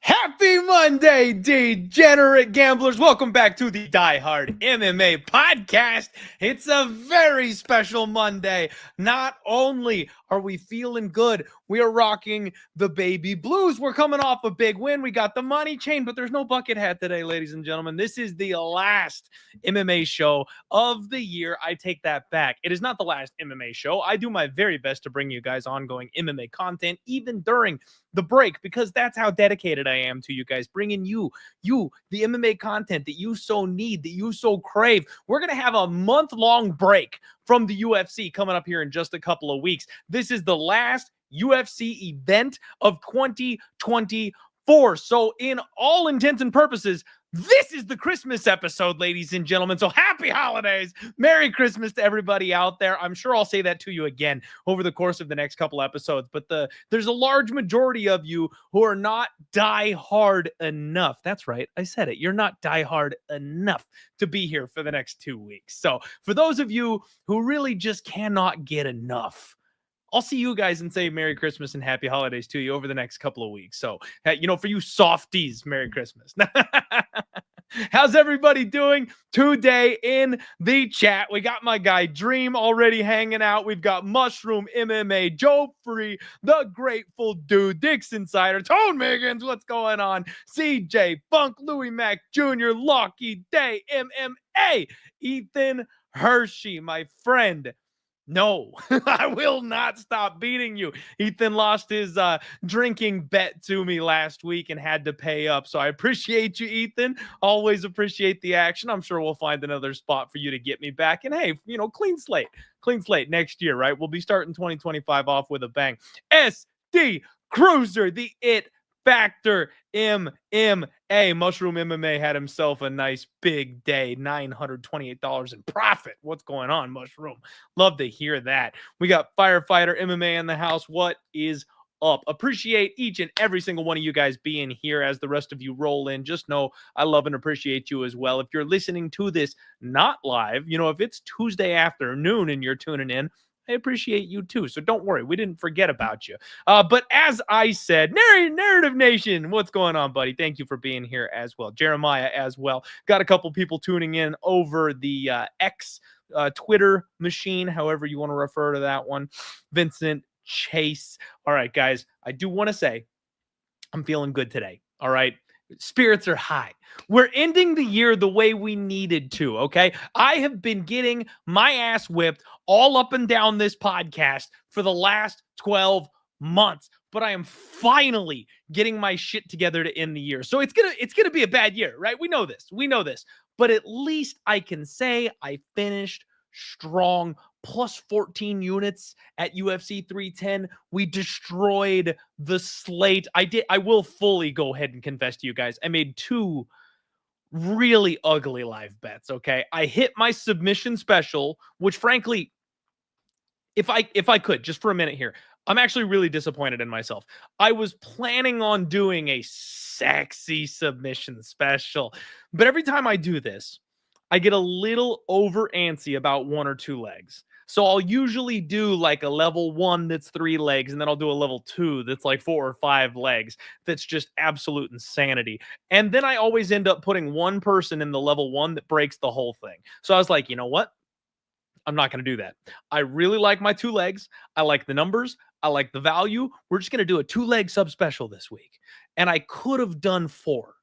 Happy Monday, degenerate gamblers. Welcome back to the Die Hard MMA podcast. It's a very special Monday. Not only are we feeling good, we are rocking the baby blues. We're coming off a big win. We got the money chain, but there's no bucket hat today, ladies and gentlemen. This is the last MMA show of the year. I take that back. It is not the last MMA show. I do my very best to bring you guys ongoing MMA content, even during the break, because that's how dedicated I am to you guys, bringing you, the MMA content that you so need, that you so crave. We're going to have a month-long break from the UFC coming up here in just a couple of weeks. This is the last UFC event of 2024. So in all intents and purposes, this is the Christmas episode, ladies and gentlemen. So happy holidays. Merry Christmas to everybody out there. I'm sure I'll say that to you again over the course of the next couple episodes, but there's a large majority of you who are not die hard enough. That's right. I said it. You're not die hard enough to be here for the next 2 weeks. So for those of you who really just cannot get enough, I'll see you guys and say Merry Christmas and Happy Holidays to you over the next couple of weeks. So, for you softies, Merry Christmas. How's everybody doing today in the chat? We got my guy Dream already hanging out. We've got Mushroom MMA, Joe Free, The Grateful Dude, Dix Insider, Tone Miggins, what's going on? CJ, Funk, Louis Mack Jr., Lucky Day, MMA, Ethan Hershey, my friend. No, I will not stop beating you. Ethan lost his drinking bet to me last week and had to pay up. So I appreciate you, Ethan. Always appreciate the action. I'm sure we'll find another spot for you to get me back. And hey, clean slate next year, right? We'll be starting 2025 off with a bang. SD Cruiser, the It Factor MMA. Mushroom MMA had himself a nice big day, $928 in profit. What's going on, Mushroom? Love to hear that. We got Firefighter MMA in the house. What is up? Appreciate each and every single one of you guys being here as the rest of you roll in. Just know I love and appreciate you as well. If you're listening to this not live, if it's Tuesday afternoon and you're tuning in, I appreciate you too. So don't worry. We didn't forget about you. But as I said, Narrative Nation, what's going on, buddy? Thank you for being here as well. Jeremiah as well. Got a couple people tuning in over the X Twitter machine, however you want to refer to that one. Vincent Chase. All right, guys, I do want to say I'm feeling good today. All right. Spirits are high. We're ending the year the way we needed to, okay? I have been getting my ass whipped all up and down this podcast for the last 12 months, but I am finally getting my shit together to end the year. So it's gonna be a bad year, right? We know this, but at least I can say I finished strong, plus 14 units at UFC 310. We destroyed the slate. I will fully go ahead and confess to you guys, I made 2 really ugly live bets, okay? I hit my submission special, which frankly, if I could, just for a minute here, I'm actually really disappointed in myself. I was planning on doing a sexy submission special, but every time I do this, I get a little over antsy about 1 or 2 legs. So I'll usually do like a level 1 that's 3 legs, and then I'll do a level 2 that's like 4 or 5 legs. That's just absolute insanity. And then I always end up putting one person in the level 1 that breaks the whole thing. So I was like, you know what? I'm not going to do that. I really like my 2 legs. I like the numbers. I like the value. We're just going to do a 2-leg sub special this week. And I could have done 4.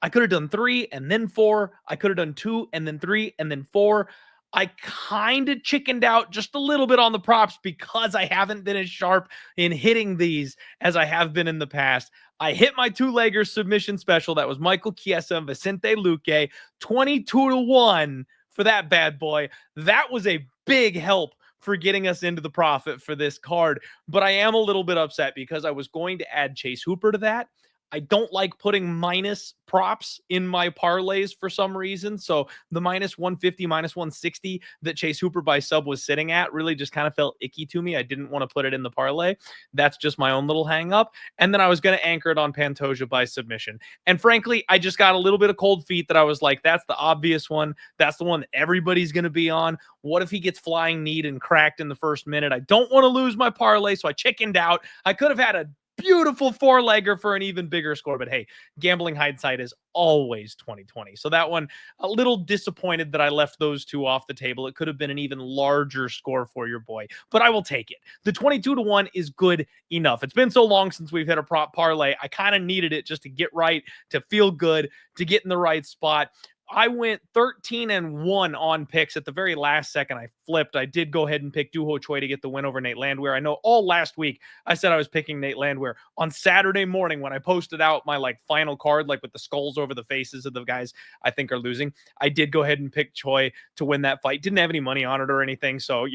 I could have done 3 and then 4. I could have done 2 and then 3 and then 4. I kind of chickened out just a little bit on the props because I haven't been as sharp in hitting these as I have been in the past. I hit my two-legger submission special. That was Michael Chiesa and Vicente Luque, 22-1 for that bad boy. That was a big help for getting us into the profit for this card. But I am a little bit upset because I was going to add Chase Hooper to that. I don't like putting minus props in my parlays for some reason. So the minus 150, minus 160 that Chase Hooper by sub was sitting at really just kind of felt icky to me. I didn't want to put it in the parlay. That's just my own little hang up. And then I was going to anchor it on Pantoja by submission. And frankly, I just got a little bit of cold feet that I was like, that's the obvious one. That's the one that everybody's going to be on. What if he gets flying kneed and cracked in the first minute? I don't want to lose my parlay, so I chickened out. I could have had a beautiful four-legger for an even bigger score, but hey, gambling hindsight is always 2020. So that one, a little disappointed that I left those two off the table. It could have been an even larger score for your boy, but I will take it. The 22-1 is good enough. It's been so long since we've hit a prop parlay. I kind of needed it just to get right, to feel good, to get in the right spot. I went 13-1 on picks at the very last second. I flipped. I did go ahead and pick Duho Choi to get the win over Nate Landwehr. I know all last week I said I was picking Nate Landwehr. On Saturday morning when I posted out my final card, with the skulls over the faces of the guys I think are losing, I did go ahead and pick Choi to win that fight. Didn't have any money on it or anything, so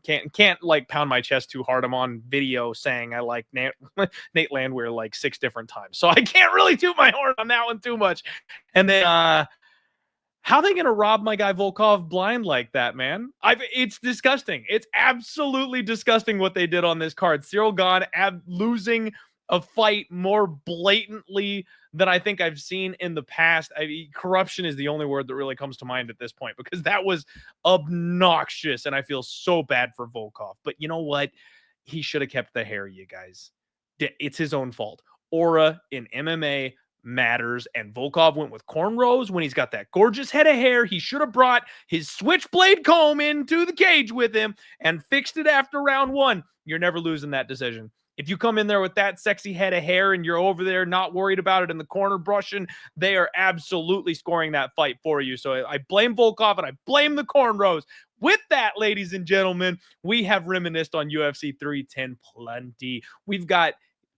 can't pound my chest too hard. I'm on video saying I like Nate Landwehr 6 different times, so I can't really toot my horn on that one too much. And then how are they going to rob my guy Volkov blind like that, man? It's disgusting. It's absolutely disgusting what they did on this card. Cyril Gahn losing a fight more blatantly than I think I've seen in the past. Corruption is the only word that really comes to mind at this point because that was obnoxious, and I feel so bad for Volkov. But you know what? He should have kept the hair, you guys. It's his own fault. Aura in MMA matters, and Volkov went with cornrows when he's got that gorgeous head of hair. He should have brought his switchblade comb into the cage with him and fixed it after round 1. You're never losing that decision. If you come in there with that sexy head of hair and you're over there not worried about it in the corner brushing, they are absolutely scoring that fight for you. So I blame Volkov and I blame the cornrows. With that, ladies and gentlemen, we have reminisced on UFC 310 plenty. We've got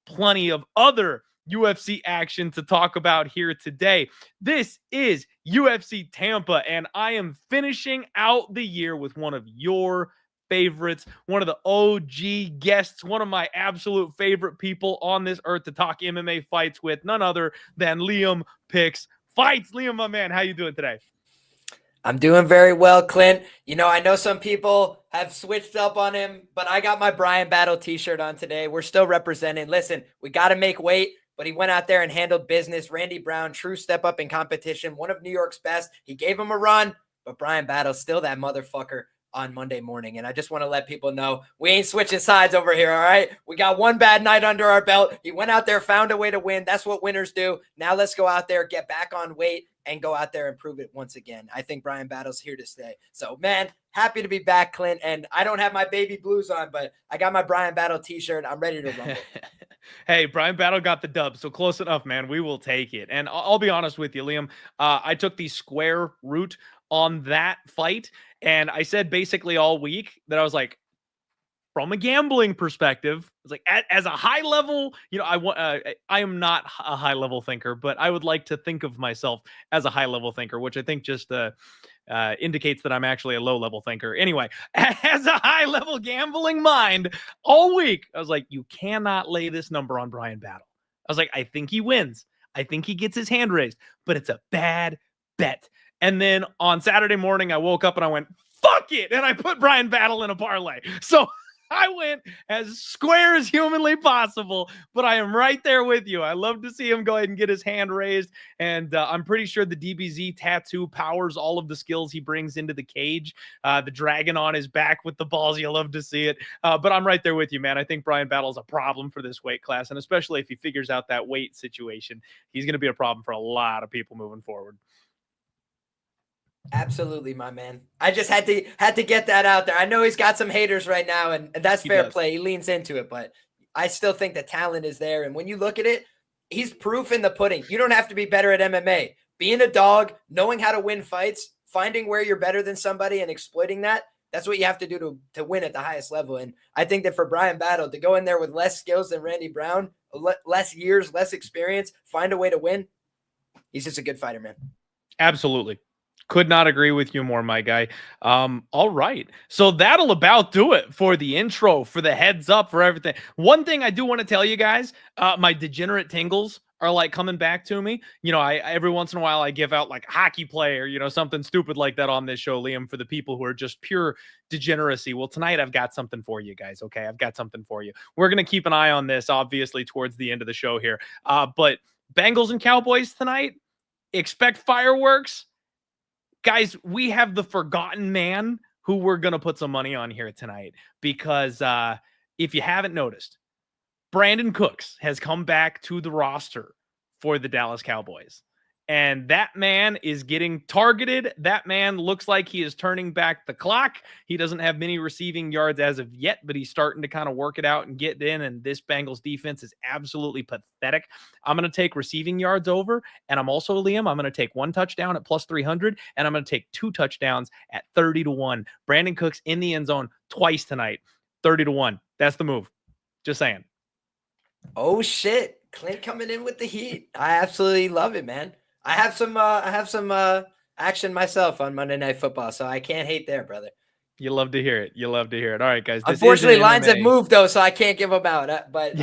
plenty of other UFC action to talk about here today. This is UFC Tampa, and I am finishing out the year with one of your favorites, one of the OG guests, one of my absolute favorite people on this earth to talk MMA fights with, none other than Liam Picks Fights. Liam, my man, how you doing today? I'm doing very well, Clint. I know some people have switched up on him, but I got my Brian Battle t-shirt on today. We're still representing. Listen, we got to make weight. But he went out there and handled business. Randy Brown, true step up in competition, one of New York's best. He gave him a run, but Brian Battle's still that motherfucker on Monday morning. And I just want to let people know we ain't switching sides over here, all right? We got one bad night under our belt. He went out there, found a way to win. That's what winners do. Now let's go out there, get back on weight, and go out there and prove it once again. I think Brian Battle's here to stay. So, man, happy to be back, Clint. And I don't have my baby blues on, but I got my Brian Battle t-shirt. I'm ready to rumble. Hey, Brian Battle got the dub, so close enough, man. We will take it. And I'll be honest with you, Liam. I took the square route on that fight, and I said basically all week that I was like, from a gambling perspective, it's like as a high level, I am not a high level thinker, but I would like to think of myself as a high level thinker, which I think just indicates that I'm actually a low level thinker. Anyway, as a high level gambling mind, all week I was like, you cannot lay this number on Brian Battle. I was like, I think he wins. I think he gets his hand raised, but it's a bad bet. And then on Saturday morning, I woke up and I went, fuck it, and I put Brian Battle in a parlay. So I went as square as humanly possible, but I am right there with you. I love to see him go ahead and get his hand raised, and I'm pretty sure the DBZ tattoo powers all of the skills he brings into the cage. The dragon on his back with the balls, you love to see it. But I'm right there with you, man. I think Brian Battle's a problem for this weight class, and especially if he figures out that weight situation, he's going to be a problem for a lot of people moving forward. Absolutely, my man. I just had to get that out there. I know he's got some haters right now, and that's fair play. He leans into it, but I still think the talent is there. And when you look at it, he's proof in the pudding. You don't have to be better at MMA. Being a dog, knowing how to win fights, finding where you're better than somebody and exploiting that. That's what you have to do to win at the highest level. And I think that for Bryan Battle to go in there with less skills than Randy Brown, less years, less experience, find a way to win. He's just a good fighter, man. Absolutely. Could not agree with you more, my guy. All right. So that'll about do it for the intro, for the heads up, for everything. One thing I do want to tell you guys, my degenerate tingles are like coming back to me. You know, I every once in a while I give out like hockey player, you know, something stupid like that on this show, Liam, for the people who are just pure degeneracy. Well, tonight I've got something for you guys. Okay. I've got something for you. We're going to keep an eye on this, obviously, towards the end of the show here. But Bengals and Cowboys tonight, expect fireworks. Guys, we have the forgotten man who we're going to put some money on here tonight because if you haven't noticed, Brandon Cooks has come back to the roster for the Dallas Cowboys. And that man is getting targeted. That man looks like he is turning back the clock. He doesn't have many receiving yards as of yet, but he's starting to kind of work it out and get in. And this Bengals defense is absolutely pathetic. I'm going to take receiving yards over. And I'm also, Liam, I'm going to take 1 touchdown at plus 300. And I'm going to take 2 touchdowns at 30-1. Brandon Cooks in the end zone twice tonight. 30-1. That's the move. Just saying. Oh, shit. Clint coming in with the heat. I absolutely love it, man. I have some action myself on Monday Night Football, so I can't hate there, brother. You love to hear it. You love to hear it. All right, guys. Unfortunately, lines have moved, though, so I can't give them out. But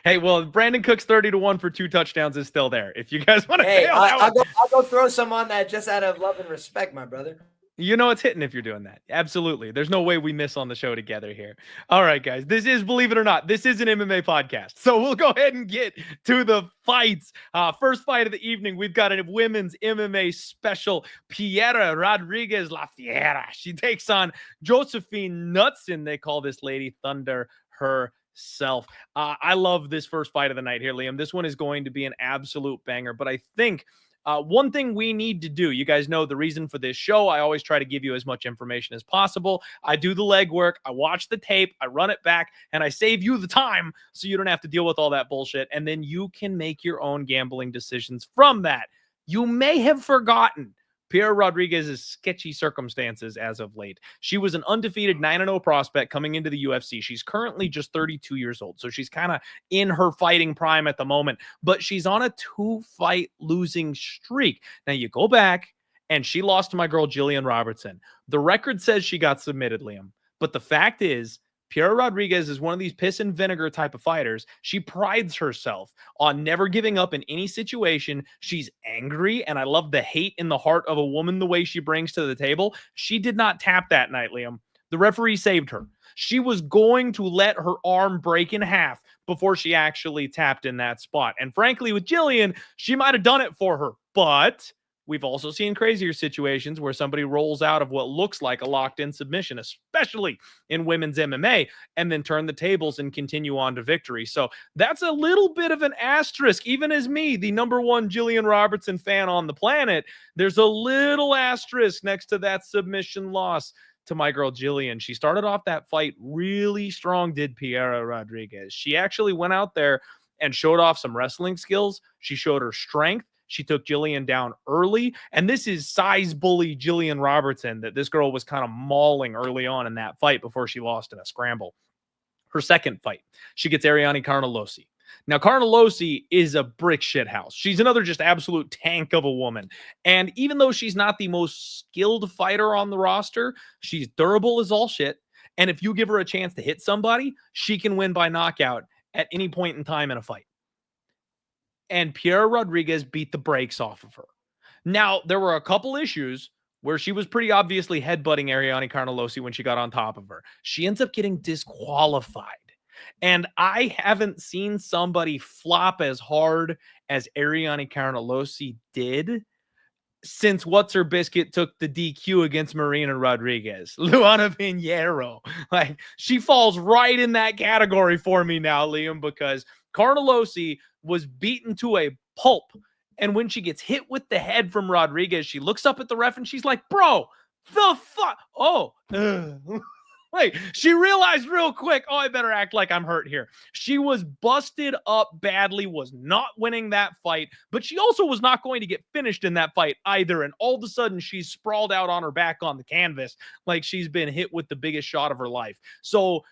hey, well, Brandon Cooks 30-1 for 2 touchdowns is still there. If you guys want to, hey, I'll go throw some on that just out of love and respect, my brother. You know it's hitting if you're doing that. Absolutely. There's no way we miss on the show together here. All right, guys. This is, believe it or not, this is an MMA podcast. So we'll go ahead and get to the fights. First fight of the evening, we've got a women's MMA special. Piera Rodriguez La Fiera. She takes on Josefine Knutsson. They call this lady Thunder herself. I love this first fight of the night here, Liam. This one is going to be an absolute banger. But I think one thing we need to do, you guys know the reason for this show, I always try to give you as much information as possible. I do the legwork, I watch the tape, I run it back, and I save you the time so you don't have to deal with all that bullshit. And then you can make your own gambling decisions from that. You may have forgotten Piera Rodriguez's sketchy circumstances as of late. She was an undefeated 9-0 prospect coming into the UFC. She's currently just 32 years old, so she's kind of in her fighting prime at the moment, but she's on a 2-fight losing streak. Now, you go back, and she lost to my girl, Jillian Robertson. The record says she got submitted, Liam, but the fact is, Piera Rodriguez is one of these piss and vinegar type of fighters. She prides herself on never giving up in any situation. She's angry, and I love the hate in the heart of a woman the way she brings to the table. She did not tap that night, Liam. The referee saved her. She was going to let her arm break in half before she actually tapped in that spot. And frankly, with Jillian, she might have done it for her, but we've also seen crazier situations where somebody rolls out of what looks like a locked-in submission, especially in women's MMA, and then turn the tables and continue on to victory. So that's a little bit of an asterisk. Even as me, the #1 Jillian Robertson fan on the planet, there's a little asterisk next to that submission loss to my girl Jillian. She started off that fight really strong, did Piera Rodriguez. She actually went out there and showed off some wrestling skills. She showed her strength. She took Jillian down early, and this is size bully Jillian Robertson that this girl was kind of mauling early on in that fight before she lost in a scramble. Her second fight, she gets Ariane Carnelossi. Now, Carnelossi is a brick shit house. She's another just absolute tank of a woman. And even though she's not the most skilled fighter on the roster, she's durable as all shit. And if you give her a chance to hit somebody, she can win by knockout at any point in time in a fight. And Piera Rodriguez beat the brakes off of her. Now, there were a couple issues where she was pretty obviously headbutting Ariane Carnelossi when she got on top of her. She ends up getting disqualified. And I haven't seen somebody flop as hard as Ariane Carnelossi did since What's-Her-Biscuit took the DQ against Marina Rodriguez. Luana Pinheiro. Like, she falls right in that category for me now, Liam, because Carnelossi was beaten to a pulp. And when she gets hit with the head from Rodriguez, she looks up at the ref and she's like, bro, the fuck? Oh, Like, she realized real quick, oh, I better act like I'm hurt here. She was busted up badly, was not winning that fight, but she also was not going to get finished in that fight either. And all of a sudden, she's sprawled out on her back on the canvas like she's been hit with the biggest shot of her life. So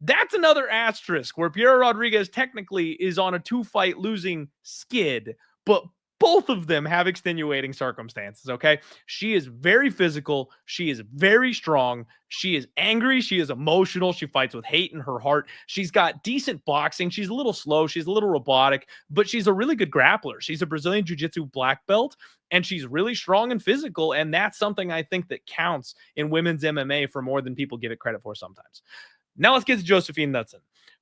that's another asterisk where Piera Rodriguez technically is on a 2-fight losing skid, but both of them have extenuating circumstances, okay? She is very physical. She is very strong. She is angry. She is emotional. She fights with hate in her heart. She's got decent boxing. She's a little slow. She's a little robotic, but she's a really good grappler. She's a Brazilian Jiu-Jitsu black belt, and she's really strong and physical, and that's something I think that counts in women's MMA for more than people give it credit for sometimes. Now let's get to Josefine Knutsson.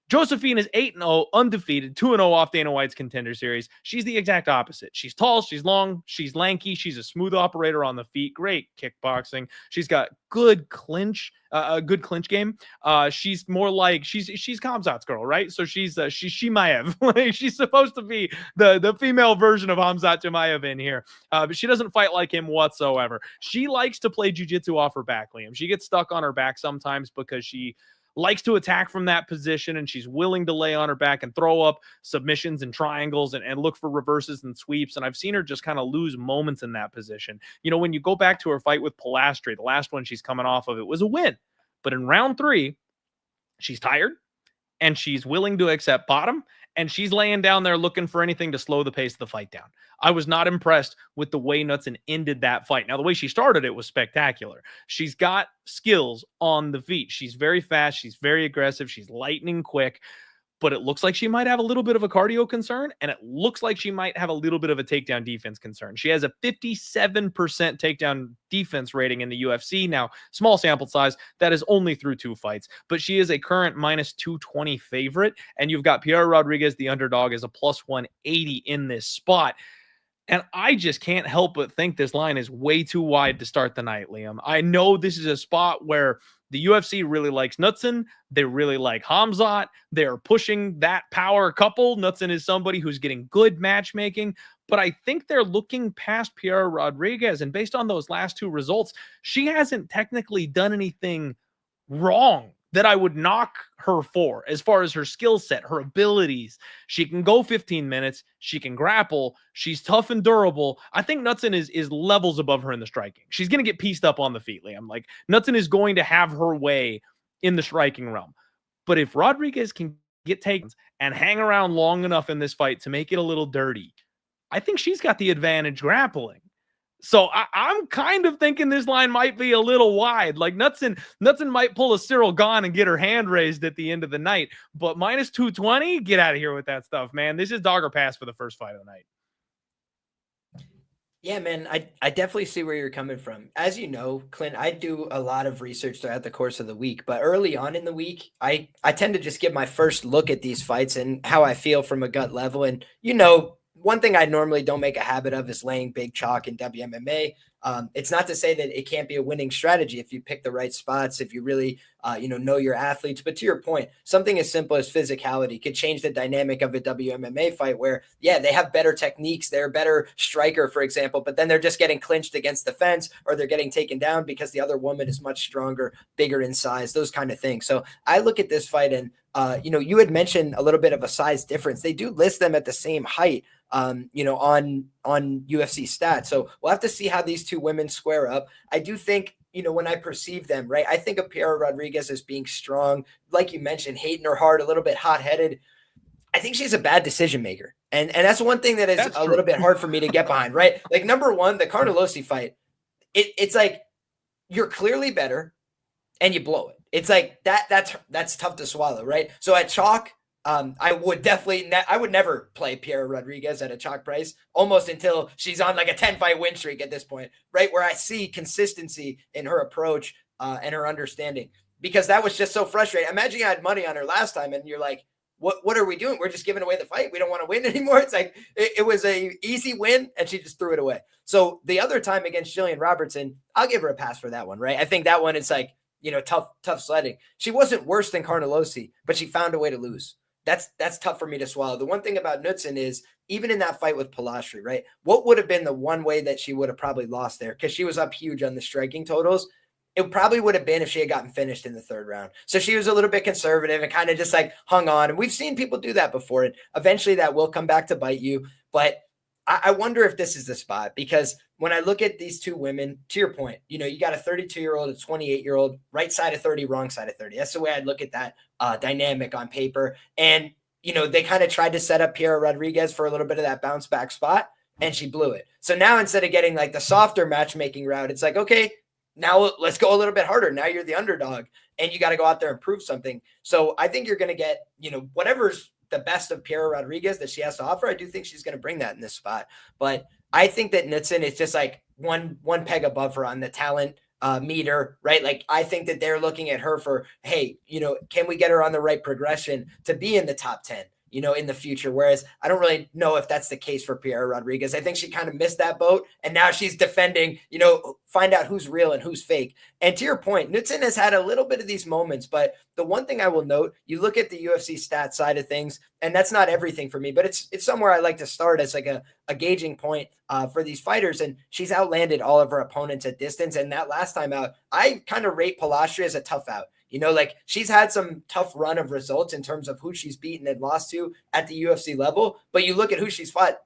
Josefine is 8-0, undefeated, 2-0 off Dana White's Contender Series. She's the exact opposite. She's tall, she's long, she's lanky, she's a smooth operator on the feet, great kickboxing. She's got good clinch, a good clinch game. She's more like she's Khamzat's girl, right? So she's Chimaev. Like, she's supposed to be the female version of Khamzat Chimaev in here, but she doesn't fight like him whatsoever. She likes to play jiu-jitsu off her back, Liam. She gets stuck on her back sometimes because she likes to attack from that position, and she's willing to lay on her back and throw up submissions and triangles and look for reverses and sweeps. And I've seen her just kind of lose moments in that position. You know, when you go back to her fight with Pilastri, the last one she's coming off of, it was a win. But in round 3, she's tired and she's willing to accept bottom, and she's laying down there looking for anything to slow the pace of the fight down. I was not impressed with the way Knutsson ended that fight. Now, the way she started it was spectacular. She's got skills on the feet. She's very fast. She's very aggressive. She's lightning quick. But it looks like she might have a little bit of a cardio concern, and it looks like she might have a little bit of a takedown defense concern. She has a 57% takedown defense rating in the UFC. Now, small sample size, that is only through 2 fights, but she is a current minus 220 favorite, and you've got Piera Rodriguez, the underdog, as a plus 180 in this spot. And I just can't help but think this line is way too wide to start the night, Liam. I know this is a spot where the UFC really likes Knutsson. They really like Khamzat. They're pushing that power couple. Knutsson is somebody who's getting good matchmaking, but I think they're looking past Piera Rodriguez. And based on those last 2 results, she hasn't technically done anything wrong that I would knock her for as far as her skill set, her abilities. She can go 15 minutes. She can grapple. She's tough and durable. I think Knutsson is levels above her in the striking. She's going to get pieced up on the feet, Liam. Like, Knutsson is going to have her way in the striking realm. But if Rodriguez can get takedowns and hang around long enough in this fight to make it a little dirty, I think she's got the advantage grappling. So I'm kind of thinking this line might be a little wide. Like, Knutsson might pull a Cyril Gahn and get her hand raised at the end of the night. But minus 220, get out of here with that stuff, man. This is dog or pass for the first fight of the night. Yeah, man, I definitely see where you're coming from. As you know, Clint, I do a lot of research throughout the course of the week, but early on in the week, I tend to just give my first look at these fights and how I feel from a gut level. And, you know, one thing I normally don't make a habit of is laying big chalk in WMMA. It's not to say that it can't be a winning strategy if you pick the right spots, if you really, know your athletes. But to your point, something as simple as physicality could change the dynamic of a WMMA fight where, yeah, they have better techniques. They're a better striker, for example, but then they're just getting clinched against the fence, or they're getting taken down because the other woman is much stronger, bigger in size, those kind of things. So I look at this fight and, you had mentioned a little bit of a size difference. They do list them at the same height, on UFC stats. So we'll have to see how these 2 women square up. I do think, when I perceive them, right, I think of Piera Rodriguez as being strong, like you mentioned, hating her heart, a little bit hot-headed. I think she's a bad decision maker. And that's one thing that is a little bit hard for me to get behind, right? Like, number one, the Carnelossi fight, it's like, you're clearly better and you blow it. It's like that's tough to swallow, right? So at chalk, I would definitely, I would never play Piera Rodriguez at a chalk price almost until she's on like a 10-fight win streak at this point, right? Where I see consistency in her approach and her understanding, because that was just so frustrating. Imagine you had money on her last time and you're like, what are we doing? We're just giving away the fight. We don't want to win anymore. It's like, it was a easy win and she just threw it away. So the other time against Jillian Robertson, I'll give her a pass for that one, right? I think that one is like, tough sledding. She wasn't worse than Carnelossi, but she found a way to lose. That's tough for me to swallow. The one thing about Knutsson is, even in that fight with Pilastri, right? What would have been the one way that she would have probably lost there? Because she was up huge on the striking totals. it probably would have been if she had gotten finished in the third round. So she was a little bit conservative and kind of just like hung on. And we've seen people do that before. And eventually that will come back to bite you. But I wonder if this is the spot, because when I look at these two women, to your point, you got a 32-year-old, a 28-year-old, right side of 30, wrong side of 30. That's the way I'd look at that dynamic on paper. And, they kind of tried to set up Piera Rodriguez for a little bit of that bounce back spot, and she blew it. So now instead of getting like the softer matchmaking route, it's like, okay, now let's go a little bit harder. Now you're the underdog and you got to go out there and prove something. So I think you're going to get, whatever's the best of Piera Rodriguez that she has to offer. I do think she's going to bring that in this spot. But I think that Knutsson is just like one peg above her on the talent meter, right? Like I think that they're looking at her for, hey, can we get her on the right progression to be in the top 10? In the future. Whereas I don't really know if that's the case for Piera Rodriguez. I think she kind of missed that boat and now she's defending, find out who's real and who's fake. And to your point, Knutsson has had a little bit of these moments, but the one thing I will note, you look at the UFC stats side of things, and that's not everything for me, but it's somewhere I like to start as like a gauging point for these fighters. And she's outlanded all of her opponents at distance. And that last time out, I kind of rate Palastri as a tough out. Like she's had some tough run of results in terms of who she's beaten and lost to at the UFC level. But you look at who she's fought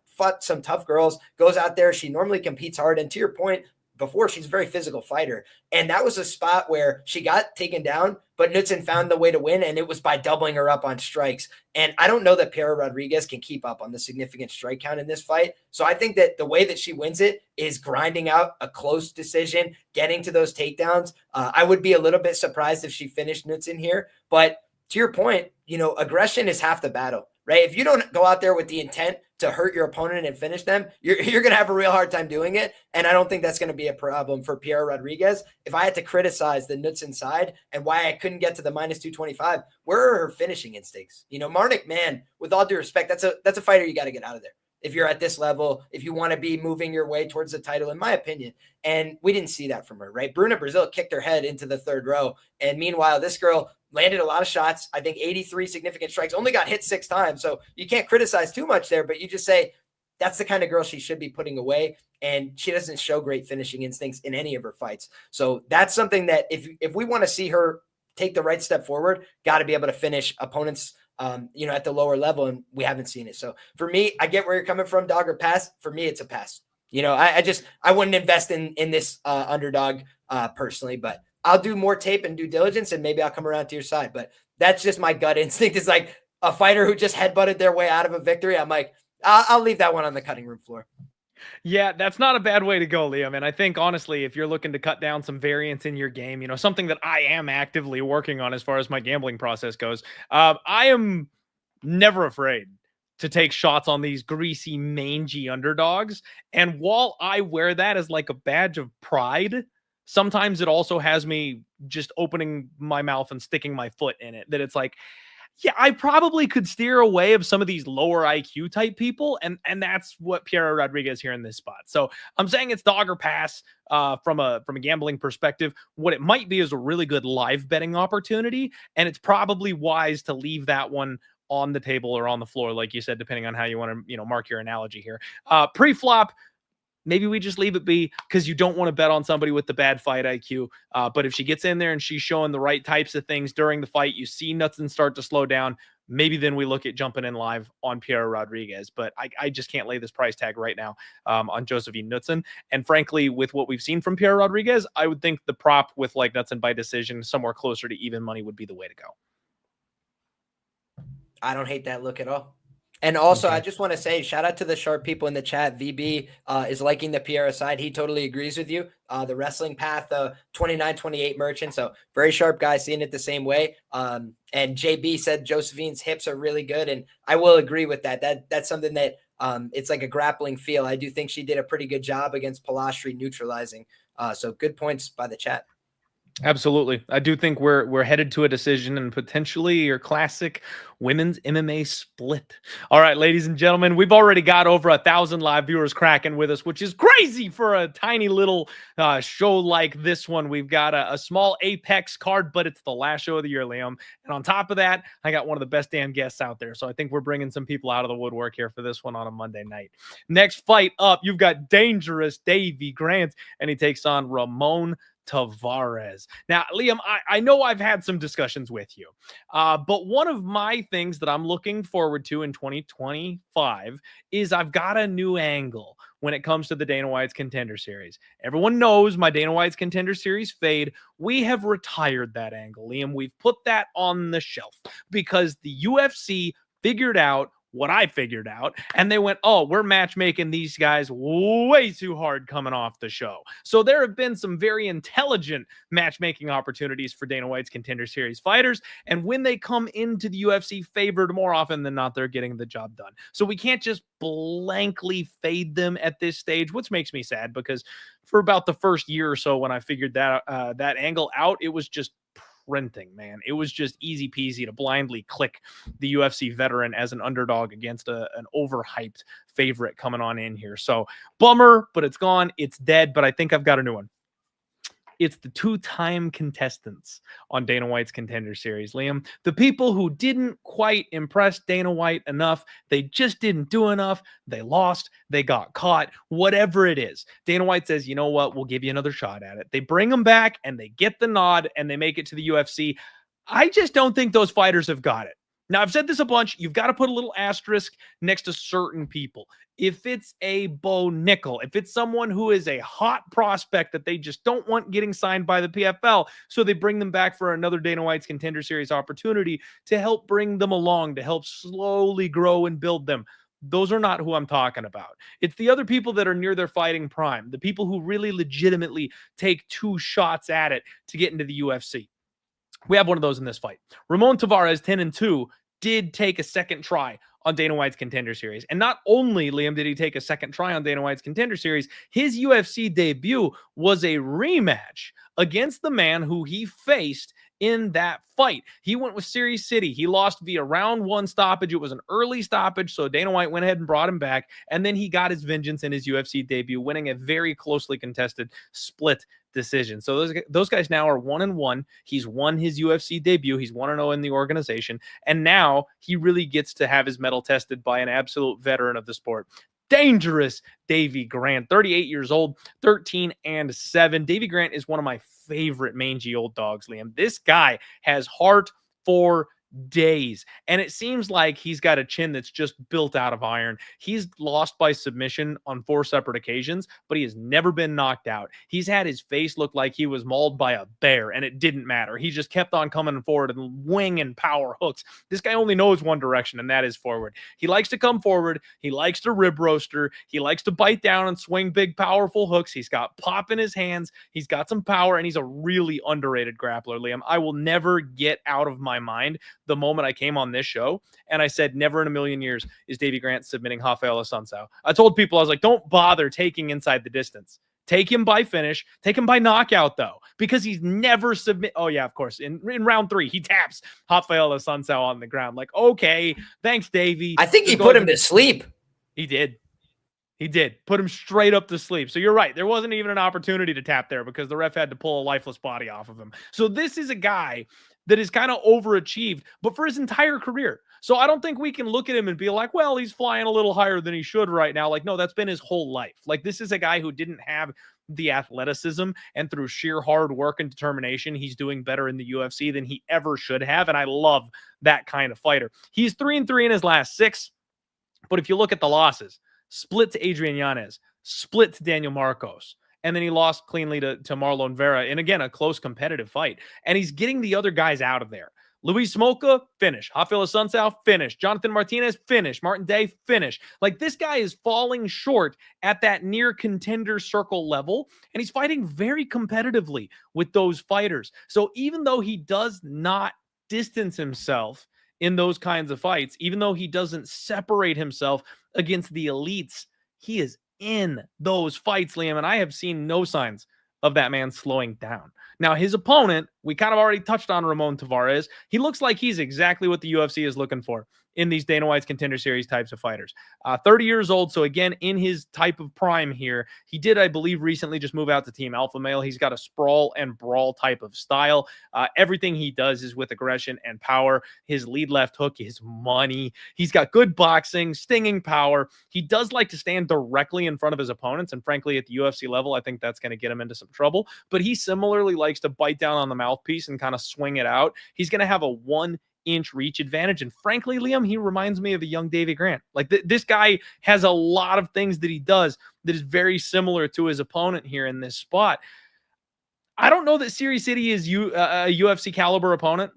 some tough girls, goes out there. She normally competes hard. And to your point before, she's a very physical fighter. And that was a spot where she got taken down, but Knutsson found the way to win. And it was by doubling her up on strikes. And I don't know that Piera Rodriguez can keep up on the significant strike count in this fight. So I think that the way that she wins it is grinding out a close decision, getting to those takedowns. I would be a little bit surprised if she finished Knutsson here. But to your point, aggression is half the battle, right? If you don't go out there with the intent to hurt your opponent and finish them, you're going to have a real hard time doing it. And I don't think that's going to be a problem for Piera Rodriguez. If I had to criticize the Knutsson side and why I couldn't get to the minus 225, where are her finishing instincts? Marnik, man, with all due respect, that's a fighter you got to get out of there. If you're at this level, if you want to be moving your way towards the title, in my opinion. And we didn't see that from her, right? Bruno Brazil kicked her head into the third row. And meanwhile, this girl landed a lot of shots. I think 83 significant strikes, only got hit 6 times. So you can't criticize too much there, but you just say that's the kind of girl she should be putting away. And she doesn't show great finishing instincts in any of her fights. So that's something that if we want to see her take the right step forward, got to be able to finish opponents at the lower level, and we haven't seen it. So for me, I get where you're coming from, dog or pass. For me, it's a pass. I wouldn't invest in this underdog personally, but I'll do more tape and due diligence, and maybe I'll come around to your side. But that's just my gut instinct. Is like a fighter who just headbutted their way out of a victory. I'm like, I'll leave that one on the cutting room floor. Yeah, that's not a bad way to go, Liam. And I think, honestly, if you're looking to cut down some variance in your game, something that I am actively working on as far as my gambling process goes, I am never afraid to take shots on these greasy, mangy underdogs. And while I wear that as like a badge of pride, sometimes it also has me just opening my mouth and sticking my foot in it, that it's like, yeah, I probably could steer away of some of these lower IQ type people. And that's what Piera Rodriguez here in this spot. So I'm saying it's dog or pass from a gambling perspective. What it might be is a really good live betting opportunity. And it's probably wise to leave that one on the table or on the floor, like you said, depending on how you want to, mark your analogy here. Pre-flop, maybe we just leave it be, because you don't want to bet on somebody with the bad fight IQ. But if she gets in there and she's showing the right types of things during the fight, you see Knutsson start to slow down, maybe then we look at jumping in live on Piera Rodriguez. But I just can't lay this price tag right now on Josefine Knutsson. And frankly, with what we've seen from Piera Rodriguez, I would think the prop with like Knutsson by decision somewhere closer to even money would be the way to go. I don't hate that look at all. And also, Okay. I just want to say, shout out to the sharp people in the chat. VB is liking the Piera side. He totally agrees with you. The wrestling path, 29-28 merchant. So very sharp guy, seeing it the same way. And JB said Josephine's hips are really good. And I will agree with that. That's something that it's like a grappling feel. I do think she did a pretty good job against Palastri neutralizing. So good points by the chat. Absolutely. I do think we're headed to a decision and potentially your classic women's MMA split. All right, ladies and gentlemen, we've already got over 1,000 live viewers cracking with us, which is crazy for a tiny little show like this one. We've got a small Apex card, but it's the last show of the year, Liam. And on top of that, I got one of the best damn guests out there. So I think we're bringing some people out of the woodwork here for this one on a Monday night. Next fight up, you've got Dangerous Davey Grant, and he takes on Ramon Tavares. Now, Liam, I know I've had some discussions with you, but one of my things that I'm looking forward to in 2025 is I've got a new angle when it comes to the Dana White's Contender Series. Everyone knows my Dana White's Contender Series fade. We have retired that angle, Liam. We've put that on the shelf because the UFC figured out what I figured out, and they went, oh, we're matchmaking these guys way too hard coming off the show. So there have been some very intelligent matchmaking opportunities for Dana White's Contender Series fighters, and when they come into the UFC favored more often than not, they're getting the job done. So we can't just blankly fade them at this stage, which makes me sad because for about the first year or so when I figured that that angle out, it was just printing, man. It was just easy peasy to blindly click the UFC veteran as an underdog against an overhyped favorite coming on in here. So bummer, but it's gone. It's dead, but I think I've got a new one. It's the two-time contestants on Dana White's Contender Series, Liam. The people who didn't quite impress Dana White enough. They just didn't do enough. They lost. They got caught. Whatever it is. Dana White says, you know what? We'll give you another shot at it. They bring them back, and they get the nod, and they make it to the UFC. I just don't think those fighters have got it. Now, I've said this a bunch. You've got to put a little asterisk next to certain people. If it's a Bo Nickel, if it's someone who is a hot prospect that they just don't want getting signed by the PFL, so they bring them back for another Dana White's Contender Series opportunity to help bring them along, to help slowly grow and build them. Those are not who I'm talking about. It's the other people that are near their fighting prime, the people who really legitimately take two shots at it to get into the UFC. We have one of those in this fight. Ramon Tavares, 10-2, did take a second try on Dana White's Contender Series. And not only, Liam, did he take a second try on Dana White's Contender Series, his UFC debut was a rematch against the man who he faced in that fight. He went with Series City. He lost via round one stoppage. It was an early stoppage, so Dana White went ahead and brought him back, and then he got his vengeance in his UFC debut, winning a very closely contested split decision. So those guys now are 1-1. He's won his UFC debut. He's 1-0 in the organization, and now he really gets to have his mettle tested by an absolute veteran of the sport. Dangerous Davey Grant, 38 years old, 13-7. Davey Grant is one of my favorite mangy old dogs, Liam. This guy has heart for days, and it seems like he's got a chin that's just built out of iron. He's lost by submission on 4 separate occasions, but he has never been knocked out. He's had his face look like he was mauled by a bear, and it didn't matter. He just kept on coming forward and winging power hooks. This guy only knows one direction, and that is forward. He likes to come forward. He likes to rib roaster. He likes to bite down and swing big, powerful hooks. He's got pop in his hands. He's got some power, and he's a really underrated grappler, Liam. I will never get out of my mind the moment I came on this show and I said, never in a million years is Davey Grant submitting Rafael Assunção. I told people, I was like, don't bother taking inside the distance. Take him by finish. Take him by knockout, though, because he's never submit. Oh, yeah, of course. In round 3, he taps Rafael Assunção on the ground. Like, okay, thanks, Davey. I think he put him to sleep. He did. He did. Put him straight up to sleep. So you're right. There wasn't even an opportunity to tap there because the ref had to pull a lifeless body off of him. So this is a guy that is kind of overachieved, but for his entire career. So I don't think we can look at him and be like, well, he's flying a little higher than he should right now. Like, no, that's been his whole life. Like, this is a guy who didn't have the athleticism, and through sheer hard work and determination, he's doing better in the UFC than he ever should have. And I love that kind of fighter. He's 3-3 in his last 6. But if you look at the losses, split to Adrian Yanez, split to Daniel Marcos, and then he lost cleanly to Marlon Vera in, again, a close competitive fight. And he's getting the other guys out of there. Luis Smolka, finish. Rafael Assunção, finish. Jonathan Martinez, finish. Martin Day, finish. Like, this guy is falling short at that near contender circle level, and he's fighting very competitively with those fighters. So even though he does not distance himself in those kinds of fights, even though he doesn't separate himself against the elites, he is in those fights, Liam, and I have seen no signs of that man slowing down. Now, his opponent We kind of already touched on Ramon Tavares. He looks like he's exactly what the UFC is looking for in these Dana White's Contender Series types of fighters. 30 years old, so again, in his type of prime here. He did, I believe, recently just move out to Team Alpha Male. He's got a sprawl and brawl type of style. Everything he does is with aggression and power. His lead left hook is money. He's got good boxing, stinging power. He does like to stand directly in front of his opponents, and frankly, at the UFC level, I think that's going to get him into some trouble. But he similarly likes to bite down on the mouthpiece and kind of swing it out. He's going to have a 1-inch reach advantage. And frankly, Liam, he reminds me of a young Davey Grant. Like this guy has a lot of things that he does that is very similar to his opponent here in this spot. I don't know that Siri City is a UFC caliber opponent.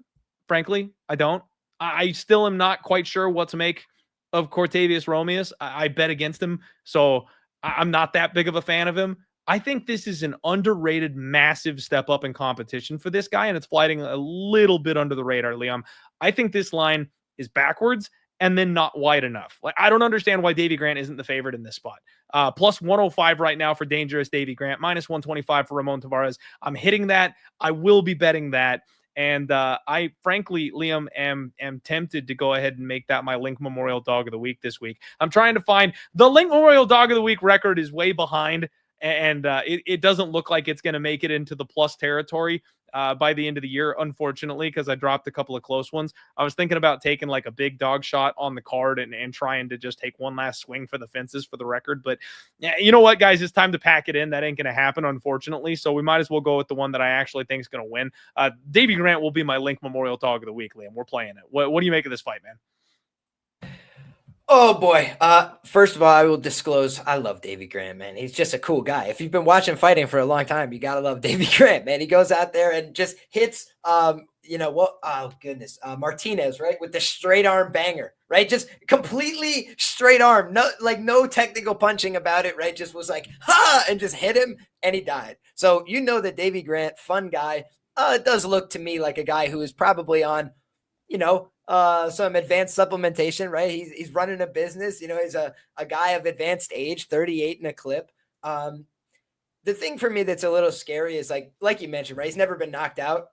Frankly, I don't. I still am not quite sure what to make of Cortavius Romeus. I bet against him, so I'm not that big of a fan of him. I think this is an underrated, massive step up in competition for this guy, and it's flying a little bit under the radar, Liam. I think this line is backwards and then not wide enough. Like, I don't understand why Davey Grant isn't the favorite in this spot. Plus 105 right now for dangerous Davey Grant, minus 125 for Ramon Tavares. I'm hitting that. I will be betting that. And I, frankly, Liam, am tempted to go ahead and make that my Link Memorial Dog of the Week this week. I'm trying to find the Link Memorial Dog of the Week record is way behind. And it doesn't look like it's going to make it into the plus territory by the end of the year, unfortunately, because I dropped a couple of close ones. I was thinking about taking like a big dog shot on the card and trying to just take one last swing for the fences for the record. But yeah, you know what, guys? It's time to pack it in. That ain't going to happen, unfortunately. So we might as well go with the one that I actually think is going to win. Davey Grant will be my Link Memorial Dog of the Week, Liam. We're playing it. What do you make of this fight, man? Oh boy. First of all, I will disclose I love Davey Grant, man. He's just a cool guy. If you've been watching fighting for a long time, you gotta love Davey Grant, man. He goes out there and just hits Martinez, right? With the straight arm banger, right? Just completely straight arm. No technical punching about it, right? Just was like, ha, and just hit him and he died. So you know that Davey Grant, fun guy. It does look to me like a guy who is probably on, some advanced supplementation, right? He's running a business, he's a guy of advanced age, 38 in a clip. The thing for me that's a little scary is like you mentioned, right? He's never been knocked out.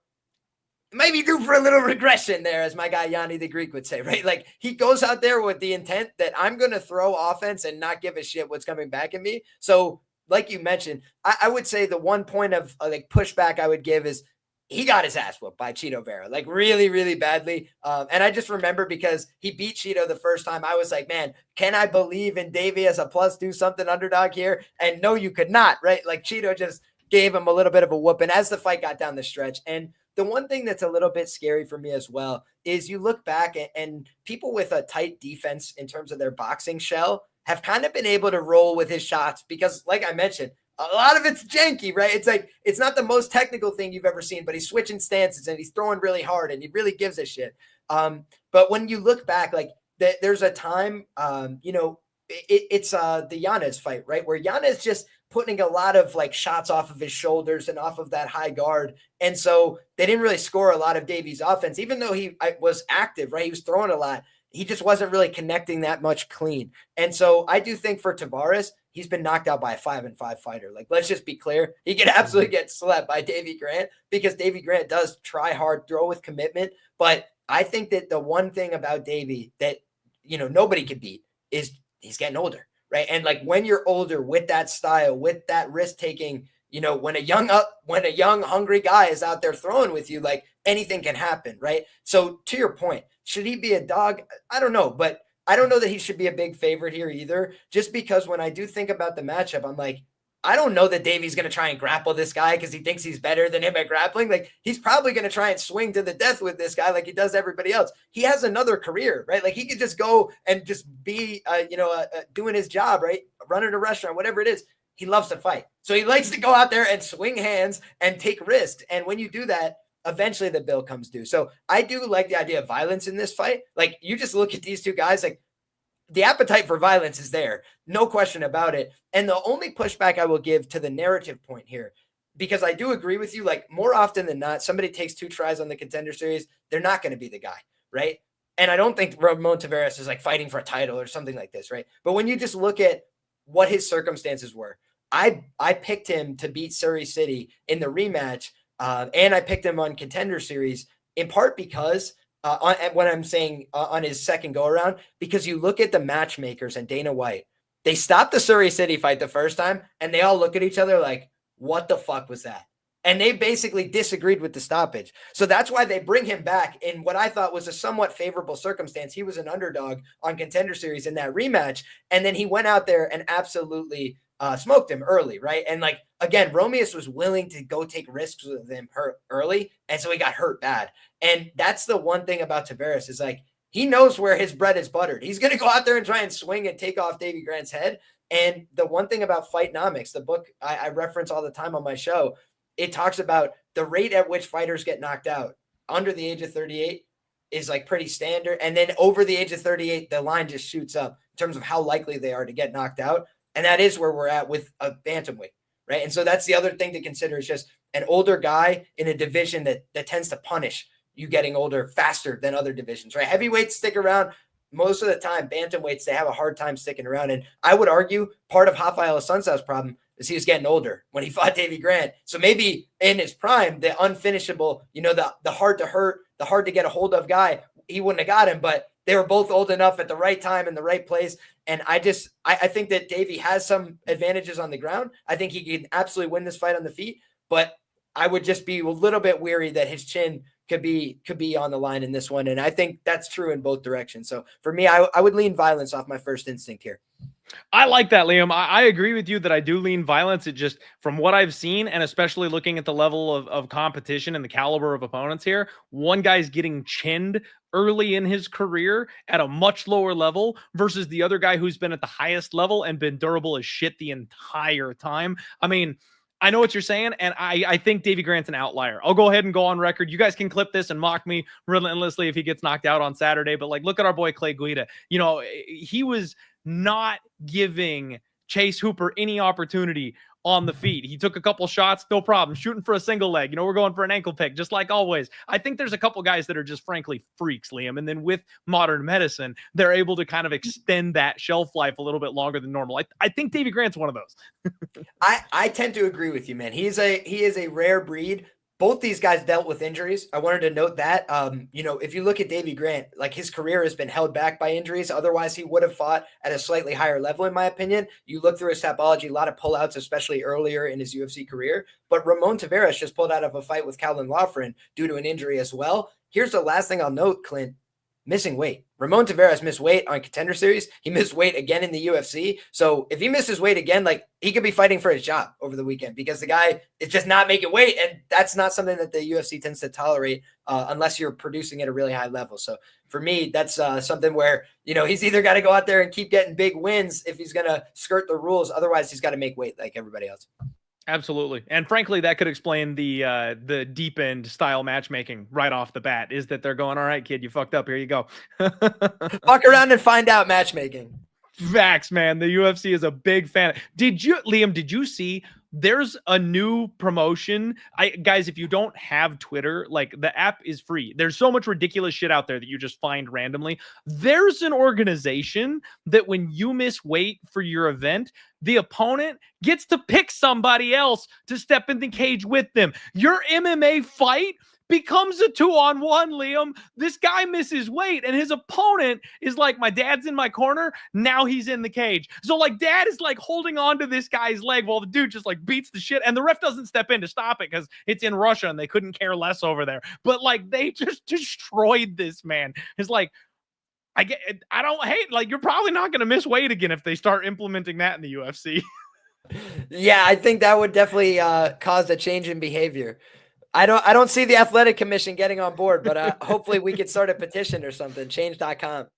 Maybe due for a little regression there, as my guy Yanni the Greek would say, right? Like he goes out there with the intent that I'm going to throw offense and not give a shit what's coming back at me. So like you mentioned, I would say the one point of pushback I would give is he got his ass whooped by Chito Vera, like really, really badly. And I just remember because he beat Chito the first time, I was like, man, can I believe in Davey as a plus do something underdog here? And no, you could not, right? Like Chito just gave him a little bit of a whooping as the fight got down the stretch. And the one thing that's a little bit scary for me as well is you look back and people with a tight defense in terms of their boxing shell have kind of been able to roll with his shots because, like I mentioned, a lot of it's janky, right? It's like, it's not the most technical thing you've ever seen, but he's switching stances and he's throwing really hard and he really gives a shit. But when you look back, like there's a time, it's the Yanez fight, right? Where Yanez just putting a lot of shots off of his shoulders and off of that high guard. And so they didn't really score a lot of Davey's offense, even though he was active, right? He was throwing a lot. He just wasn't really connecting that much clean. And so I do think for Tavares, he's been knocked out by a 5-5 fighter. Like, let's just be clear. He could absolutely get slept by Davey Grant because Davey Grant does try hard, throw with commitment. But I think that the one thing about Davey that, nobody could beat is he's getting older, right? And when you're older with that style, with that risk taking, when a young hungry guy is out there throwing with you, anything can happen, right? So to your point, should he be a dog? I don't know, but I don't know that he should be a big favorite here either, just because when I do think about the matchup, I'm like, I don't know that Davey's going to try and grapple this guy because he thinks he's better than him at grappling. He's probably going to try and swing to the death with this guy like he does everybody else. He has another career, right? He could just go and just be, doing his job, right? Running a restaurant, whatever it is. He loves to fight. So he likes to go out there and swing hands and take risks. And when you do that, eventually the bill comes due. So I do like the idea of violence in this fight. You just look at these two guys, the appetite for violence is there. No question about it. And the only pushback I will give to the narrative point here, because I do agree with you, more often than not, somebody takes 2 tries on the Contender Series, they're not going to be the guy, right? And I don't think Ramon Tavares is fighting for a title or something like this, right? But when you just look at what his circumstances were, I picked him to beat Surrey City in the rematch And I picked him on Contender Series in part because when I'm saying on his second go around, because you look at the matchmakers and Dana White, they stopped the Surrey City fight the first time and they all look at each other like, what the fuck was that? And they basically disagreed with the stoppage. So that's why they bring him back in what I thought was a somewhat favorable circumstance. He was an underdog on Contender Series in that rematch. And then he went out there and absolutely smoked him early, right? And like, again, Romeus was willing to go take risks with him early. And so he got hurt bad. And that's the one thing about Tavares is like, he knows where his bread is buttered. He's going to go out there and try and swing and take off Davey Grant's head. And the one thing about Fightnomics, the book I reference all the time on my show, it talks about the rate at which fighters get knocked out under the age of 38 is like pretty standard. And then over the age of 38, the line just shoots up in terms of how likely they are to get knocked out. And that is where we're at with a bantamweight, right? And so that's the other thing to consider is just an older guy in a division that tends to punish you getting older faster than other divisions, right? Heavyweights stick around most of the time. Bantamweights, they have a hard time sticking around. And I would argue part of Rafael Assunção's problem is he was getting older when he fought Davey Grant. So maybe in his prime, the unfinishable, the hard to hurt, the hard to get a hold of guy, he wouldn't have got him, but they were both old enough at the right time in the right place. And I think that Davey has some advantages on the ground. I think he can absolutely win this fight on the feet, but I would just be a little bit weary that his chin could be on the line in this one. And I think that's true in both directions. So for me, I would lean violence off my first instinct here. I like that, Liam. I agree with you that I do lean violence. It just, from what I've seen, and especially looking at the level of competition and the caliber of opponents here, one guy's getting chinned early in his career at a much lower level versus the other guy who's been at the highest level and been durable as shit the entire time. I mean, I know what you're saying, and I think Davey Grant's an outlier. I'll go ahead and go on record. You guys can clip this and mock me relentlessly if he gets knocked out on Saturday, but like, look at our boy Clay Guida. He was not giving Chase Hooper any opportunity on the feet. He took a couple shots, no problem. Shooting for a single leg. We're going for an ankle pick, just like always. I think there's a couple guys that are just frankly freaks, Liam. And then with modern medicine, they're able to kind of extend that shelf life a little bit longer than normal. I think Davey Grant's one of those. I tend to agree with you, man. He is a rare breed. Both these guys dealt with injuries. I wanted to note that, if you look at Davey Grant, like his career has been held back by injuries. Otherwise, he would have fought at a slightly higher level, in my opinion. You look through his topology, a lot of pullouts, especially earlier in his UFC career. But Ramon Tavares just pulled out of a fight with Calvin Loughran due to an injury as well. Here's the last thing I'll note, Clint. Missing weight. Ramon Tavares missed weight on Contender Series. He missed weight again in the UFC. So if he misses weight again, like he could be fighting for his job over the weekend because the guy is just not making weight. And that's not something that the UFC tends to tolerate unless you're producing at a really high level. So for me, that's something where, he's either got to go out there and keep getting big wins if he's going to skirt the rules. Otherwise, he's got to make weight like everybody else. Absolutely. And frankly, that could explain the deep end style matchmaking right off the bat, is that they're going, all right, kid, you fucked up. Here you go. Walk around and find out matchmaking. Facts, man. The UFC is a big fan. Liam, did you see there's a new promotion? Guys, if you don't have Twitter, like the app is free. There's so much ridiculous shit out there that you just find randomly. There's an organization that when you miss weight for your event, the opponent gets to pick somebody else to step in the cage with them. Your MMA fight becomes a 2-on-1, Liam. This guy misses weight and his opponent is like, my dad's in my corner. Now he's in the cage. So like dad is like holding on to this guy's leg while the dude just like beats the shit. And the ref doesn't step in to stop it because it's in Russia and they couldn't care less over there. But like they just destroyed this man. It's like, I don't hate, like, you're probably not going to miss weight again if they start implementing that in the UFC. Yeah, I think that would definitely cause a change in behavior. I don't see the athletic commission getting on board, but hopefully we could start a petition or something, change.com.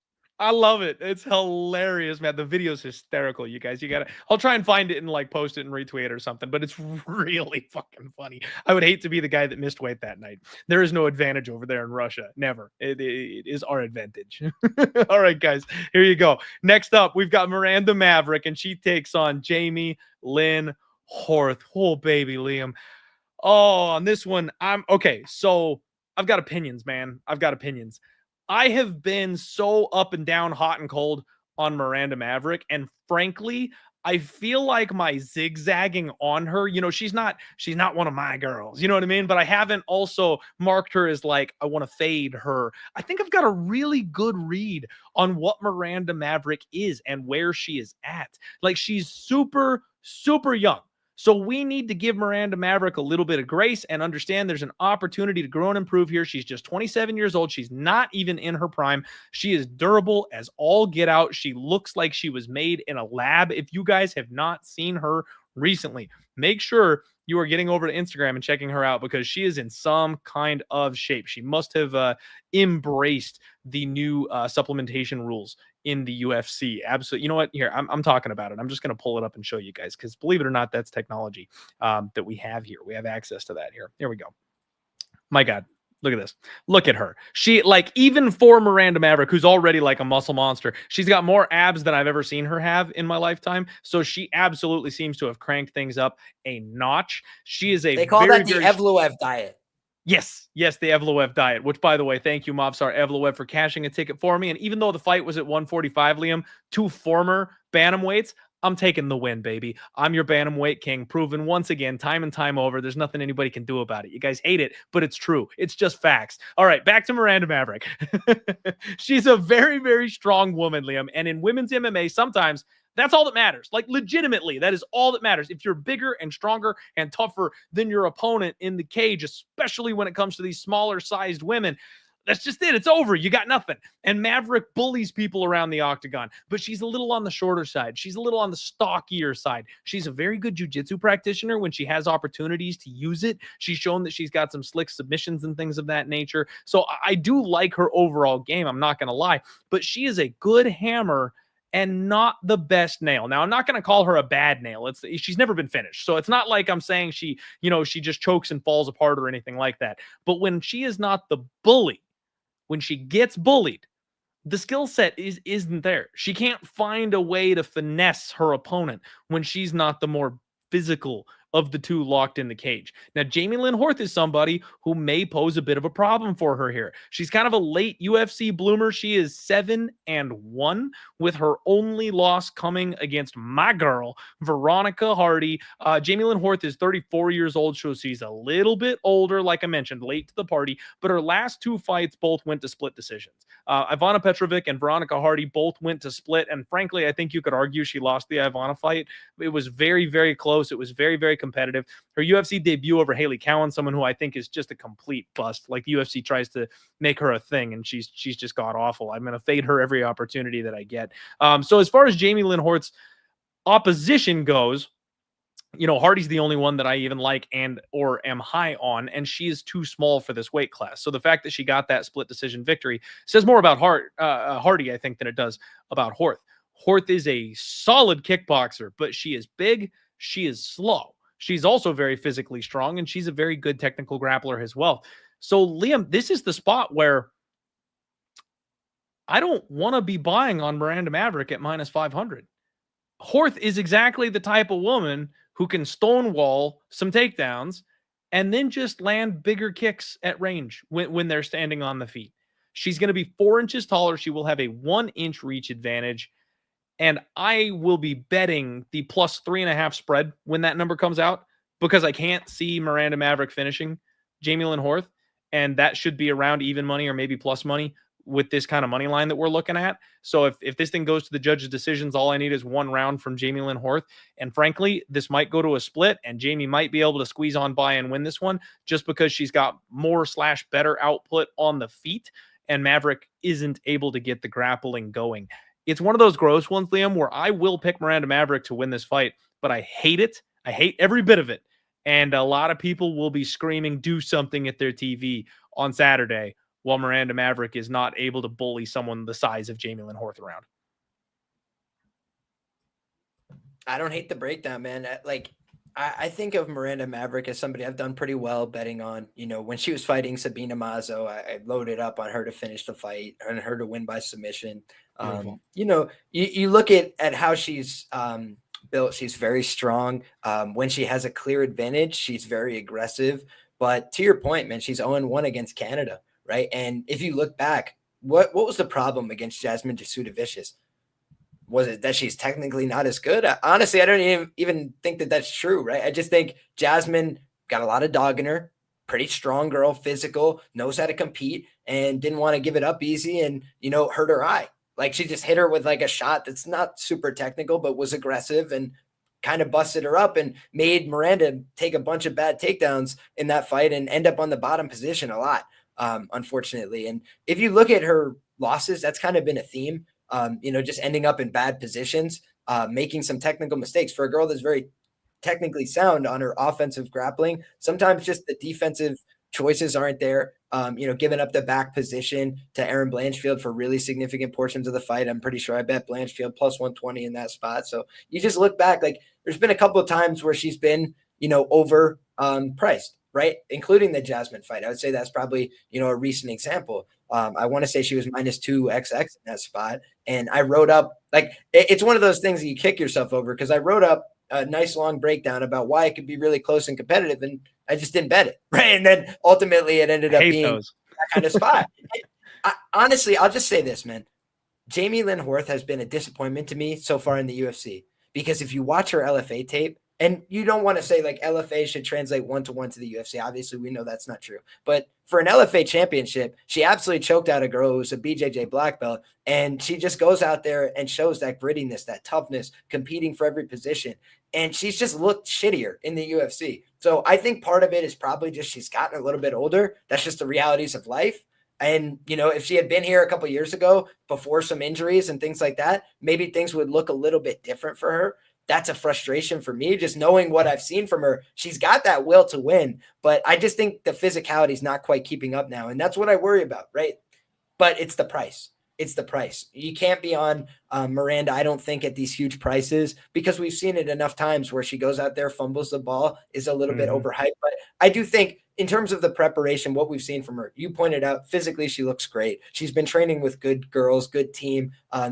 I love it. It's hilarious, man. The video's hysterical, you guys. I'll try and find it and like post it and retweet it or something, but it's really fucking funny. I would hate to be the guy that missed weight that night. There is no advantage over there in Russia. Never. It is our advantage. All right, guys, here you go. Next up, we've got Miranda Maverick, and she takes on Jamey-Lyn Horth. Oh, baby, Liam. Oh, on this one, so I've got opinions, man. I've got opinions. I have been so up and down, hot and cold on Miranda Maverick. And frankly, I feel like my zigzagging on her, she's not one of my girls, you know what I mean? But I haven't also marked her as like, I want to fade her. I think I've got a really good read on what Miranda Maverick is and where she is at. Like, she's super, super young. So we need to give Miranda Maverick a little bit of grace and understand there's an opportunity to grow and improve here. She's just 27 years old. She's not even in her prime. She is durable as all get out. She looks like she was made in a lab. If you guys have not seen her recently, make sure you are getting over to Instagram and checking her out, because she is in some kind of shape. She must have embraced the new supplementation rules in the UFC. Absolutely. You know what? Here, I'm talking about it. I'm just going to pull it up and show you guys, because believe it or not, that's technology that we have here. We have access to that here. Here we go. My God. Look at this. Look at her. She, like, even for Miranda Maverick, who's already like a muscle monster, she's got more abs than I've ever seen her have in my lifetime. So she absolutely seems to have cranked things up a notch. She is a They call that the Evloev diet. Yes, the Evloev diet, which, by the way, thank you, Mobstar Evloev, for cashing a ticket for me. And even though the fight was at 145, Liam, two former bantamweights, I'm taking the win, baby. I'm your bantamweight king, proven once again, time and time over. There's nothing anybody can do about it. You guys hate it, but it's true. It's just facts. All right, back to Miranda Maverick. She's a very, very strong woman, Liam. And in women's MMA, sometimes that's all that matters. Like, legitimately, that is all that matters. If you're bigger and stronger and tougher than your opponent in the cage, especially when it comes to these smaller sized women, that's just it. It's over. You got nothing. And Maverick bullies people around the octagon, but she's a little on the shorter side. She's a little on the stockier side. She's a very good jiu-jitsu practitioner when she has opportunities to use it. She's shown that she's got some slick submissions and things of that nature. So I do like her overall game. I'm not going to lie, but she is a good hammer and not the best nail. Now, I'm not going to call her a bad nail. She's never been finished. So it's not like I'm saying she just chokes and falls apart or anything like that. But when she is not the bully, when she gets bullied, the skill set isn't there. She can't find a way to finesse her opponent when she's not the more physical of the two locked in the cage. Now, Jamey-Lyn is somebody who may pose a bit of a problem for her here. She's kind of a late UFC bloomer. She is 7-1, with her only loss coming against my girl, Veronica Hardy. Jamey-Lyn is 34 years old, so she's a little bit older, like I mentioned, late to the party, but her last two fights both went to split decisions. Ivana Petrovic and Veronica Hardy both went to split, and frankly, I think you could argue she lost the Ivana fight. It was very, very close. It was very, very competitive. Her UFC debut over Haley Cowan, someone who I think is just a complete bust. Like, the UFC tries to make her a thing, and she's just god awful. I'm going to fade her every opportunity that I get. So as far as Jamey-Lyn opposition goes, Hardy's the only one that I even like and or am high on, and she is too small for this weight class. So the fact that she got that split decision victory says more about Hardy, I think, than it does about Horth. Horth is a solid kickboxer, but she is big, she is slow. She's also very physically strong, and she's a very good technical grappler as well. So, Liam, this is the spot where I don't want to be buying on Miranda Maverick at minus 500. Horth is exactly the type of woman who can stonewall some takedowns and then just land bigger kicks at range when they're standing on the feet. She's going to be 4 inches taller. She will have a 1-inch reach advantage. And I will be betting the plus 3.5 spread when that number comes out, because I can't see Miranda Maverick finishing Jamey-Lyn Horth. And that should be around even money or maybe plus money with this kind of money line that we're looking at. So if this thing goes to the judge's decisions, all I need is 1 round from Jamey-Lyn Horth. And frankly, this might go to a split, and Jamie might be able to squeeze on by and win this one just because she's got more / better output on the feet, and Maverick isn't able to get the grappling going. It's one of those gross ones, Liam, where I will pick Miranda Maverick to win this fight, but I hate it. I hate every bit of it. And a lot of people will be screaming, do something at their TV on Saturday, while Miranda Maverick is not able to bully someone the size of Jamey-Lyn Horth around. I don't hate the breakdown, man. I think of Miranda Maverick as somebody I've done pretty well betting on. When she was fighting Sabina Mazo, I loaded up on her to finish the fight and her to win by submission. You look at how she's built. She's very strong. When she has a clear advantage, she's very aggressive. But to your point, man, she's 0-1 against Canada, right? And if you look back, what was the problem against Jasmine Jasudavicius? was it that she's technically not as good? Honestly, I don't even think that that's true, right? I just think Jasmine got a lot of dog in her, pretty strong girl, physical, knows how to compete, and didn't want to give it up easy and, hurt her eye. Like she just hit her with like a shot that's not super technical, but was aggressive and kind of busted her up and made Miranda take a bunch of bad takedowns in that fight and end up on the bottom position a lot, unfortunately. And if you look at her losses, that's kind of been a theme, just ending up in bad positions, making some technical mistakes for a girl that's very technically sound on her offensive grappling. Sometimes just the defensive choices aren't there. Giving up the back position to Erin Blanchfield for really significant portions of the fight. I'm pretty sure I bet Blanchfield plus 120 in that spot. So you just look back, like there's been a couple of times where she's been, over priced, right? Including the Jasmine fight. I would say that's probably, a recent example. I want to say she was -2XX in that spot. And I wrote up, like, it's one of those things that you kick yourself over because I wrote up a nice long breakdown about why it could be really close and competitive. And I just didn't bet it. Right. And then ultimately it ended up being that kind of spot. Honestly, I'll just say this, man. Jamey-Lyn Horth has been a disappointment to me so far in the UFC because if you watch her LFA tape, and you don't want to say like LFA should translate 1-to-1 to the UFC. Obviously, we know that's not true. But for an LFA championship, she absolutely choked out a girl who's a BJJ black belt. And she just goes out there and shows that grittiness, that toughness, competing for every position. And she's just looked shittier in the UFC. So I think part of it is probably just she's gotten a little bit older. That's just the realities of life. And, if she had been here a couple of years ago before some injuries and things like that, maybe things would look a little bit different for her. That's a frustration for me, just knowing what I've seen from her. She's got that will to win, but I just think the physicality is not quite keeping up now. And that's what I worry about, right? But it's the price. It's the price. You can't be on Miranda, I don't think, at these huge prices because we've seen it enough times where she goes out there, fumbles the ball, is a little bit overhyped. But I do think in terms of the preparation, what we've seen from her, you pointed out physically, she looks great. She's been training with good girls, good team. I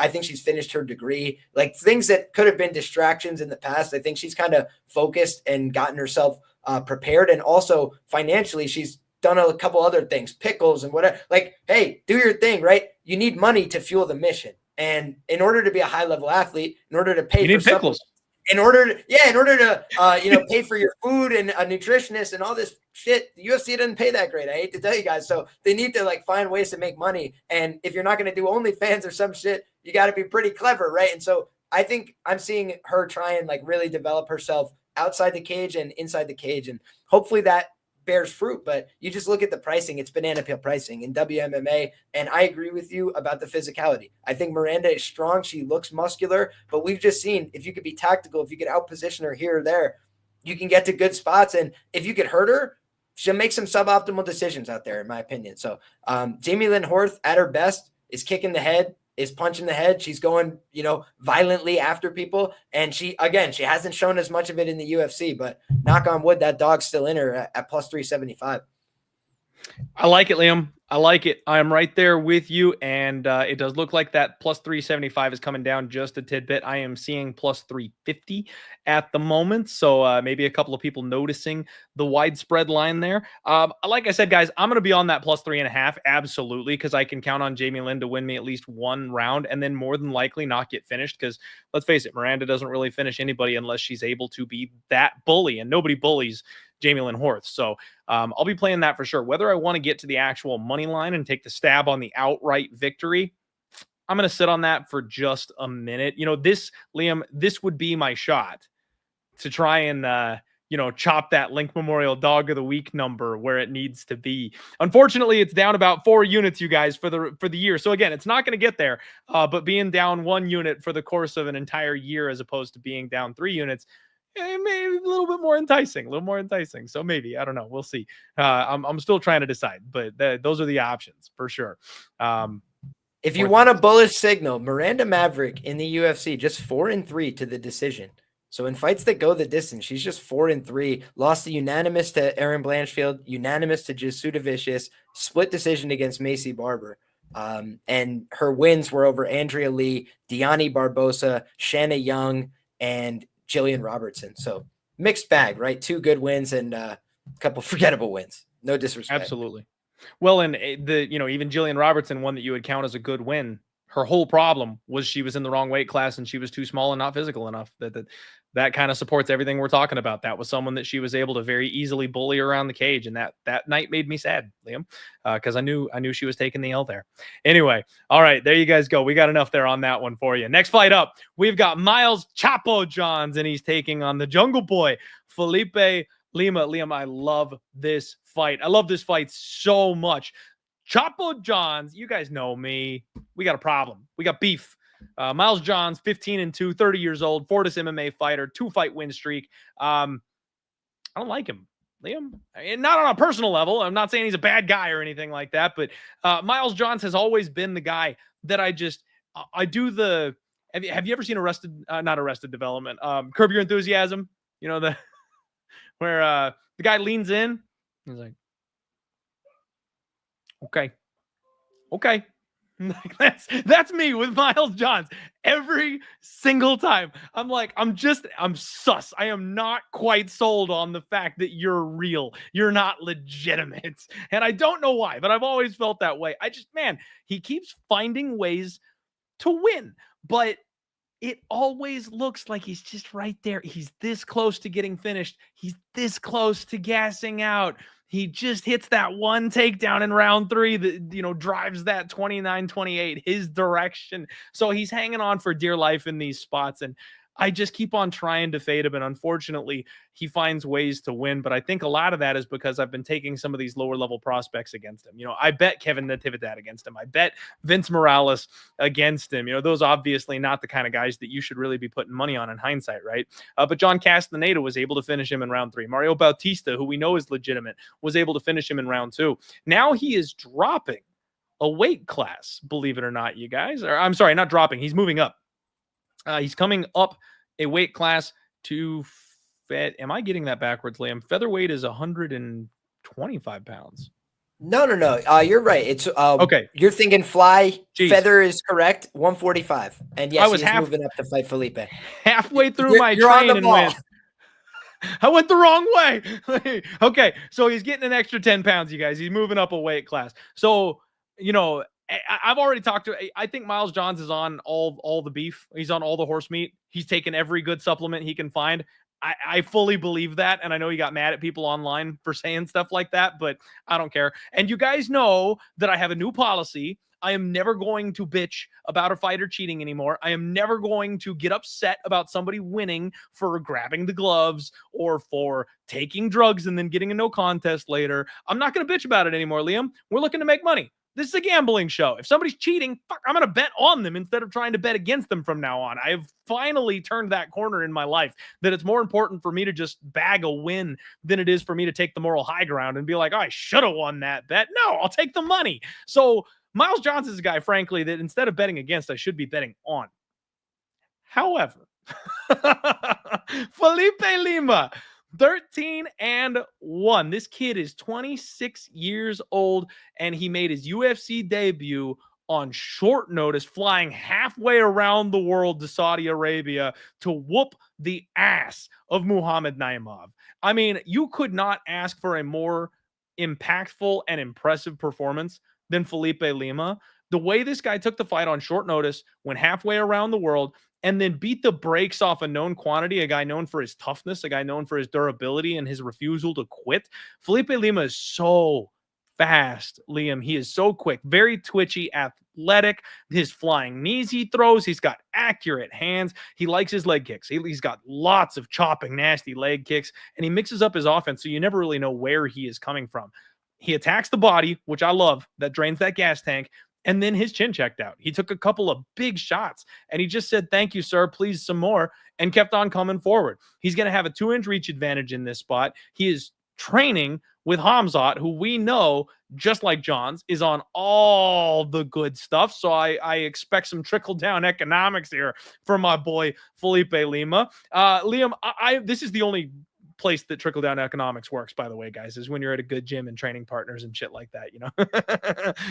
think she's finished her degree, like things that could have been distractions in the past. I think she's kind of focused and gotten herself prepared. And also financially, she's done a couple other things, pickles and whatever. Like, hey, do your thing, right? You need money to fuel the mission. And in order to be a high level athlete, in order to pay for pickles. In order to pay for your food and a nutritionist and all this shit, the UFC doesn't pay that great. I hate to tell you guys. So they need to find ways to make money. And if you're not going to do OnlyFans or some shit, you got to be pretty clever, right? And so I think I'm seeing her try and really develop herself outside the cage and inside the cage. And hopefully that bears fruit, but you just look at the pricing, it's banana peel pricing in WMMA. And I agree with you about the physicality. I think Miranda is strong. She looks muscular, but we've just seen if you could be tactical, if you could outposition her here or there, you can get to good spots. And if you could hurt her, she'll make some suboptimal decisions out there, in my opinion. So Jamey-Lyn Horth at her best is kicking the head, is punching the head. She's going, violently after people. And she hasn't shown as much of it in the UFC, but knock on wood, that dog's still in her at plus 375. I like it, Liam. I like it. I'm right there with you. And it does look like that plus 375 is coming down just a tidbit. I am seeing plus 350 at the moment. So maybe a couple of people noticing the widespread line there. Like I said, guys, I'm going to be on that plus 3.5. Absolutely. Because I can count on Jamey-Lyn to win me at least one round and then more than likely not get finished. Because let's face it, Miranda doesn't really finish anybody unless she's able to be that bully, and nobody bullies Jamey-Lyn Horth. So I'll be playing that for sure. Whether I want to get to the actual money line and take the stab on the outright victory, I'm going to sit on that for just a minute. Liam, this would be my shot to try and, chop that Link Memorial Dog of the Week number where it needs to be. Unfortunately, it's down about 4 units, you guys, for the year. So again, it's not going to get there, but being down 1 unit for the course of an entire year as opposed to being down 3 units, maybe a little bit more enticing. So maybe, I don't know. We'll see. I'm still trying to decide, but those are the options for sure. If you want a bullish signal, Miranda Maverick in the UFC, just 4-3 to the decision. So in fights that go the distance, she's just 4-3, lost the unanimous to Erin Blanchfield, unanimous to Jesuda Vicious, split decision against Macy Barber. And her wins were over Andrea Lee, Diani Barbosa, Shanna Young, and Jillian Robertson. So mixed bag, right? 2 good wins and a couple forgettable wins. No disrespect. Absolutely. Well, and even Jillian Robertson, one that you would count as a good win, her whole problem was she was in the wrong weight class and she was too small and not physical enough. That kind of supports everything we're talking about. That was someone that she was able to very easily bully around the cage, and that night made me sad, Liam, because I knew she was taking the L there. Anyway, all right, there you guys go. We got enough there on that one for you. Next fight up, we've got Miles Chapo Johns, and he's taking on the Jungle Boy, Felipe Lima. Liam, I love this fight. I love this fight so much. Chapo Johns, you guys know me. We got a problem. We got beef. Miles Johns, 15-2, 30 years old, Fortis MMA fighter, 2-fight win streak. I don't like him, Liam. And not on a personal level. I'm not saying he's a bad guy or anything like that, but Miles Johns has always been the guy that I do the. Have you ever seen not Arrested Development? Curb Your Enthusiasm. You know where the guy leans in. He's like, okay. That's me with Miles Johns every single time. I'm like, I'm sus. I am not quite sold on the fact that you're real. You're not legitimate. And I don't know why, but I've always felt that way. He keeps finding ways to win, but it always looks like he's just right there. He's this close to getting finished. He's this close to gassing out. He just hits that one takedown in round 3 that, drives that 29-28 his direction. So he's hanging on for dear life in these spots. And I just keep on trying to fade him. And unfortunately, he finds ways to win. But I think a lot of that is because I've been taking some of these lower level prospects against him. I bet Kevin Natividad against him. I bet Vince Morales against him. Those obviously not the kind of guys that you should really be putting money on in hindsight, right? But John Castaneda was able to finish him in round 3. Mario Bautista, who we know is legitimate, was able to finish him in round 2. Now he is dropping a weight class, believe it or not, you guys. Or I'm sorry, not dropping. He's moving up. He's coming up a weight class to am I getting that backwards, Liam? Featherweight is 125 pounds. No. You're right. It's okay. You're thinking fly. Jeez. Feather is correct. 145. And yes, he's moving up to fight Felipe. Halfway through my train and went. I went the wrong way. Okay, so he's getting an extra 10 pounds, you guys. He's moving up a weight class. So, I've already talked to. I think Miles Johns is on all the beef. He's on all the horse meat. He's taken every good supplement he can find. I fully believe that, and I know he got mad at people online for saying stuff like that, but I don't care. And you guys know that I have a new policy. I am never going to bitch about a fighter cheating anymore. I am never going to get upset about somebody winning for grabbing the gloves or for taking drugs and then getting a no contest later. I'm not going to bitch about it anymore, Liam. We're looking to make money. This is a gambling show. If somebody's cheating, I'm going to bet on them instead of trying to bet against them from now on. I have finally turned that corner in my life that it's more important for me to just bag a win than it is for me to take the moral high ground and be like, oh, I should have won that bet. No, I'll take the money. So Miles Johns is a guy, frankly, that instead of betting against, I should be betting on. However, Felipe Lima, 13-1. This kid is 26 years old, and he made his UFC debut on short notice, flying halfway around the world to Saudi Arabia to whoop the ass of Muhammad Naimov. I mean, you could not ask for a more impactful and impressive performance than Felipe Lima. The way this guy took the fight on short notice, went halfway around the world, and then beat the brakes off a known quantity, a guy known for his toughness, a guy known for his durability and his refusal to quit. Felipe Lima is so fast, Liam. He is so quick, very twitchy, athletic. His flying knees he throws. He's got accurate hands. He likes his leg kicks. He's got lots of chopping, nasty leg kicks, and he mixes up his offense, so you never really know where he is coming from. He attacks the body, which I love. That drains that gas tank. And then his chin checked out. He took a couple of big shots, and he just said, thank you, sir, please some more, and kept on coming forward. He's going to have a 2-inch reach advantage in this spot. He is training with Hamzat, who we know, just like Johns, is on all the good stuff. So I expect some trickle-down economics here for my boy Felipe Lima. Liam, this is the only place that trickle-down economics works, by the way, guys, is when you're at a good gym and training partners and shit like that,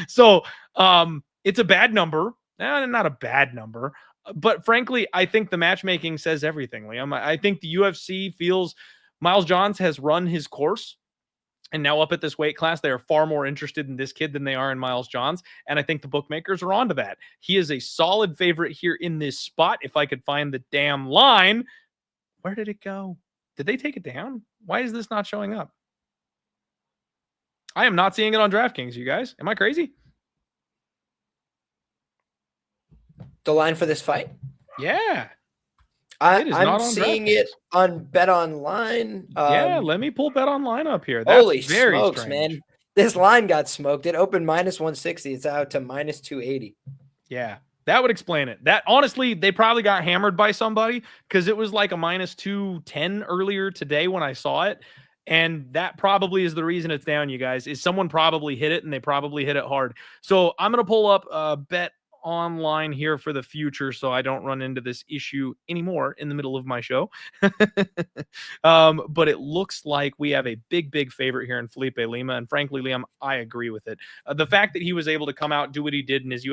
So it's a bad number. Not a bad number. But frankly, I think the matchmaking says everything, Liam. I think the UFC feels Miles Johns has run his course. And now up at this weight class, they are far more interested in this kid than they are in Miles Johns. And I think the bookmakers are onto that. He is a solid favorite here in this spot. If I could find the damn line, where did it go? Did they take it down? Why is this not showing up? I am not seeing it on DraftKings, you guys. Am I crazy? The line for this fight? Yeah. I'm seeing it on Bet Online. Yeah, let me pull Bet Online up here. That's holy very smokes, strange. man. This line got smoked. It opened minus 160. It's out to minus 280. Yeah, that would explain it. That honestly, they probably got hammered by somebody because it was like a minus 210 earlier today when I saw it. And that probably is the reason it's down, you guys, is someone probably hit it and they probably hit it hard. So I'm going to pull up Bet Online here for the future so I don't run into this issue anymore in the middle of my show. But it looks like we have a big favorite here in Felipe Lima. And frankly, Liam, I agree with it. The fact that he was able to come out, do what he did in his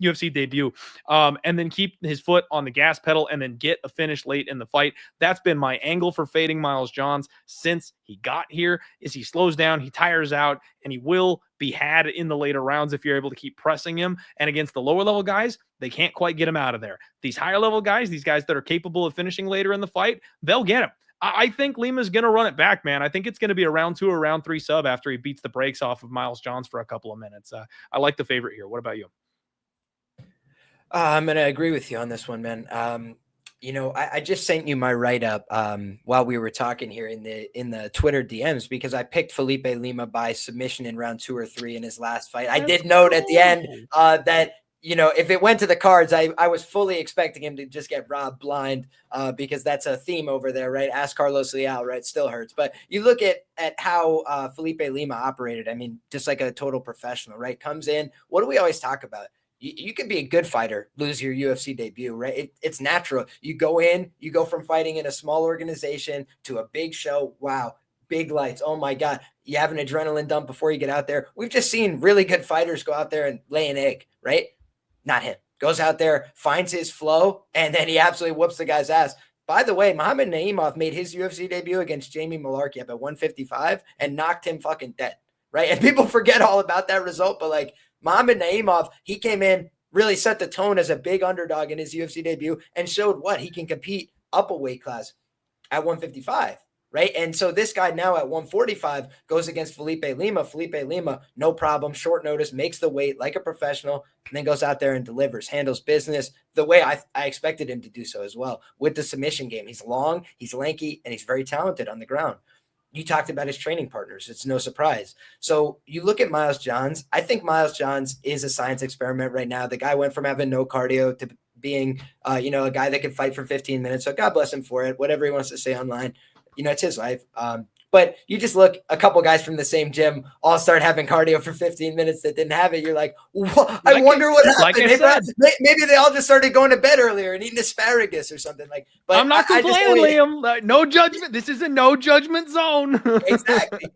UFC debut, and then keep his foot on the gas pedal and then get a finish late in the fight. That's been my angle for fading Miles Johns since he got here, is he slows down, he tires out, and he will be had in the later rounds if you're able to keep pressing him. And against the lower level guys, they can't quite get him out of there. These higher level guys, these guys that are capable of finishing later in the fight, they'll get him. I think Lima's going to run it back, man. I think it's going to be a round 2 or round 3 sub after he beats the brakes off of Miles Johns for a couple of minutes. I like the favorite here. What about you? I'm going to agree with you on this one, man. I just sent you my write-up while we were talking here in the Twitter DMs because I picked Felipe Lima by submission in round 2 or 3 in his last fight. I did note at the end that, if it went to the cards, I was fully expecting him to just get robbed blind because that's a theme over there, right? Ask Carlos Leal, right? Still hurts. But you look at how Felipe Lima operated. I mean, just like a total professional, right? Comes in. What do we always talk about? You can be a good fighter, lose your UFC debut, right? It's natural. You go from fighting in a small organization to a big show. Wow, big lights. Oh my God. You have an adrenaline dump before you get out there. We've just seen really good fighters go out there and lay an egg, right? Not him. Goes out there, finds his flow, and then he absolutely whoops the guy's ass. By the way, Muhammad Naimov made his UFC debut against Jamie Malarkey up at 155 and knocked him fucking dead, right? And people forget all about that result, but like, Muhammad Naimov, he came in, really set the tone as a big underdog in his UFC debut and showed what he can compete up a weight class at 155, right? And so this guy now at 145 goes against Felipe Lima. Felipe Lima, no problem, short notice, makes the weight like a professional, and then goes out there and delivers, handles business the way I expected him to do so as well with the submission game. He's long, he's lanky, and he's very talented on the ground. You talked about his training partners. It's no surprise. So you look at Miles Johns. I think Miles Johns is a science experiment right now. The guy went from having no cardio to being, a guy that could fight for 15 minutes. So God bless him for it. Whatever he wants to say online, it's his life. But you just look, a couple guys from the same gym all start having cardio for 15 minutes that didn't have it. You're like, I wonder what happened. Maybe they all just started going to bed earlier and eating asparagus or something like. But I'm not complaining, Liam. No judgment. This is a no judgment zone. Exactly.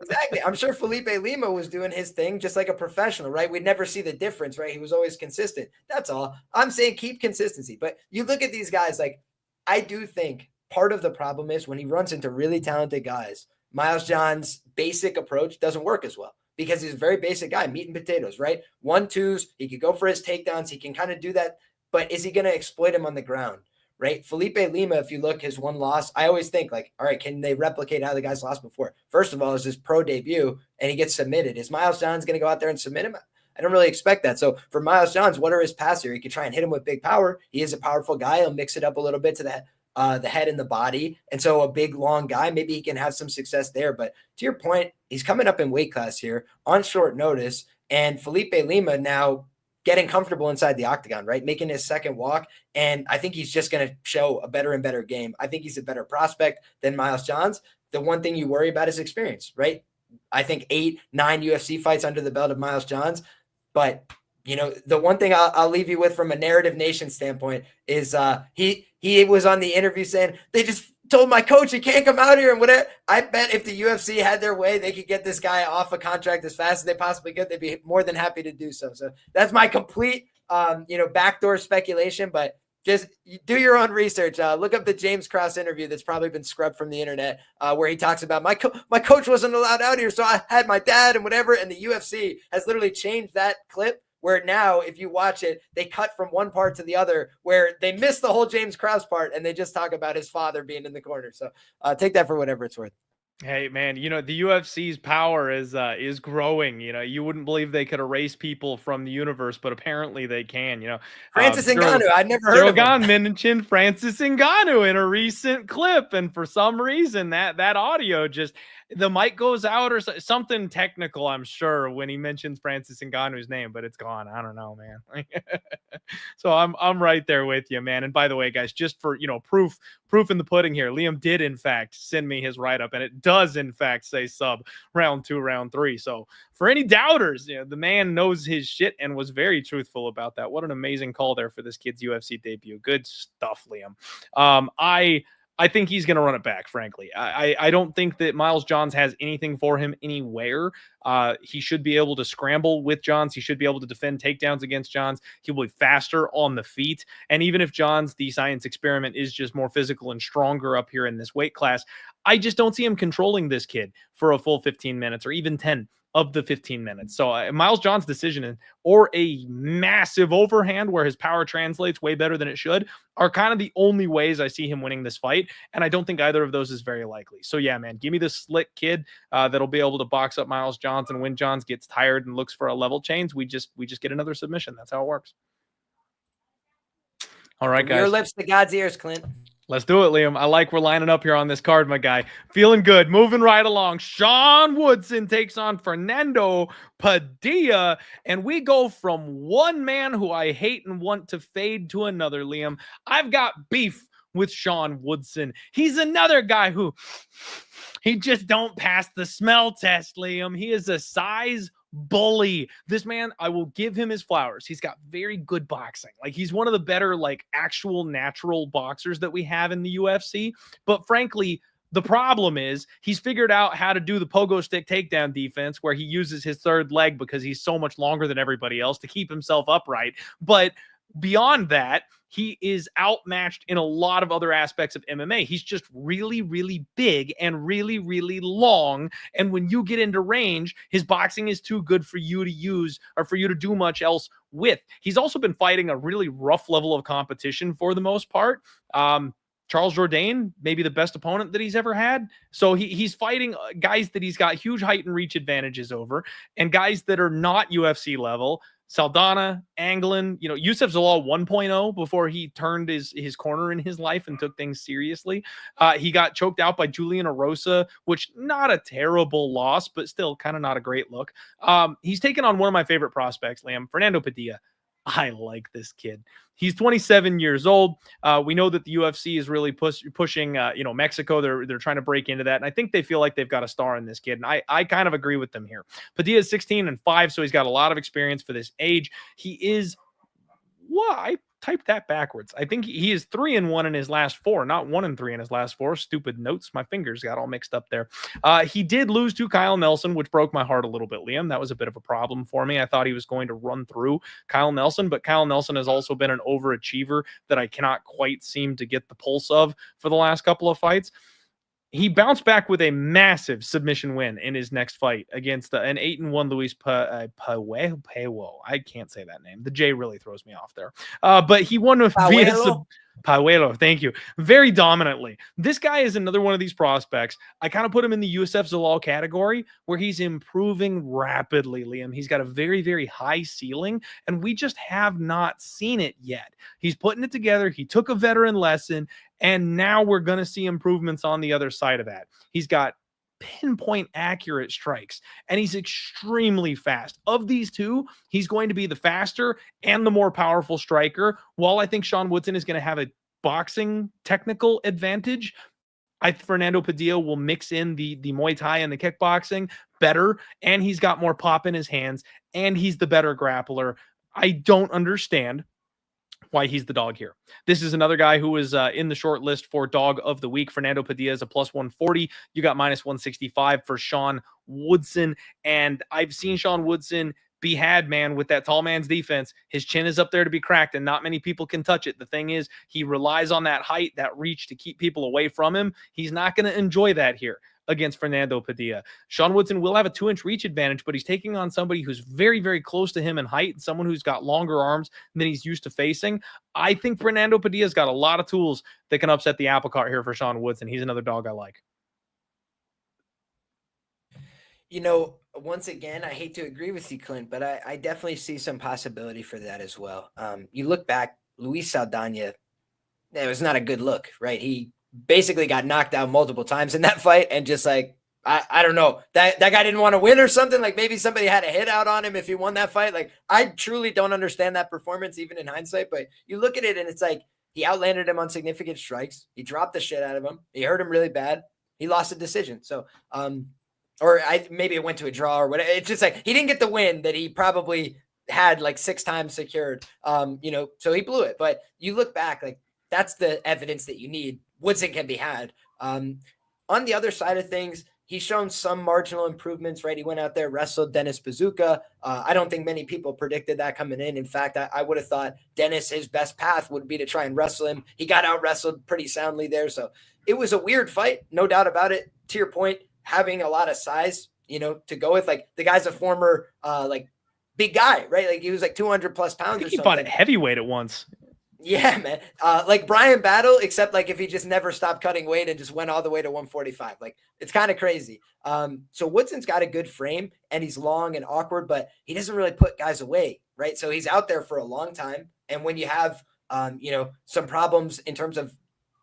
I'm sure Felipe Lima was doing his thing just like a professional, right? We'd never see the difference, right? He was always consistent. That's all. I'm saying keep consistency. But you look at these guys, like I do think part of the problem is when he runs into really talented guys, Miles Johns' basic approach doesn't work as well because he's a very basic guy, meat and potatoes, right? 1-2s, he could go for his takedowns. He can kind of do that, but is he going to exploit him on the ground, right? Felipe Lima, if you look, his one loss, I always think like, all right, can they replicate how the guy's lost before? First of all, it's his pro debut and he gets submitted. Is Miles Johns going to go out there and submit him? I don't really expect that. So for Miles Johns, what are his paths here? He could try and hit him with big power. He is a powerful guy. He'll mix it up a little bit to that. The head and the body. And so a big, long guy, maybe he can have some success there. But to your point, he's coming up in weight class here on short notice. And Felipe Lima now getting comfortable inside the octagon, right? Making his second walk. And I think he's just going to show a better and better game. I think he's a better prospect than Miles Johns. The one thing you worry about is experience, right? I think 8-9 UFC fights under the belt of Miles Johns. But the one thing I'll leave you with from a Narrative Nation standpoint is he was on the interview saying, they just told my coach he can't come out here and whatever. I bet if the UFC had their way, they could get this guy off a contract as fast as they possibly could. They'd be more than happy to do so. So that's my complete, backdoor speculation. But Just do your own research. Look up the James Cross interview that's probably been scrubbed from the internet, where he talks about my coach wasn't allowed out here, so I had my dad and whatever. And the UFC has literally changed that clip, where now if you watch it, they cut from one part to the other, where they miss the whole James Cross part and they just talk about his father being in the corner. So take that for whatever it's worth. Hey man, the UFC's power is growing. You wouldn't believe they could erase people from the universe, but apparently they can. Francis Ngannou, I'd never heard of him. mentioned Francis Ngannou in a recent clip, and for some reason that audio just, the mic goes out or something technical, I'm sure, when he mentions Francis Ngannou's name, but it's gone. I don't know, man. So I'm right there with you, man. And by the way, guys, just for proof in the pudding here, Liam did in fact send me his write-up, and it does in fact say sub round 2, round 3. So for any doubters, the man knows his shit and was very truthful about that. What an amazing call there for this kid's UFC debut. Good stuff, Liam. I think he's going to run it back, frankly. I don't think that Miles Johns has anything for him anywhere. He should be able to scramble with Johns. He should be able to defend takedowns against Johns. He will be faster on the feet. And even if Johns, the science experiment, is just more physical and stronger up here in this weight class, I just don't see him controlling this kid for a full 15 minutes or even 10 of the 15 minutes. So Miles Johns' decision or a massive overhand where his power translates way better than it should are kind of the only ways I see him winning this fight. And I don't think either of those is very likely. So yeah, man, give me the slick kid that'll be able to box up Miles Johns. And when Johns gets tired and looks for a level change, we just get another submission. That's how it works. All right, guys. Your lips to God's ears, Clint. Let's do it, Liam. I like we're lining up here on this card, my guy. Feeling good. Moving right along. Sean Woodson takes on Fernando Padilla. And we go from one man who I hate and want to fade to another, Liam. I've got beef with Sean Woodson. He's another guy who he just don't pass the smell test, Liam. He is a size bully. This man, I will give him his flowers. He's got very good boxing. Like, he's one of the better, actual natural boxers that we have in the UFC. But frankly, the problem is he's figured out how to do the pogo stick takedown defense, where he uses his third leg because he's so much longer than everybody else to keep himself upright. But beyond that, he is outmatched in a lot of other aspects of MMA. He's just really, really big and really, really long. And when you get into range, his boxing is too good for you to use or for you to do much else with. He's also been fighting a really rough level of competition for the most part. Charles Jourdain, maybe the best opponent that he's ever had. So he's fighting guys that he's got huge height and reach advantages over, and guys that are not UFC level. Saldana, Anglin, Youssef Zalal 1.0 before he turned his corner in his life and took things seriously. He got choked out by Julian Erosa, which not a terrible loss, but still kind of not a great look. He's taken on one of my favorite prospects, Liam, Fernando Padilla. I like this kid. He's 27 years old. We know that the UFC is really pushing, Mexico. They're trying to break into that. And I think they feel like they've got a star in this kid. And I kind of agree with them here. Padilla is 16-5, so he's got a lot of experience for this age. He is, I typed that backwards. I think he is 3-1 in his last 4, not 1-3 in his last 4. Stupid notes. My fingers got all mixed up there. He did lose to Kyle Nelson, which broke my heart a little bit, Liam. That was a bit of a problem for me. I thought he was going to run through Kyle Nelson, but Kyle Nelson has also been an overachiever that I cannot quite seem to get the pulse of for the last couple of fights. He bounced back with a massive submission win in his next fight against an 8-1 Luis Pajuelo. I can't say that name. The J really throws me off there. But he won with Pajuelo, thank you. Very dominantly. This guy is another one of these prospects. I kind of put him in the Youssef Zalal category, where he's improving rapidly, Liam. He's got a very, very high ceiling, and we just have not seen it yet. He's putting it together. He took a veteran lesson, and now we're going to see improvements on the other side of that. He's got pinpoint accurate strikes, and he's extremely fast. Of these two, he's going to be the faster and the more powerful striker. While I think Sean Woodson is going to have a boxing technical advantage, Fernando Padilla will mix in the Muay Thai and the kickboxing better, and he's got more pop in his hands, and he's the better grappler. I don't understand why he's the dog here. This is another guy who is in the short list for dog of the week. Fernando Padilla is a plus 140. You got minus 165 for Sean Woodson. And I've seen Sean Woodson be had, man, with that tall man's defense. His chin is up there to be cracked, and not many people can touch it. The thing is, he relies on that height, that reach to keep people away from him. He's not going to enjoy that here against Fernando Padilla. Sean Woodson will have a 2-inch reach advantage, but he's taking on somebody who's very, very close to him in height, someone who's got longer arms than he's used to facing. I think Fernando Padilla's got a lot of tools that can upset the apple cart here for Sean Woodson. He's another dog I like. You know, once again, I hate to agree with you, Clint, but I definitely see some possibility for that as well. You look back, Luis Saldana, it was not a good look, right? He basically got knocked out multiple times in that fight, and just like, I don't know, that guy didn't want to win or something. Like maybe somebody had a hit out on him if he won that fight. Like I truly don't understand that performance, even in hindsight, but you look at it and it's like he outlanded him on significant strikes. He dropped the shit out of him. He hurt him really bad. He lost a decision. So, maybe it went to a draw or whatever. It's just like he didn't get the win that he probably had like 6 times secured. So he blew it. But you look back, like that's the evidence that you need. Woodson can be had. On the other side of things, he's shown some marginal improvements, right? He went out there, wrestled Dennis Bazooka. I don't think many people predicted that coming in. In fact, I would have thought Dennis, his best path would be to try and wrestle him. He got out wrestled pretty soundly there. So it was a weird fight, no doubt about it. To your point, having a lot of size, to go with, like the guy's a former, big guy, right? Like he was like 200 plus pounds. I think he fought at heavyweight at once. Yeah, man. Like Brian Battle, except like if he just never stopped cutting weight and just went all the way to 145. Like it's kind of crazy. So Woodson's got a good frame and he's long and awkward, but he doesn't really put guys away, right? So he's out there for a long time. And when you have, some problems in terms of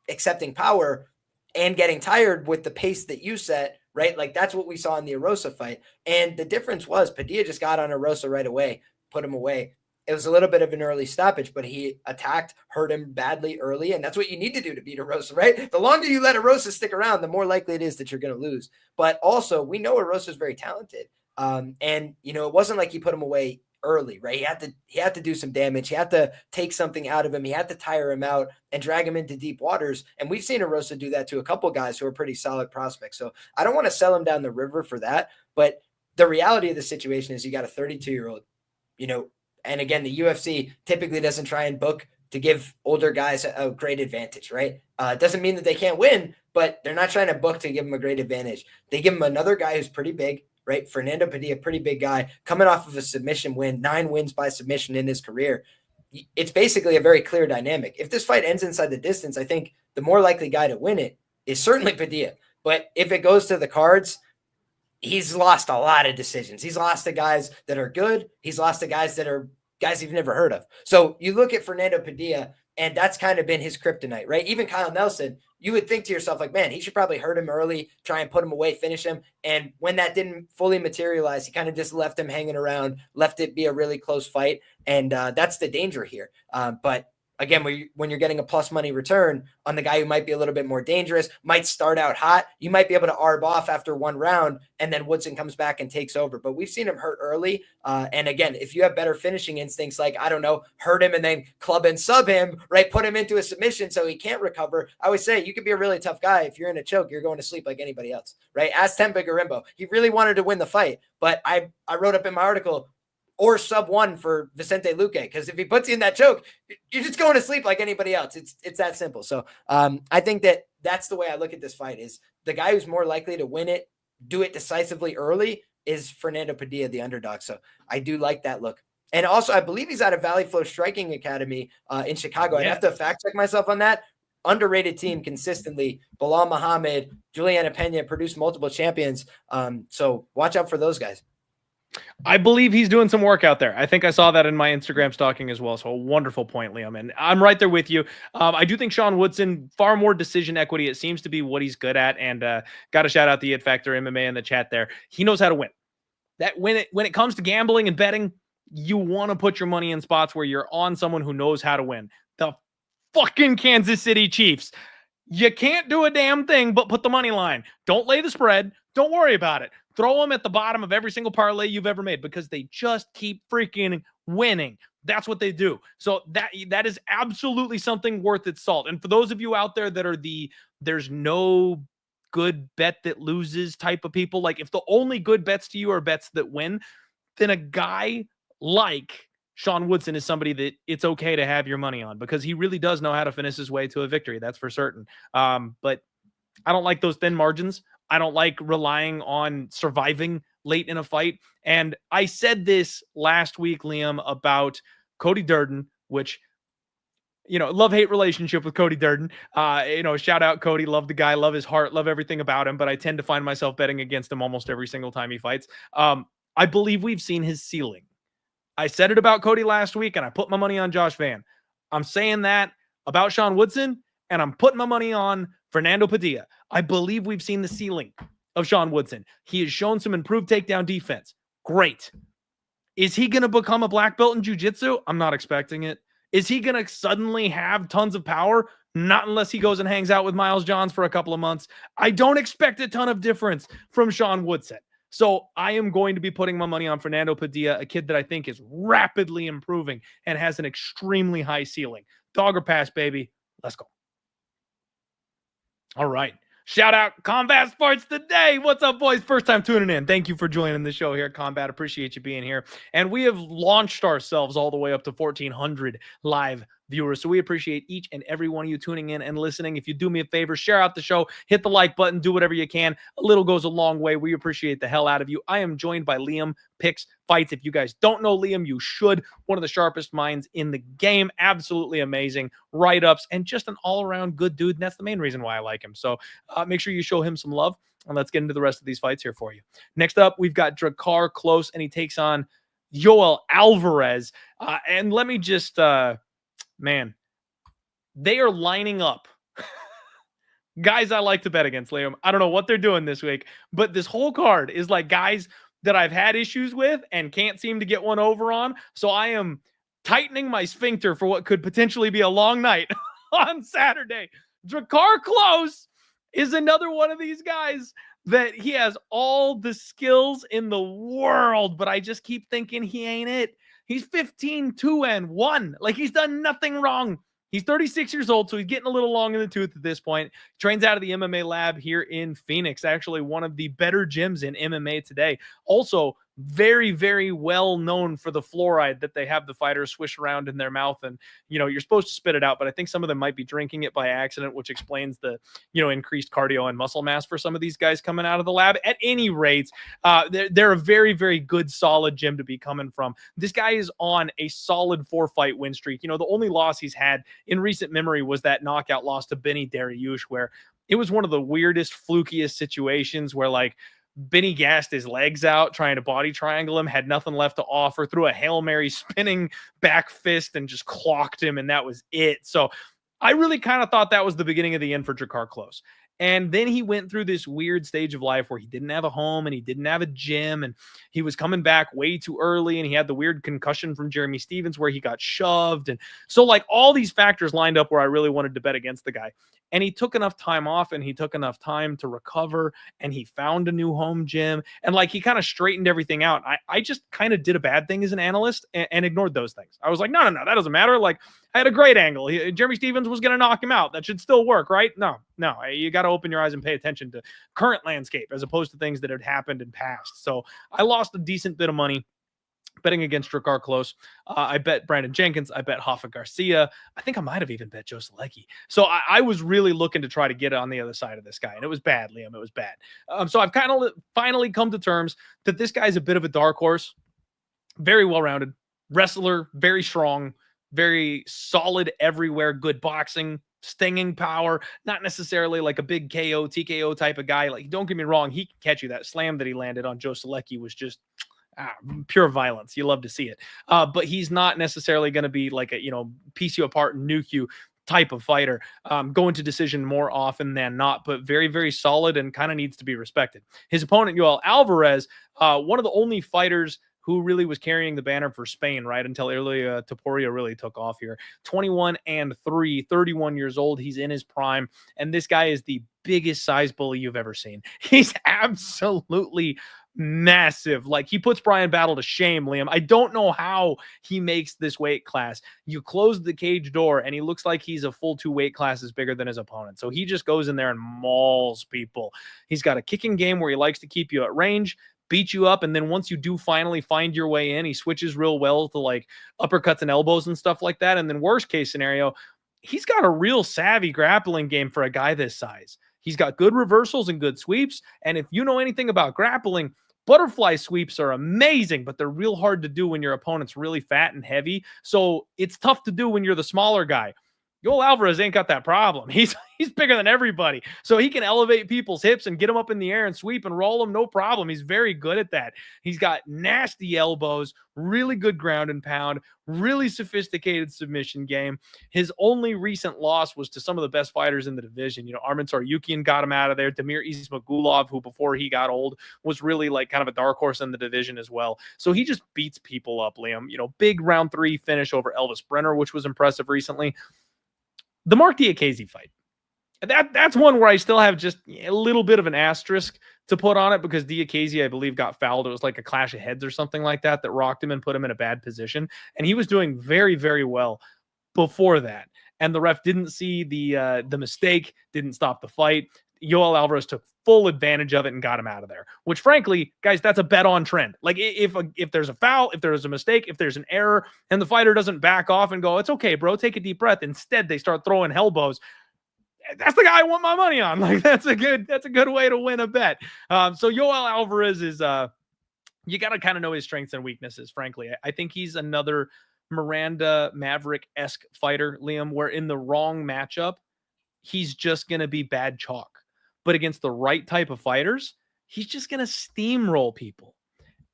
accepting power and getting tired with the pace that you set, right? Like that's what we saw in the Arosa fight. And the difference was Padilla just got on Arosa right away, put him away. It was a little bit of an early stoppage, but he attacked, hurt him badly early. And that's what you need to do to beat Arosa, right? The longer you let Arosa stick around, the more likely it is that you're going to lose. But also we know Arosa is very talented. It wasn't like he put him away early, right? He had to do some damage. He had to take something out of him. He had to tire him out and drag him into deep waters. And we've seen Arosa do that to a couple guys who are pretty solid prospects. So I don't want to sell him down the river for that. But the reality of the situation is you got a 32-year-old, and again, the UFC typically doesn't try and book to give older guys a great advantage, right? It doesn't mean that they can't win, but they're not trying to book to give them a great advantage. They give them another guy who's pretty big, right? Fernando Padilla, pretty big guy, coming off of a submission win, 9 wins by submission in his career. It's basically a very clear dynamic. If this fight ends inside the distance, I think the more likely guy to win it is certainly Padilla. But if it goes to the cards, he's lost a lot of decisions. He's lost to guys that are good. He's lost to guys that are guys you've never heard of. So you look at Fernando Padilla, and that's kind of been his kryptonite, right? Even Kyle Nelson, you would think to yourself, like, man, he should probably hurt him early, try and put him away, finish him. And when that didn't fully materialize, he kind of just left him hanging around, left it be a really close fight. And that's the danger here. But again, when you're getting a plus money return on the guy who might be a little bit more dangerous, might start out hot, you might be able to arb off after one round, and then Woodson comes back and takes over. But we've seen him hurt early. And again, if you have better finishing instincts, like, I don't know, hurt him and then club and sub him, right? Put him into a submission so he can't recover. I would say you could be a really tough guy. If you're in a choke, you're going to sleep like anybody else, right? Ask Tempa Garimbo. He really wanted to win the fight. But I wrote up in my article, or sub 1 for Vicente Luque. Because if he puts you in that choke, you're just going to sleep like anybody else. It's that simple. So I think that's the way I look at this fight, is the guy who's more likely to win it, do it decisively early, is Fernando Padilla, the underdog. So I do like that look. And also, I believe he's out of Valley Flow Striking Academy in Chicago. I'd have to fact check myself on that. Underrated team consistently. Bilal Muhammad, Juliana Pena produced multiple champions. So watch out for those guys. I believe he's doing some work out there. I think I saw that in my Instagram stalking as well. So a wonderful point, Liam. And I'm right there with you. I do think Sean Woodson, far more decision equity. It seems to be what he's good at. And got to shout out the It Factor MMA in the chat there. He knows how to win. That when it comes to gambling and betting, you want to put your money in spots where you're on someone who knows how to win. The fucking Kansas City Chiefs. You can't do a damn thing but put the money line. Don't lay the spread. Don't worry about it. Throw them at the bottom of every single parlay you've ever made, because they just keep freaking winning. That's what they do. So that is absolutely something worth its salt. And for those of you out there that are there's no good bet that loses type of people, like if the only good bets to you are bets that win, then a guy like Sean Woodson is somebody that it's okay to have your money on because he really does know how to finish his way to a victory. That's for certain. But I don't like those thin margins. I don't like relying on surviving late in a fight. And I said this last week, Liam, about Cody Durden, which, love-hate relationship with Cody Durden. Shout out Cody. Love the guy, love his heart, love everything about him. But I tend to find myself betting against him almost every single time he fights. I believe we've seen his ceiling. I said it about Cody last week, and I put my money on Josh Van. I'm saying that about Sean Woodson, and I'm putting my money on Fernando Padilla. I believe we've seen the ceiling of Sean Woodson. He has shown some improved takedown defense. Great. Is he going to become a black belt in jiu-jitsu? I'm not expecting it. Is he going to suddenly have tons of power? Not unless he goes and hangs out with Miles Johns for a couple of months. I don't expect a ton of difference from Sean Woodson. So I am going to be putting my money on Fernando Padilla, a kid that I think is rapidly improving and has an extremely high ceiling. Dog or pass, baby. Let's go. All right. Shout out Combat Sports Today. What's up, boys? First time tuning in. Thank you for joining the show here at Combat. Appreciate you being here. And we have launched ourselves all the way up to 1,400 live viewers. So we appreciate each and every one of you tuning in and listening. If you do me a favor, share out the show, hit the like button, do whatever you can. A little goes a long way. We appreciate the hell out of you. I am joined by Liam Picks Fights. If you guys don't know Liam, you should. One of the sharpest minds in the game. Absolutely amazing write-ups and just an all-around good dude. And that's the main reason why I like him. So make sure you show him some love. And let's get into the rest of these fights here for you. Next up, we've got Drakkar Klose, and he takes on Yoel Alvarez. And let me just... man, they are lining up. Guys I like to bet against, Liam. I don't know what they're doing this week, but this whole card is like guys that I've had issues with and can't seem to get one over on. So I am tightening my sphincter for what could potentially be a long night on Saturday. Drakkar Klose is another one of these guys that he has all the skills in the world, but I just keep thinking he ain't it. He's 15-2-1. Like, he's done nothing wrong. He's 36 years old, so he's getting a little long in the tooth at this point. Trains out of the MMA lab here in Phoenix, actually one of the better gyms in MMA today. Also, very, very well known for the fluoride that they have the fighters swish around in their mouth. And, you're supposed to spit it out, but I think some of them might be drinking it by accident, which explains the, increased cardio and muscle mass for some of these guys coming out of the lab. At any rate, they're a very, very good, solid gym to be coming from. This guy is on a solid 4-fight win streak. The only loss he's had in recent memory was that knockout loss to Benny Dariush, where it was one of the weirdest, flukiest situations where, like, Benny gassed his legs out trying to body triangle him, had nothing left to offer, threw a Hail Mary spinning back fist and just clocked him, and that was it. So I really kind of thought that was the beginning of the end for Drakkar Klose. And then he went through this weird stage of life where he didn't have a home and he didn't have a gym, and he was coming back way too early, and he had the weird concussion from Jeremy Stevens where he got shoved. And so, like, all these factors lined up where I really wanted to bet against the guy. And he took enough time off and he took enough time to recover, and he found a new home gym, and like he kind of straightened everything out. I just kind of did a bad thing as an analyst and ignored those things. I was like, no, that doesn't matter. Like, I had a great angle. Jeremy Stevens was going to knock him out. That should still work, right? No, you got to open your eyes and pay attention to current landscape as opposed to things that had happened in past. So I lost a decent bit of money betting against Drakkar Klose. I bet Brandon Jenkins. I bet Hoffa Garcia. I think I might have even bet Joe Selecki. So I was really looking to try to get on the other side of this guy, and it was bad, Liam. It was bad. So I've kind of finally come to terms that this guy's a bit of a dark horse. Very well-rounded wrestler, very strong, very solid everywhere, good boxing, stinging power, not necessarily like a big KO, TKO type of guy. Like, don't get me wrong, he can catch you. That slam that he landed on Joe Selecki was just pure violence. You love to see it. But he's not necessarily going to be like a, piece you apart and nuke you type of fighter, going to decision more often than not, but very, very solid and kind of needs to be respected. His opponent, Yoel Alvarez, one of the only fighters who really was carrying the banner for Spain, right, until Ilia Topuria really took off here. 21-3, 31 years old. He's in his prime, and this guy is the biggest size bully you've ever seen. He's absolutely massive. Like, he puts Brian Battle to shame, Liam. I don't know how he makes this weight class. You close the cage door, and he looks like he's a full 2 weight classes bigger than his opponent. So he just goes in there and mauls people. He's got a kicking game where he likes to keep you at range. beat you up. And then once you do finally find your way in, he switches real well to like uppercuts and elbows and stuff like that. And then worst case scenario, he's got a real savvy grappling game for a guy this size. He's got good reversals and good sweeps. And if you know anything about grappling, butterfly sweeps are amazing, but they're real hard to do when your opponent's really fat and heavy. So it's tough to do when you're the smaller guy. Yoel Alvarez ain't got that problem. He's bigger than everybody. So he can elevate people's hips and get them up in the air and sweep and roll them, no problem. He's very good at that. He's got nasty elbows, really good ground and pound, really sophisticated submission game. His only recent loss was to some of the best fighters in the division. You know, Arman Tsarukyan got him out of there. Damir Ismagulov, who before he got old was really like kind of a dark horse in the division as well. So he just beats people up, Liam. You know, big round 3 finish over Elvis Brenner, which was impressive recently. The Mark Diakiese fight. That's one where I still have just a little bit of an asterisk to put on it because Diakiese, I believe, got fouled. It was like a clash of heads or something like that rocked him and put him in a bad position. And he was doing very, very well before that. And the ref didn't see the mistake, didn't stop the fight. Yoel Alvarez took full advantage of it and got him out of there, which frankly, guys, that's a bet on trend. Like if there's a foul, if there's a mistake, if there's an error and the fighter doesn't back off and go, it's okay, bro, take a deep breath. Instead, they start throwing elbows. That's the guy I want my money on. Like that's a good way to win a bet. So Yoel Alvarez is, you got to kind of know his strengths and weaknesses. Frankly, I think he's another Miranda Maverick-esque fighter, Liam, where in the wrong matchup, he's just going to be bad chalk. But against the right type of fighters, he's just going to steamroll people.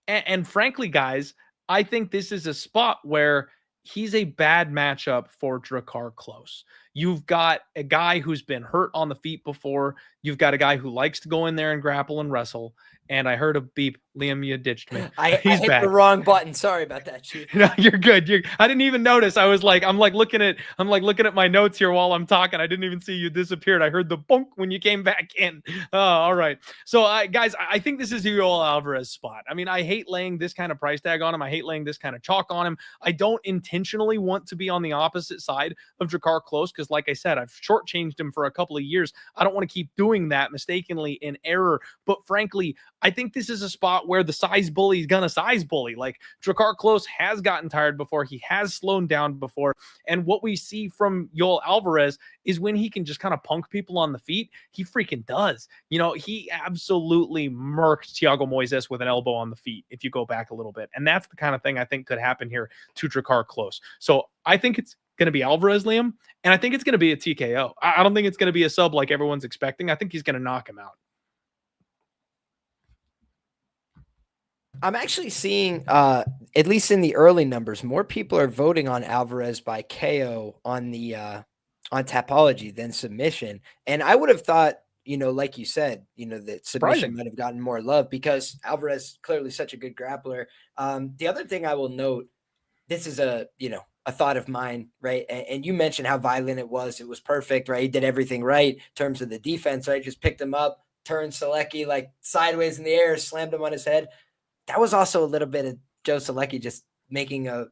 And frankly, guys, I think this is a spot where he's a bad matchup for Drakkar Klose. You've got a guy who's been hurt on the feet before. You've got a guy who likes to go in there and grapple and wrestle. And I heard a beep. Liam, you ditched me. I hit the wrong button. Sorry about that, Chief. No, you're good. I didn't even notice. I'm looking at my notes here while I'm talking. I didn't even see you disappeared. I heard the bonk when you came back in. Oh, all right. So, guys, I think this is Yoel Alvarez spot. I mean, I hate laying this kind of price tag on him. I hate laying this kind of chalk on him. I don't intentionally want to be on the opposite side of Drakkar Klose because, like I said, I've shortchanged him for a couple of years. I don't want to keep doing that mistakenly in error. But frankly, I think this is a spot where the size bully is going to size bully. Like Drakkar Klose has gotten tired before. He has slowed down before. And what we see from Yoel Alvarez is when he can just kind of punk people on the feet, he freaking does. You know, he absolutely murked Thiago Moises with an elbow on the feet if you go back a little bit. And that's the kind of thing I think could happen here to Drakkar Klose. So I think it's going to be Alvarez, Liam, and I think it's going to be a TKO. I don't think it's going to be a sub like everyone's expecting. I think he's going to knock him out. I'm actually seeing, at least in the early numbers, more people are voting on Alvarez by KO on the on Tapology than submission. And I would have thought, you know, like you said, you know, that submission might have gotten more love because Alvarez clearly such a good grappler. The other thing I will note, this is a thought of mine, right? And you mentioned how violent it was. It was perfect, right? He did everything right in terms of the defense, right? Just picked him up, turned Selecki like sideways in the air, slammed him on his head. That was also a little bit of Joe Selecki just making a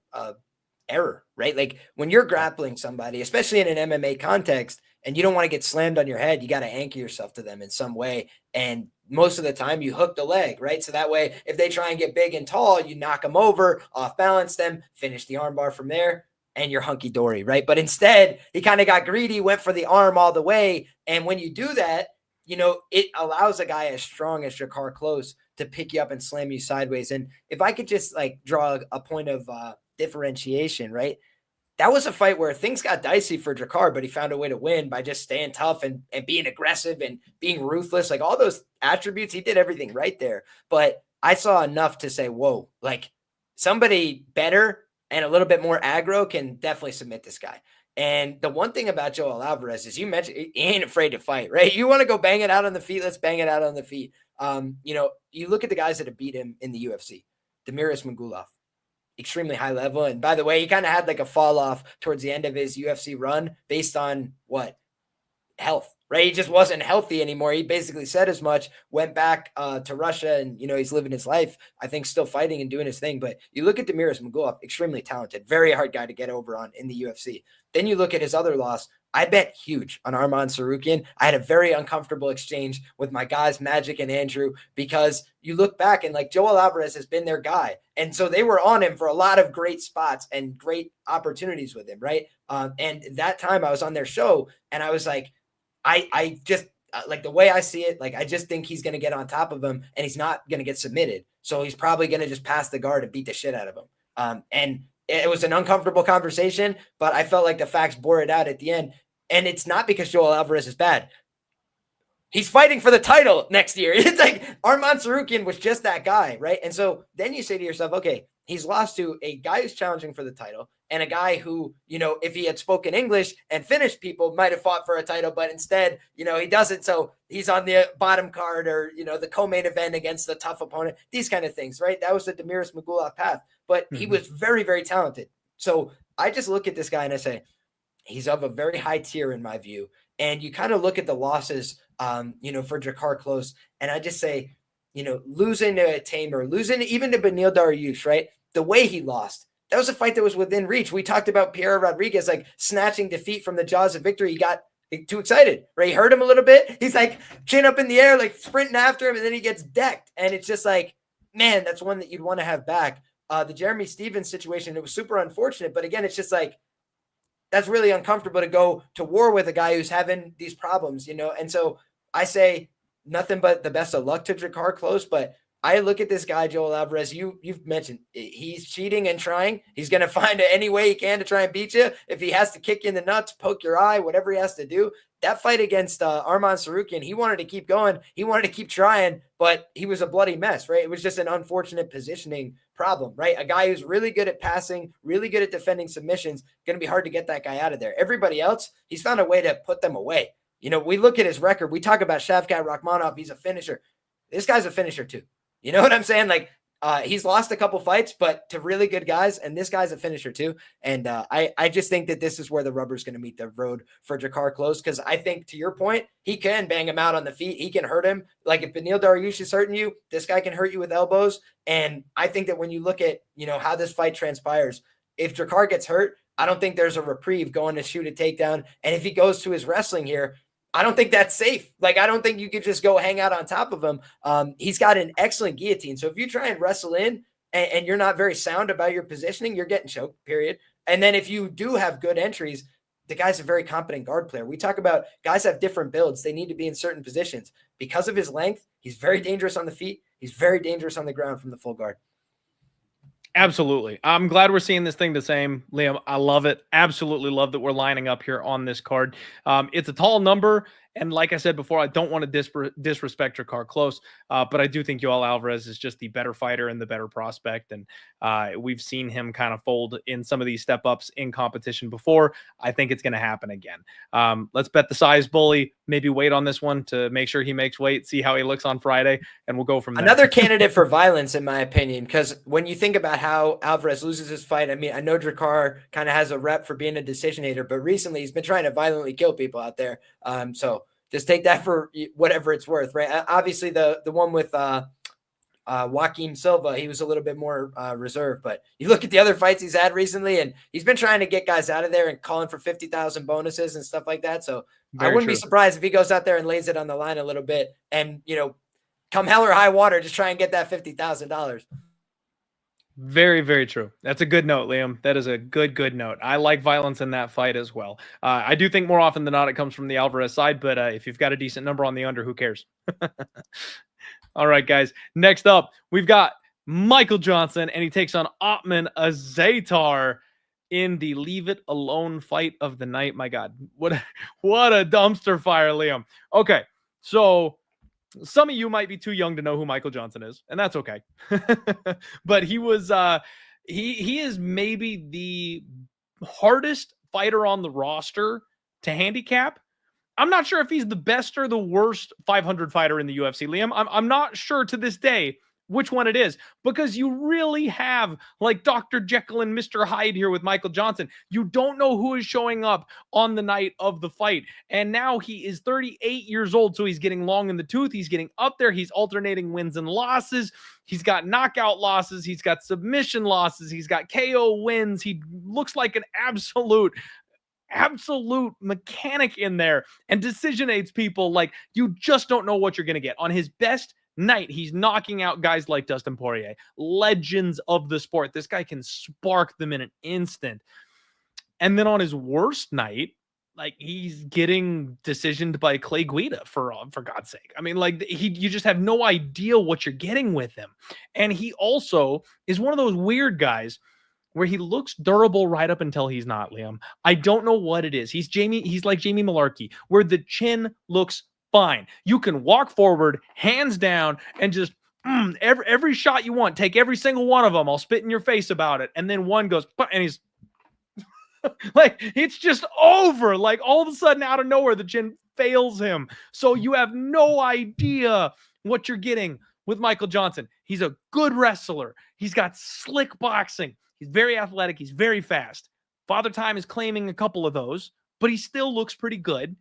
error, right? Like when you're grappling somebody, especially in an MMA context, and you don't want to get slammed on your head, you got to anchor yourself to them in some way. And most of the time you hook the leg, right? So that way, if they try and get big and tall, you knock them over, off balance them, finish the armbar from there, and you're hunky-dory, right? But instead, he kind of got greedy, went for the arm all the way. And when you do that, you know, it allows a guy as strong as Drakkar Klose to pick you up and slam you sideways. And if I could just like draw a point of differentiation, right? That was a fight where things got dicey for Drakkar, but he found a way to win by just staying tough and being aggressive and being ruthless. Like all those attributes, he did everything right there. But I saw enough to say, whoa, like somebody better and a little bit more aggro can definitely submit this guy. And the one thing about Yoel Alvarez is you mentioned he ain't afraid to fight, right? You want to go bang it out on the feet, let's bang it out on the feet. You know, you look at the guys that have beat him in the UFC. Damir Ismagulov, extremely high level. And by the way, he kind of had like a fall off towards the end of his UFC run based on what? Health, right? He just wasn't healthy anymore. He basically said as much, went back to Russia and, you know, he's living his life, I think still fighting and doing his thing. But you look at Damir Ismagulov, extremely talented, very hard guy to get over on in the UFC. Then you look at his other loss, I bet huge on Arman Tsarukyan. I had a very uncomfortable exchange with my guys, Magic and Andrew, because you look back and like Joel Alvarez has been their guy. And so they were on him for a lot of great spots and great opportunities with him, right? And that time I was on their show and I was like, I just like the way I see it, like I just think he's going to get on top of him and he's not going to get submitted. So he's probably going to just pass the guard and beat the shit out of him. And it was an uncomfortable conversation, but I felt like the facts bore it out at the end. And it's not because Joel Alvarez is bad. He's fighting for the title next year. It's like Arman Tsarukyan was just that guy, right? And so then you say to yourself, okay, he's lost to a guy who's challenging for the title and a guy who, you know, if he had spoken English and finished people, might have fought for a title, but instead, you know, he doesn't. So he's on the bottom card or, you know, the co-main event against the tough opponent, these kind of things, right? That was the Demiris Magulov path, but he was very, very talented. So I just look at this guy and I say, he's of a very high tier in my view. And you kind of look at the losses, you know, for Drakkar Klose. And I just say, you know, losing to Tamer, losing even to Beneil Dariush, right? The way he lost, that was a fight that was within reach. We talked about Piera Rodriguez, like snatching defeat from the jaws of victory. He got too excited, right? He hurt him a little bit. He's like chin up in the air, like sprinting after him. And then he gets decked. And it's just like, man, that's one that you'd want to have back. The Jeremy Stephens situation, it was super unfortunate. But again, it's just like, that's really uncomfortable to go to war with a guy who's having these problems, you know? And so I say nothing but the best of luck to Drakkar Klose, but I look at this guy, Joel Alvarez, you've mentioned he's cheating and trying. He's going to find any way he can to try and beat you. If he has to kick you in the nuts, poke your eye, whatever he has to do. That fight against Arman Tsarukyan, he wanted to keep going. He wanted to keep trying, but he was a bloody mess, right? It was just an unfortunate positioning problem, right? A guy who's really good at passing, really good at defending submissions, going to be hard to get that guy out of there. Everybody else, he's found a way to put them away. You know, we look at his record. We talk about Shavkat Rakhmonov. He's a finisher. This guy's a finisher too. You know what I'm saying? Like he's lost a couple fights, but to really good guys, and this guy's a finisher too. And I just think that this is where the rubber's going to meet the road for Drakkar Klose, because I think, to your point, he can bang him out on the feet. He can hurt him. Like if Beneil Dariush is hurting you, this guy can hurt you with elbows. And I think that when you look at, you know, how this fight transpires, if Drakkar gets hurt, I don't think there's a reprieve going to shoot a takedown. And if he goes to his wrestling here, I don't think that's safe. Like, I don't think you could just go hang out on top of him. He's got an excellent guillotine. So if you try and wrestle in and you're not very sound about your positioning, you're getting choked, period. And then if you do have good entries, the guy's a very competent guard player. We talk about guys have different builds. They need to be in certain positions. Because of his length, he's very dangerous on the feet. He's very dangerous on the ground from the full guard. Absolutely. I'm glad we're seeing this thing the same, Liam. I love it. Absolutely love that we're lining up here on this card. It's a tall number. And like I said before, I don't want to disrespect Drakkar Klose, but I do think Joel Alvarez is just the better fighter and the better prospect. And we've seen him kind of fold in some of these step-ups in competition before. I think it's going to happen again. Let's bet the size bully, maybe wait on this one to make sure he makes weight, see how he looks on Friday, and we'll go from there. Another candidate for violence, in my opinion, because when you think about how Alvarez loses his fight, I mean, I know Drakkar kind of has a rep for being a decisionator, but recently he's been trying to violently kill people out there. So just take that for whatever it's worth, right? Obviously, the one with Joaquin Silva, he was a little bit more reserved, but you look at the other fights he's had recently, and he's been trying to get guys out of there and calling for 50,000 bonuses and stuff like that. So I wouldn't be surprised if he goes out there and lays it on the line a little bit and, you know, come hell or high water, just try and get that $50,000. Very, very true. That's a good note, Liam. That is a good note. I like violence in that fight as well. I do think more often than not it comes from the Alvarez side, but if you've got a decent number on the under, who cares? All right, guys. Next up, we've got Michael Johnson, and he takes on Ottman Azaitar in the Leave It Alone fight of the night. My God, what a dumpster fire, Liam. Okay, so some of you might be too young to know who Michael Johnson is, and that's okay. But he was he is maybe the hardest fighter on the roster to handicap. I'm not sure if he's the best or the worst 500 fighter in the UFC, Liam. I'm not sure to this day which one it is, because you really have like Dr. Jekyll and Mr. Hyde here with Michael Johnson. You don't know who is showing up on the night of the fight. And now he is 38 years old, so he's getting long in the tooth. He's getting up there. He's alternating wins and losses. He's got knockout losses. He's got submission losses. He's got KO wins. He looks like an absolute absolute mechanic in there and decision aids people like you just don't know what you're going to get. On his best night, he's knocking out guys like Dustin Poirier, legends of the sport. This guy can spark them in an instant. And then on his worst night, like he's getting decisioned by Clay Guida for God's sake. I mean, like you just have no idea what you're getting with him. And he also is one of those weird guys where he looks durable right up until he's not, Liam. I don't know what it is. He's like Jamie Malarkey, where the chin looks fine. You can walk forward, hands down, and just every shot you want. Take every single one of them. I'll spit in your face about it. And then one goes, and he's like, it's just over. Like all of a sudden out of nowhere, the chin fails him. So you have no idea what you're getting with Michael Johnson. He's a good wrestler. He's got slick boxing. He's very athletic. He's very fast. Father Time is claiming a couple of those, but he still looks pretty good.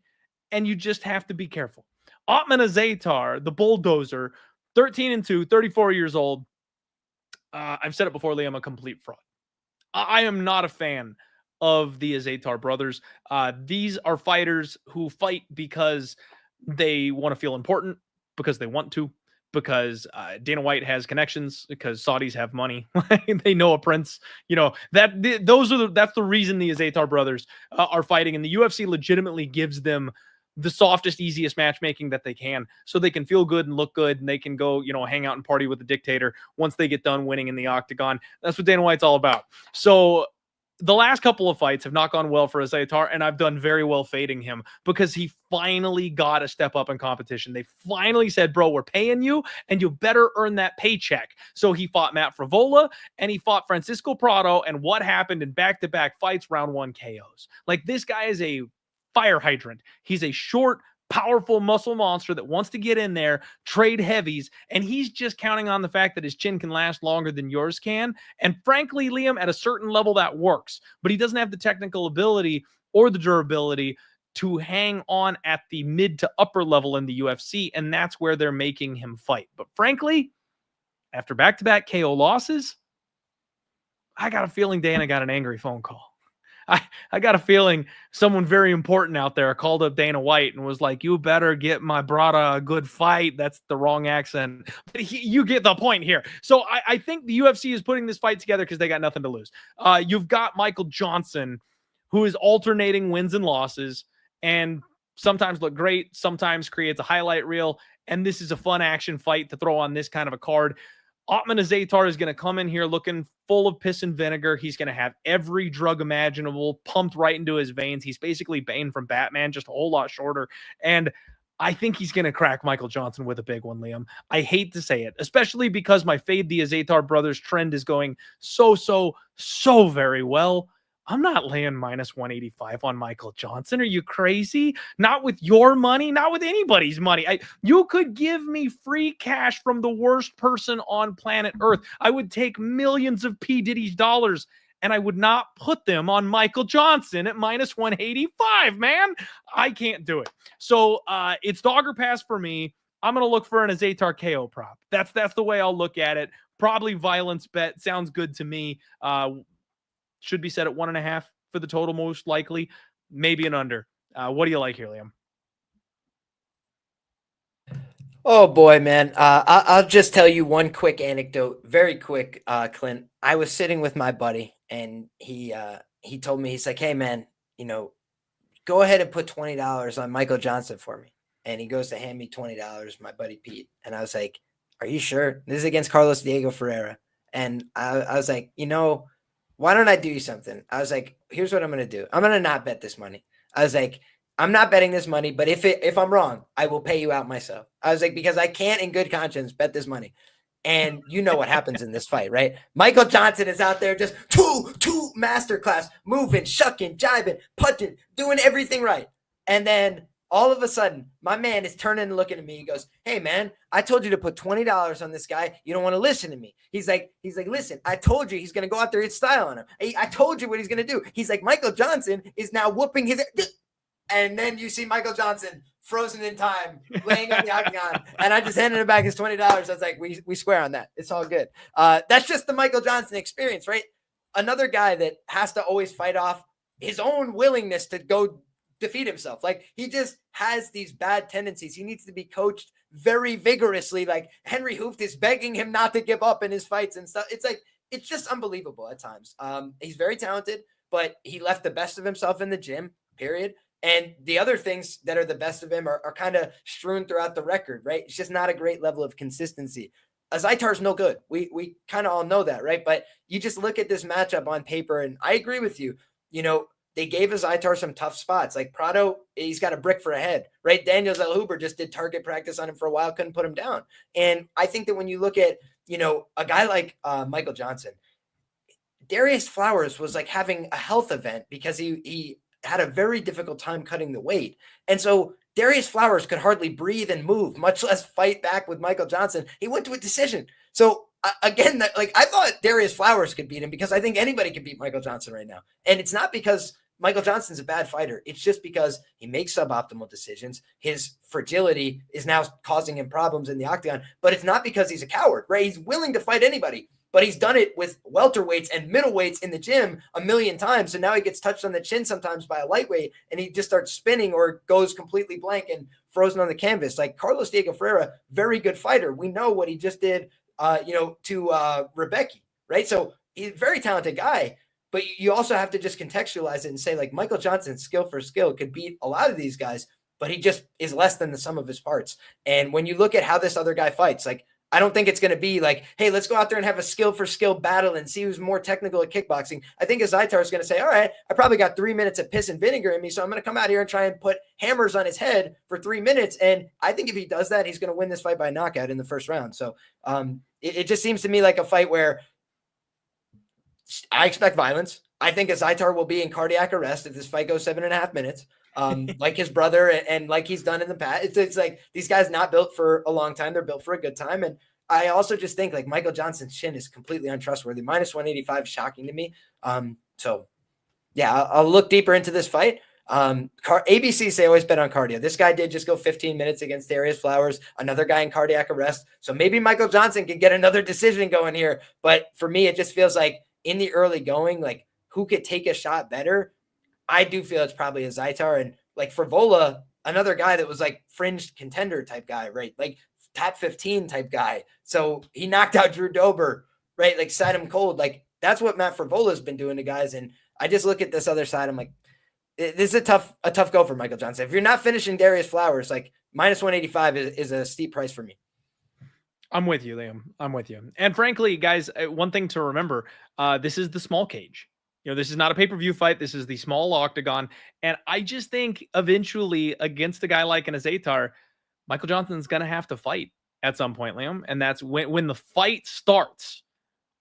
And you just have to be careful. Ottman Azaitar, the bulldozer, 13-2, 34 years old. I've said it before, Liam, a complete fraud. I am not a fan of the Azaitar brothers. These are fighters who fight because they want to feel important, because they want to, because Dana White has connections, because Saudis have money. They know a prince. You know, that's the reason the Azaitar brothers are fighting. And the UFC legitimately gives them the softest, easiest matchmaking that they can, so they can feel good and look good, and they can go, you know, hang out and party with the dictator once they get done winning in the octagon. That's what Dana White's all about. So the last couple of fights have not gone well for Azaitar, and I've done very well fading him because he finally got a step up in competition. They finally said, bro, we're paying you, and you better earn that paycheck. So he fought Matt Frivola, and he fought Francisco Prado, and what happened in back-to-back fights, round 1 KOs. Like, this guy is a fire hydrant. He's a short, powerful muscle monster that wants to get in there, trade heavies, and he's just counting on the fact that his chin can last longer than yours can. And frankly, Liam, at a certain level that works, but he doesn't have the technical ability or the durability to hang on at the mid to upper level in the UFC, and that's where they're making him fight. But frankly, after back-to-back KO losses, I got a feeling Dana got an angry phone call. I got a feeling someone very important out there called up Dana White and was like, you better get my brother a good fight. That's the wrong accent. But you get the point here. So I think the UFC is putting this fight together because they got nothing to lose. You've got Michael Johnson, who is alternating wins and losses and sometimes look great, sometimes creates a highlight reel. And this is a fun action fight to throw on this kind of a card. Ottman Azaitar is going to come in here looking full of piss and vinegar. He's going to have every drug imaginable pumped right into his veins. He's basically Bane from Batman, just a whole lot shorter. And I think he's going to crack Michael Johnson with a big one, Liam. I hate to say it, especially because my fade the Azaitar brothers trend is going so very well. I'm not laying minus 185 on Michael Johnson. Are you crazy? Not with your money, not with anybody's money. You could give me free cash from the worst person on planet Earth. I would take millions of P. Diddy's dollars and I would not put them on Michael Johnson at minus 185, man. I can't do it. So it's Dogger Pass for me. I'm going to look for an Azaitar KO prop. That's the way I'll look at it. Probably violence bet. Sounds good to me. Should be set at 1.5 for the total, most likely. Maybe an under. What do you like here, Liam? Oh boy, man. I'll just tell you one quick anecdote. Very quick, Clint. I was sitting with my buddy and he told me, he's like, hey man, you know, go ahead and put $20 on Michael Johnson for me. And he goes to hand me $20, my buddy Pete. And I was like, are you sure? This is against Carlos Diego Ferreira. And I was like, you know, why don't I do something? I was like, here's what I'm going to do. I'm going to not bet this money. I was like, I'm not betting this money, but if I'm wrong, I will pay you out myself. I was like, because I can't in good conscience bet this money. And you know what happens in this fight, right? Michael Johnson is out there just two masterclass, moving, shucking, jibing, punching, doing everything right. And then all of a sudden, my man is turning and looking at me. He goes, hey, man, I told you to put $20 on this guy. You don't want to listen to me. He's like, listen, I told you he's going to go out there and hit style on him. I told you what he's going to do. He's like, Michael Johnson is now whooping his – and then you see Michael Johnson frozen in time, laying on the octagon. And I just handed him back his $20. I was like, we swear on that. It's all good. That's just the Michael Johnson experience, right? Another guy that has to always fight off his own willingness to go defeat himself. Like, he just has these bad tendencies. He needs to be coached very vigorously. Like, Henry Hooft is begging him not to give up in his fights and stuff. It's like, it's just unbelievable at times. He's very talented, but he left the best of himself in the gym, period. And the other things that are the best of him are kind of strewn throughout the record, right? It's just not a great level of consistency. Azaitar's no good. We kind of all know that, right? But you just look at this matchup on paper, and I agree with you. They gave Azaitar some tough spots. Like Prado, he's got a brick for a head, right? Daniel Zellhuber just did target practice on him for a while, couldn't put him down. And I think that when you look at, a guy like Michael Johnson, Darius Flowers was like having a health event because he had a very difficult time cutting the weight. And so Darius Flowers could hardly breathe and move, much less fight back with Michael Johnson. He went to a decision. So again, I thought Darius Flowers could beat him because I think anybody could beat Michael Johnson right now. And it's not because Michael Johnson's a bad fighter. It's just because he makes suboptimal decisions. His fragility is now causing him problems in the octagon, but it's not because he's a coward, right? He's willing to fight anybody, but he's done it with welterweights and middleweights in the gym a million times. So now he gets touched on the chin sometimes by a lightweight and he just starts spinning or goes completely blank and frozen on the canvas. Like Carlos Diego Ferreira, very good fighter. We know what he just did, to Rebecca, right? So he's a very talented guy. But you also have to just contextualize it and say, like, Michael Johnson, skill for skill, could beat a lot of these guys, but he just is less than the sum of his parts. And when you look at how this other guy fights, like, I don't think it's going to be like, hey, let's go out there and have a skill for skill battle and see who's more technical at kickboxing. I think Azaitar is going to say, all right, I probably got 3 minutes of piss and vinegar in me, so I'm going to come out here and try and put hammers on his head for 3 minutes. And I think if he does that, he's going to win this fight by knockout in the first round. So it just seems to me like a fight where I expect violence. I think Azaitar will be in cardiac arrest if this fight goes 7.5 minutes, like his brother and like he's done in the past. It's like these guys not built for a long time. They're built for a good time. And I also just think like Michael Johnson's chin is completely untrustworthy. Minus 185 shocking to me. So yeah, I'll look deeper into this fight. ABC say always bet on cardio. This guy did just go 15 minutes against Darius Flowers, another guy in cardiac arrest. So maybe Michael Johnson can get another decision going here. But for me, it just feels like in the early going, like who could take a shot better? I do feel it's probably Azaitar. And like Frivola, another guy that was like fringe contender type guy, right? Like top 15 type guy. So he knocked out Drew Dober, right? Like set him cold. Like that's what Matt Frivola has been doing to guys. And I just look at this other side. I'm like, this is a tough go for Michael Johnson. If you're not finishing Darius Flowers, like minus 185 is a steep price for me. I'm with you, Liam. I'm with you. And frankly, guys, one thing to remember, this is the small cage. This is not a pay-per-view fight. This is the small octagon. And I just think eventually against a guy like an Azaitar, Michael Johnson's going to have to fight at some point, Liam. And that's when the fight starts.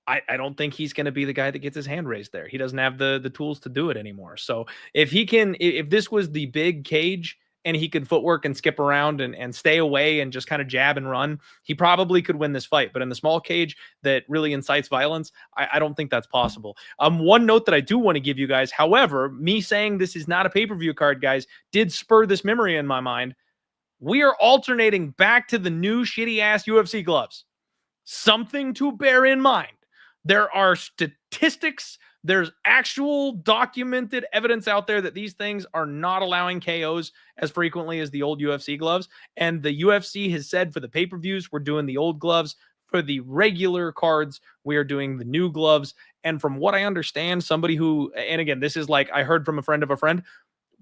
I don't think he's going to be the guy that gets his hand raised there. He doesn't have the tools to do it anymore. So if this was the big cage and he could footwork and skip around and stay away and just kind of jab and run, he probably could win this fight. But in the small cage that really incites violence, I don't think that's possible. One note that I do want to give you guys, however, me saying this is not a pay-per-view card, guys, did spur this memory in my mind. We are alternating back to the new shitty-ass UFC gloves. Something to bear in mind. There are statistics, there's actual documented evidence out there that these things are not allowing KOs as frequently as the old UFC gloves. And the UFC has said for the pay-per-views, we're doing the old gloves. For the regular cards, we are doing the new gloves. And from what I understand, somebody who, and again, this is like I heard from a friend of a friend,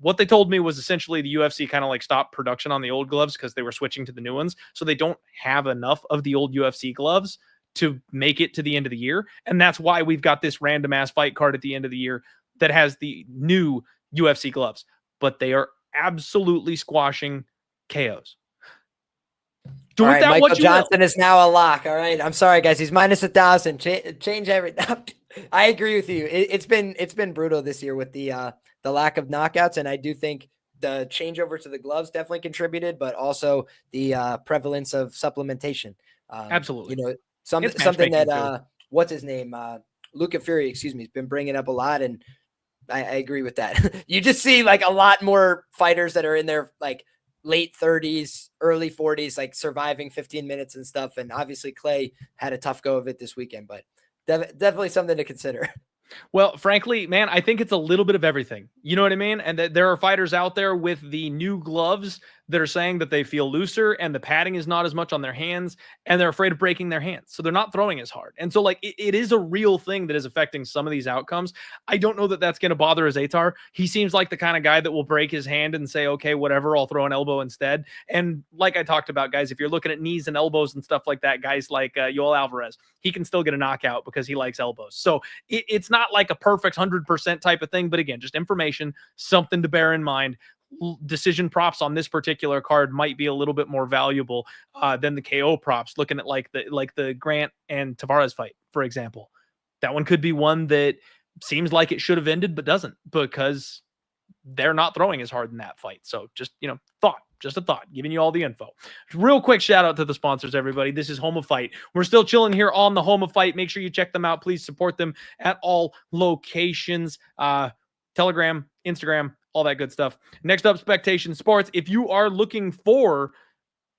what they told me was essentially the UFC kind of like stopped production on the old gloves because they were switching to the new ones. So they don't have enough of the old UFC gloves to make it to the end of the year. And that's why we've got this random ass fight card at the end of the year that has the new UFC gloves, but they are absolutely squashing KOs. Do with that Michael what you Johnson will. Is now a lock. All right. I'm sorry, guys. He's minus 1,000. Change everything. I agree with you. It's been brutal this year with the lack of knockouts. And I do think the changeover to the gloves definitely contributed, but also the prevalence of supplementation. Absolutely. Something that what's his name? Luca Fury, excuse me, has been bringing up a lot. And I agree with that. You just see like a lot more fighters that are in their like late 30s, early 40s, like surviving 15 minutes and stuff. And obviously Clay had a tough go of it this weekend, but definitely something to consider. Well, frankly, man, I think it's a little bit of everything. You know what I mean? And that there are fighters out there with the new gloves that are saying that they feel looser and the padding is not as much on their hands and they're afraid of breaking their hands. So they're not throwing as hard. And so, like, it is a real thing that is affecting some of these outcomes. I don't know that that's going to bother Azaitar. He seems like the kind of guy that will break his hand and say, okay, whatever, I'll throw an elbow instead. And like I talked about, guys, if you're looking at knees and elbows and stuff like that, guys like Yoel Alvarez, he can still get a knockout because he likes elbows. So it's not like a perfect 100% type of thing, but again, just information, something to bear in mind. Decision props on this particular card might be a little bit more valuable than the KO props. Looking at like the Grant and Tavares fight, for example, that one could be one that seems like it should have ended, but doesn't, because they're not throwing as hard in that fight. So just, just a thought, giving you all the info. Real quick shout out to the sponsors, everybody. This is Home of Fight. We're still chilling here on the Home of Fight. Make sure you check them out. Please support them at all locations. Telegram, Instagram, all that good stuff. Next up, Spectation Sports. If you are looking for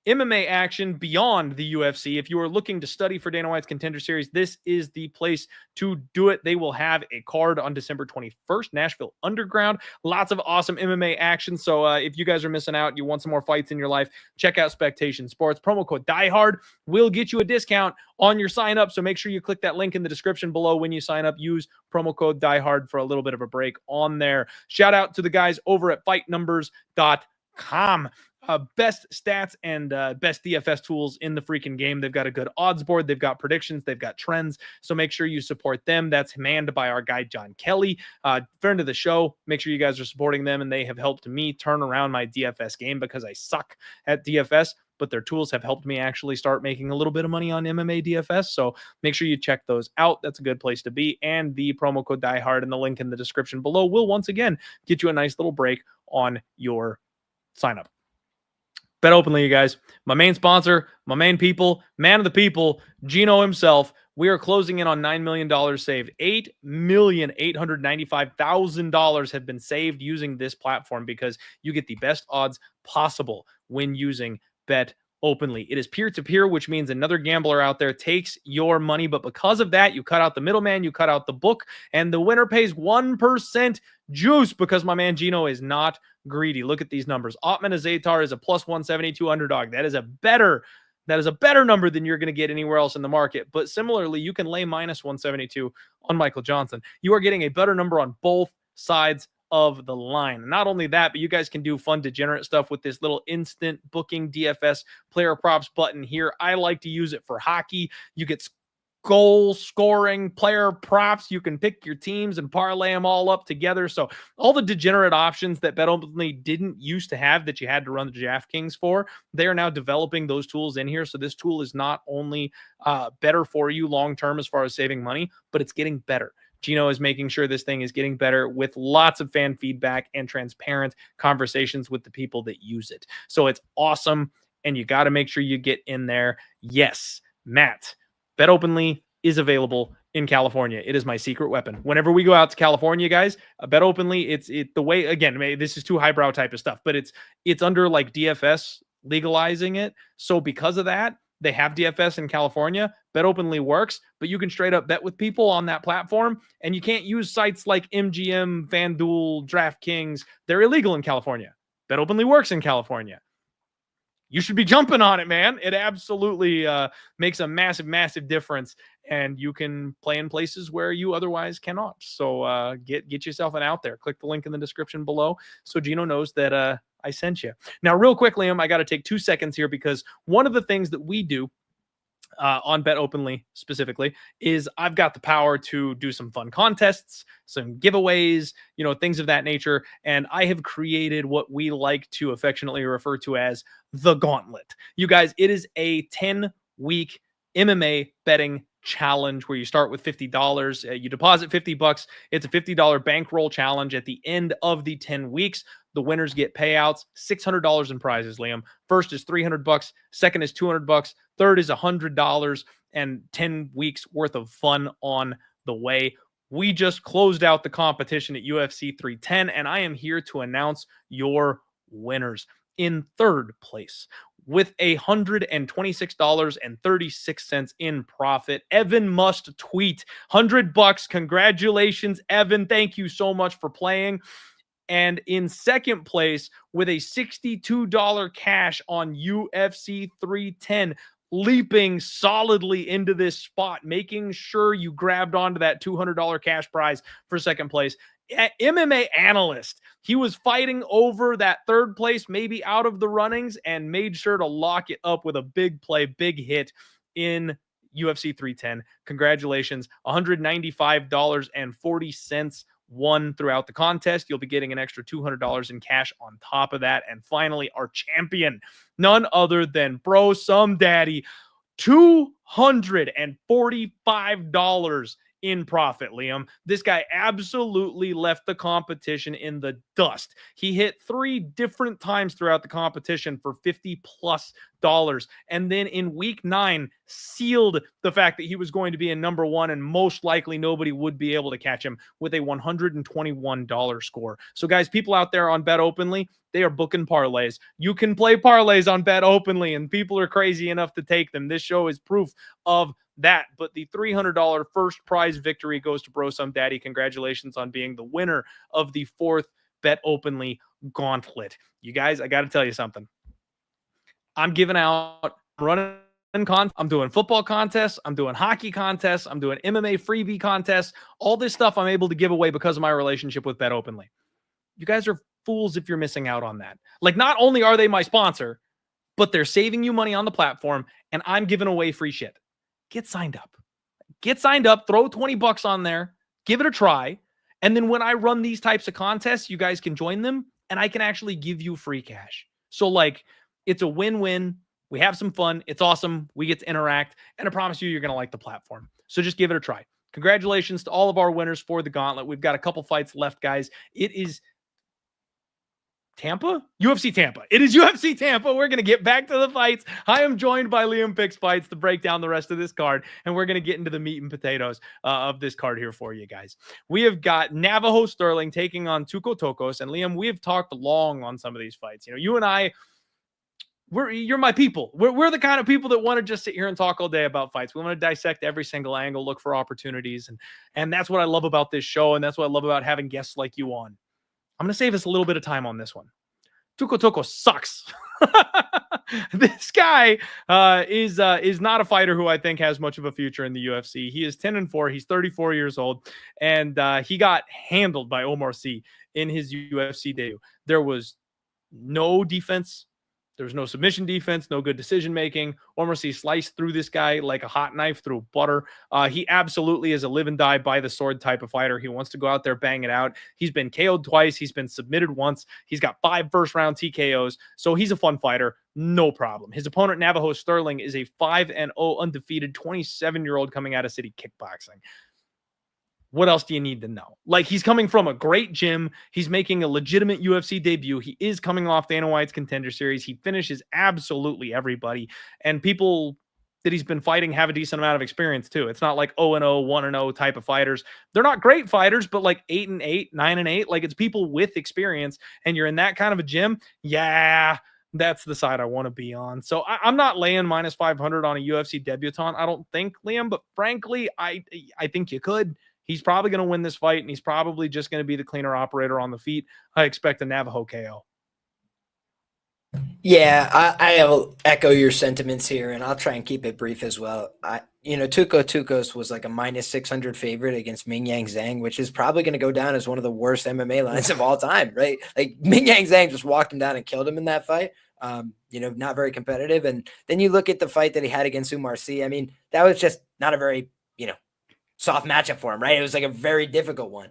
MMA action beyond the UFC, if you are looking to study for Dana White's Contender Series, this is the place to do it. They will have a card on December 21st, Nashville Underground. Lots of awesome MMA action. So if you guys are missing out, you want some more fights in your life, check out Spectation Sports. Promo code DIEHARD will get you a discount on your sign up. So make sure you click that link in the description below when you sign up. Use promo code DIEHARD for a little bit of a break on there. Shout out to the guys over at fightnumbers.com. Best stats and best DFS tools in the freaking game. They've got a good odds board. They've got predictions. They've got trends. So make sure you support them. That's manned by our guy, John Kelly. Friend of the show. Make sure you guys are supporting them. And they have helped me turn around my DFS game because I suck at DFS. But their tools have helped me actually start making a little bit of money on MMA DFS. So make sure you check those out. That's a good place to be. And the promo code DIEHARD and the link in the description below will once again get you a nice little break on your sign up. Bet openly, you guys. My main sponsor, my main people, man of the people, Gino himself. We are closing in on $9 million saved. $8,895,000 have been saved using this platform because you get the best odds possible when using Bet openly. It is peer-to-peer, which means another gambler out there takes your money, but because of that, you cut out the middleman, you cut out the book, and the winner pays 1% juice because my man Gino is not greedy. Look at these numbers. Ottman Azaitar is a plus 172 underdog. That is a better number than you're going to get anywhere else in the market. But similarly, you can lay minus 172 on Michael Johnson. You are getting a better number on both sides of the line. Not only that, but you guys can do fun degenerate stuff with this little instant booking DFS player props button here. I like to use it for hockey. You get goal scoring player props. You can pick your teams and parlay them all up together. So all the degenerate options that Bet Openly didn't used to have that you had to run the DraftKings for, they are now developing those tools in here. So this tool is not only better for you long-term as far as saving money, but it's getting better. Gino is making sure this thing is getting better with lots of fan feedback and transparent conversations with the people that use it. So it's awesome, and you got to make sure you get in there. Yes, Matt, Bet Openly is available in California. It is my secret weapon. Whenever we go out to California, guys, Bet Openly, the way, again, this is too highbrow type of stuff, but it's under like DFS legalizing it. So because of that, they have DFS in California. Bet Openly works, but you can straight up bet with people on that platform, and you can't use sites like MGM, FanDuel, DraftKings. They're illegal in California. Bet Openly works in California. You should be jumping on it, man. It absolutely makes a massive, massive difference, and you can play in places where you otherwise cannot. So get yourself an out there. Click the link in the description below so Gino knows that I sent you. Now, real quick, Liam, I got to take 2 seconds here because one of the things that we do on Bet Openly specifically is I've got the power to do some fun contests, some giveaways, things of that nature. And I have created what we like to affectionately refer to as the Gauntlet. You guys, it is a 10-week MMA betting challenge where you start with $50. You deposit $50. It's a $50 bankroll challenge. At the end of the 10 weeks, the winners get payouts, $600 in prizes, Liam. First is $300, second is $200, third is $100, and 10 weeks worth of fun on the way. We just closed out the competition at UFC 310, and I am here to announce your winners. In third place, with $126.36 in profit. Evan must tweet $100. Congratulations, Evan. Thank you so much for playing. And in second place with a $62 cash on UFC 310, leaping solidly into this spot, making sure you grabbed onto that $200 cash prize for second place. MMA analyst. He was fighting over that third place, maybe out of the runnings, and made sure to lock it up with a big play, big hit in UFC 310. Congratulations. $195.40 won throughout the contest. You'll be getting an extra $200 in cash on top of that. And finally, our champion, none other than Bro Some Daddy, $245 in profit, Liam. This guy absolutely left the competition in the dust. He hit 3 different times throughout the competition for $50+ and then in week 9 sealed the fact that he was going to be in number 1 and most likely nobody would be able to catch him with a $121 score. So guys, people out there on Bet Openly, they are booking parlays. You can play parlays on Bet Openly and people are crazy enough to take them. This show is proof of that. But the $300 first prize victory goes to Bro Some Daddy. Congratulations on being the winner of the 4th Bet Openly Gauntlet. You guys, I got to tell you something. I'm giving out, I'm doing football contests, I'm doing hockey contests, I'm doing MMA freebie contests. All this stuff I'm able to give away because of my relationship with Bet Openly. You guys are fools if you're missing out on that. Like, not only are they my sponsor, but they're saving you money on the platform, and I'm giving away free shit. Get signed up. Get signed up, throw $20 on there, give it a try, and then when I run these types of contests, you guys can join them, and I can actually give you free cash. So, like, it's a win-win. We have some fun. It's awesome. We get to interact. And I promise you, you're going to like the platform. So just give it a try. Congratulations to all of our winners for the gauntlet. We've got a couple fights left, guys. It is Tampa? UFC Tampa. It is UFC Tampa. We're going to get back to the fights. I am joined by Liam Picks Fights to break down the rest of this card. And we're going to get into the meat and potatoes of this card here for you guys. We have got Navajo Sterling taking on Tuco Tokos. And Liam, we have talked long on some of these fights. You know, you and I, you're my people. We're the kind of people that want to just sit here and talk all day about fights. We want to dissect every single angle, look for opportunities. And that's what I love about this show. And that's what I love about having guests like you on. I'm going to save us a little bit of time on this one. Tuco Tokos sucks. This guy is not a fighter who I think has much of a future in the UFC. He is 10-4. He's 34 years old. And he got handled by Omar Sy in his UFC debut. There was no defense. There was no submission defense, no good decision-making. Omar Sy sliced through this guy like a hot knife through butter. He absolutely is a live and die by the sword type of fighter. He wants to go out there, bang it out. He's been KO'd twice. He's been submitted once. He's got 5 first-round TKOs. So he's a fun fighter. No problem. His opponent, Navajo Sterling, is a 5-0 undefeated 27-year-old coming out of City Kickboxing. What else do you need to know? Like, he's coming from a great gym. He's making a legitimate UFC debut. He is coming off Dana White's Contender Series. He finishes absolutely everybody. And people that he's been fighting have a decent amount of experience too. It's not like 0-0, 1-0 type of fighters. They're not great fighters, but like 8-8, 9-8. Like, it's people with experience. And you're in that kind of a gym. Yeah, that's the side I want to be on. So I'm not laying minus 500 on a UFC debutant, I don't think, Liam. But frankly, I think you could. He's probably going to win this fight, and he's probably just going to be the cleaner operator on the feet. I expect a Navajo KO. Yeah, I'll echo your sentiments here, and I'll try and keep it brief as well. Tuco Tukos was like a minus 600 favorite against Ming Yang Zhang, which is probably going to go down as one of the worst MMA lines of all time, right? Like, Ming Yang Zhang just walked him down and killed him in that fight. Not very competitive. And then you look at the fight that he had against Omar Sy. I mean, that was just not a very, soft matchup for him, right? It was like a very difficult one.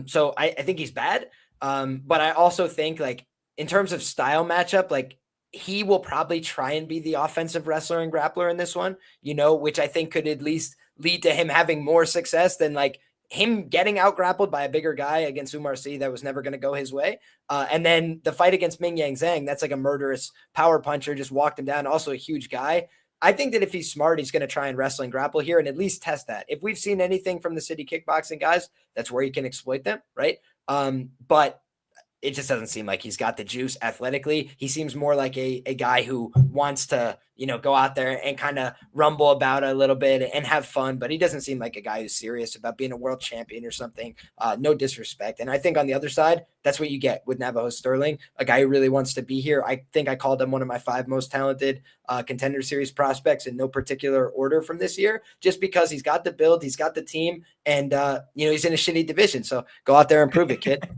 So I think he's bad. But I also think, like, in terms of style matchup, like, he will probably try and be the offensive wrestler and grappler in this one, which I think could at least lead to him having more success than like him getting out grappled by a bigger guy against Omar Sy that was never going to go his way. And then the fight against Ming Yang Zhang, that's like a murderous power puncher, just walked him down. Also a huge guy. I think that if he's smart, he's going to try and wrestle and grapple here and at least test that. If we've seen anything from the City Kickboxing guys, that's where you can exploit them, right? But it just doesn't seem like he's got the juice athletically. He seems more like a guy who wants to, go out there and kind of rumble about a little bit and have fun, but he doesn't seem like a guy who's serious about being a world champion or something. No disrespect. And I think on the other side, that's what you get with Navajo Sterling, a guy who really wants to be here. I think I called him one of my 5 most talented Contender Series prospects in no particular order from this year, just because he's got the build, he's got the team, and he's in a shitty division. So go out there and prove it, kid.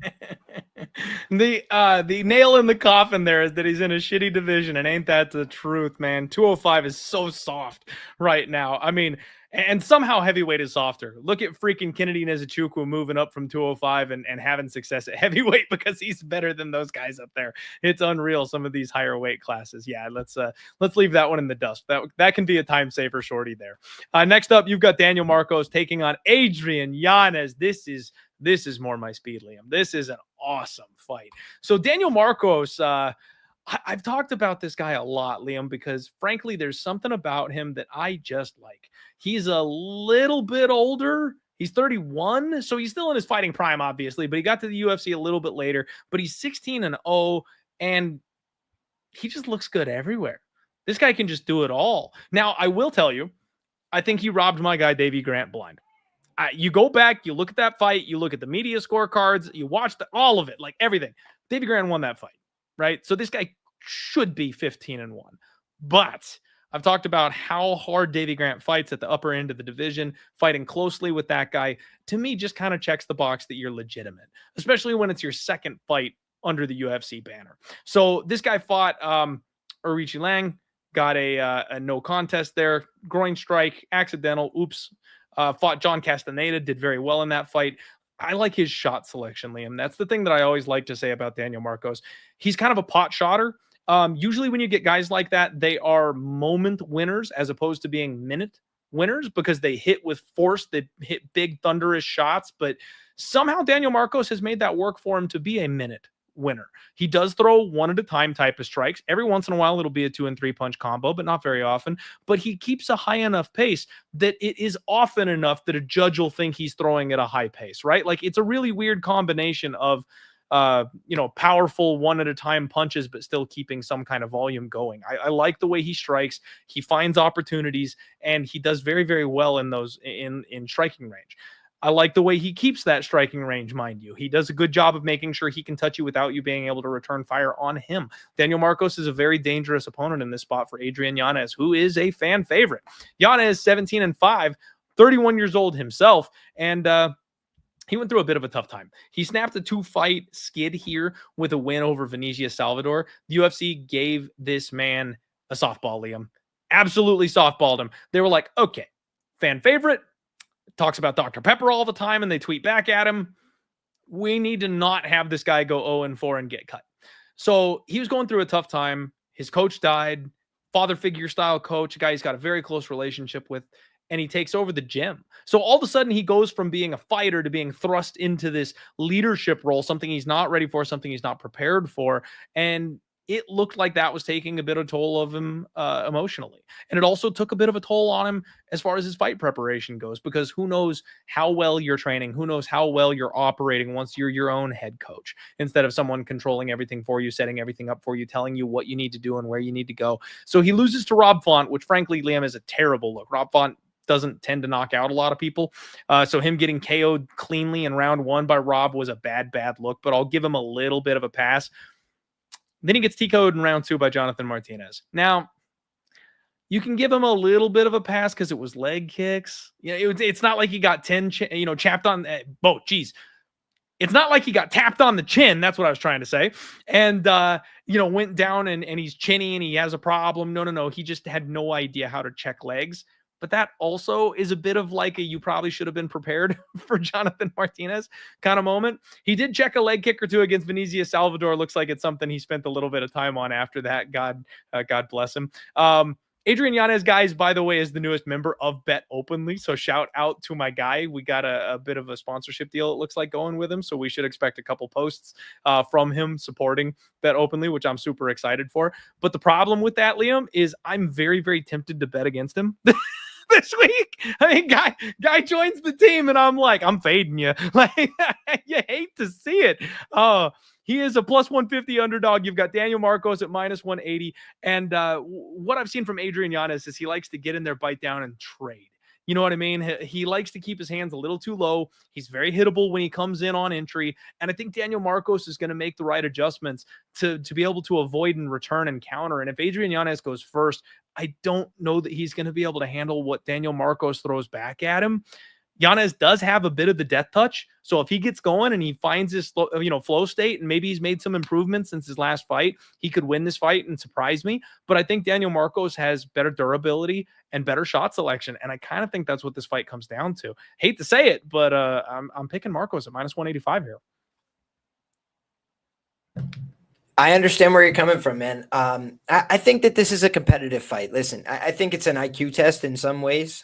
The nail in the coffin there is that he's in a shitty division, and ain't that the truth, man? 205 is so soft right now. I mean, and somehow heavyweight is softer. Look at freaking Kennedy Nzechukwu moving up from 205 and having success at heavyweight because he's better than those guys up there. It's unreal, some of these higher weight classes. Yeah, let's leave that one in the dust. That can be a time saver shorty there. Next up, you've got Daniel Marcos taking on Adrian Yanez. This is more my speed, Liam. This is an awesome fight. So Daniel Marcos, I've talked about this guy a lot, Liam, because frankly, there's something about him that I just like. He's a little bit older. He's 31, so he's still in his fighting prime, obviously, but he got to the UFC a little bit later, but he's 16-0, and he just looks good everywhere. This guy can just do it all. Now, I will tell you, I think he robbed my guy, Davey Grant, blind. You go back, you look at that fight, you look at the media scorecards, you watch all of it, like everything. Davey Grant won that fight, right? So this guy should be 15-1. But I've talked about how hard Davey Grant fights at the upper end of the division. Fighting closely with that guy, to me, just kind of checks the box that you're legitimate, especially when it's your second fight under the UFC banner. So this guy fought Urichi Lang, got a no contest there, groin strike, accidental, oops. Fought John Castaneda, did very well in that fight. I like his shot selection, Liam. That's the thing that I always like to say about Daniel Marcos. He's kind of a pot shotter. Usually when you get guys like that, they are moment winners as opposed to being minute winners because they hit with force. They hit big, thunderous shots. But somehow Daniel Marcos has made that work for him to be a minute winner. He does throw one at a time type of strikes. Every once in a while, it'll be a 2 and 3 punch combo, but not very often. But he keeps a high enough pace that it is often enough that a judge will think he's throwing at a high pace, right? Like it's a really weird combination of, powerful one at a time punches, but still keeping some kind of volume going. I like the way he strikes. He finds opportunities and he does very, very well in those in striking range. I like the way he keeps that striking range, mind you. He does a good job of making sure he can touch you without you being able to return fire on him. Daniel Marcos is a very dangerous opponent in this spot for Adrian Yanez, who is a fan favorite. Yanez, 17-5, 31 years old himself, and he went through a bit of a tough time. He snapped a 2-fight skid here with a win over Vinicius Salvador. The UFC gave this man a softball, Liam. Absolutely softballed him. They were like, okay, fan favorite, talks about Dr. Pepper all the time, and they tweet back at him. We need to not have this guy go 0-4 and get cut. So he was going through a tough time. His coach died, father figure style coach, a guy he's got a very close relationship with, and he takes over the gym. So all of a sudden he goes from being a fighter to being thrust into this leadership role, something he's not ready for, something he's not prepared for. And it looked like that was taking a bit of toll of him emotionally. And it also took a bit of a toll on him as far as his fight preparation goes, because who knows how well you're training, who knows how well you're operating once you're your own head coach, instead of someone controlling everything for you, setting everything up for you, telling you what you need to do and where you need to go. So he loses to Rob Font, which frankly, Liam, is a terrible look. Rob Font doesn't tend to knock out a lot of people. So him getting KO'd cleanly in round 1 by Rob was a bad look, but I'll give him a little bit of a pass. Then he gets TKO'd in round 2 by Jonathan Martinez. Now, you can give him a little bit of a pass because it was leg kicks. It's not like he got chapped on. It's not like he got tapped on the chin. That's what I was trying to say. And, went down and he's chinny and he has a problem. No. He just had no idea how to check legs. But that also is a bit of like a you probably should have been prepared for Jonathan Martinez kind of moment. He did check a leg kick or two against Vinicius Salvador. Looks like it's something he spent a little bit of time on after that. God bless him. Adrian Yanez, guys, by the way, is the newest member of Bet Openly. So shout out to my guy. We got a bit of a sponsorship deal, it looks like, going with him. So we should expect a couple posts from him supporting Bet Openly, which I'm super excited for. But the problem with that, Liam, is I'm very, very tempted to bet against him. this week. I mean, guy joins the team, and I'm like, I'm fading you. Like, you hate to see it. He is a plus 150 underdog. You've got Daniel Marcos at minus 180. And what I've seen from Adrian Yanez is he likes to get in there, bite down, and trade. You know what I mean? He likes to keep his hands a little too low. He's very hittable when he comes in on entry. And I think Daniel Marcos is going to make the right adjustments to be able to avoid and return and counter. And if Adrian Yanez goes first, I don't know that he's going to be able to handle what Daniel Marcos throws back at him. Yanez does have a bit of the death touch. So if he gets going and he finds his flow state, and maybe he's made some improvements since his last fight, he could win this fight and surprise me. But I think Daniel Marcos has better durability and better shot selection. And I kind of think that's what this fight comes down to. Hate to say it, but I'm picking Marcos at minus 185 here. I understand where you're coming from, man. I think that this is a competitive fight. Listen, I think it's an IQ test in some ways.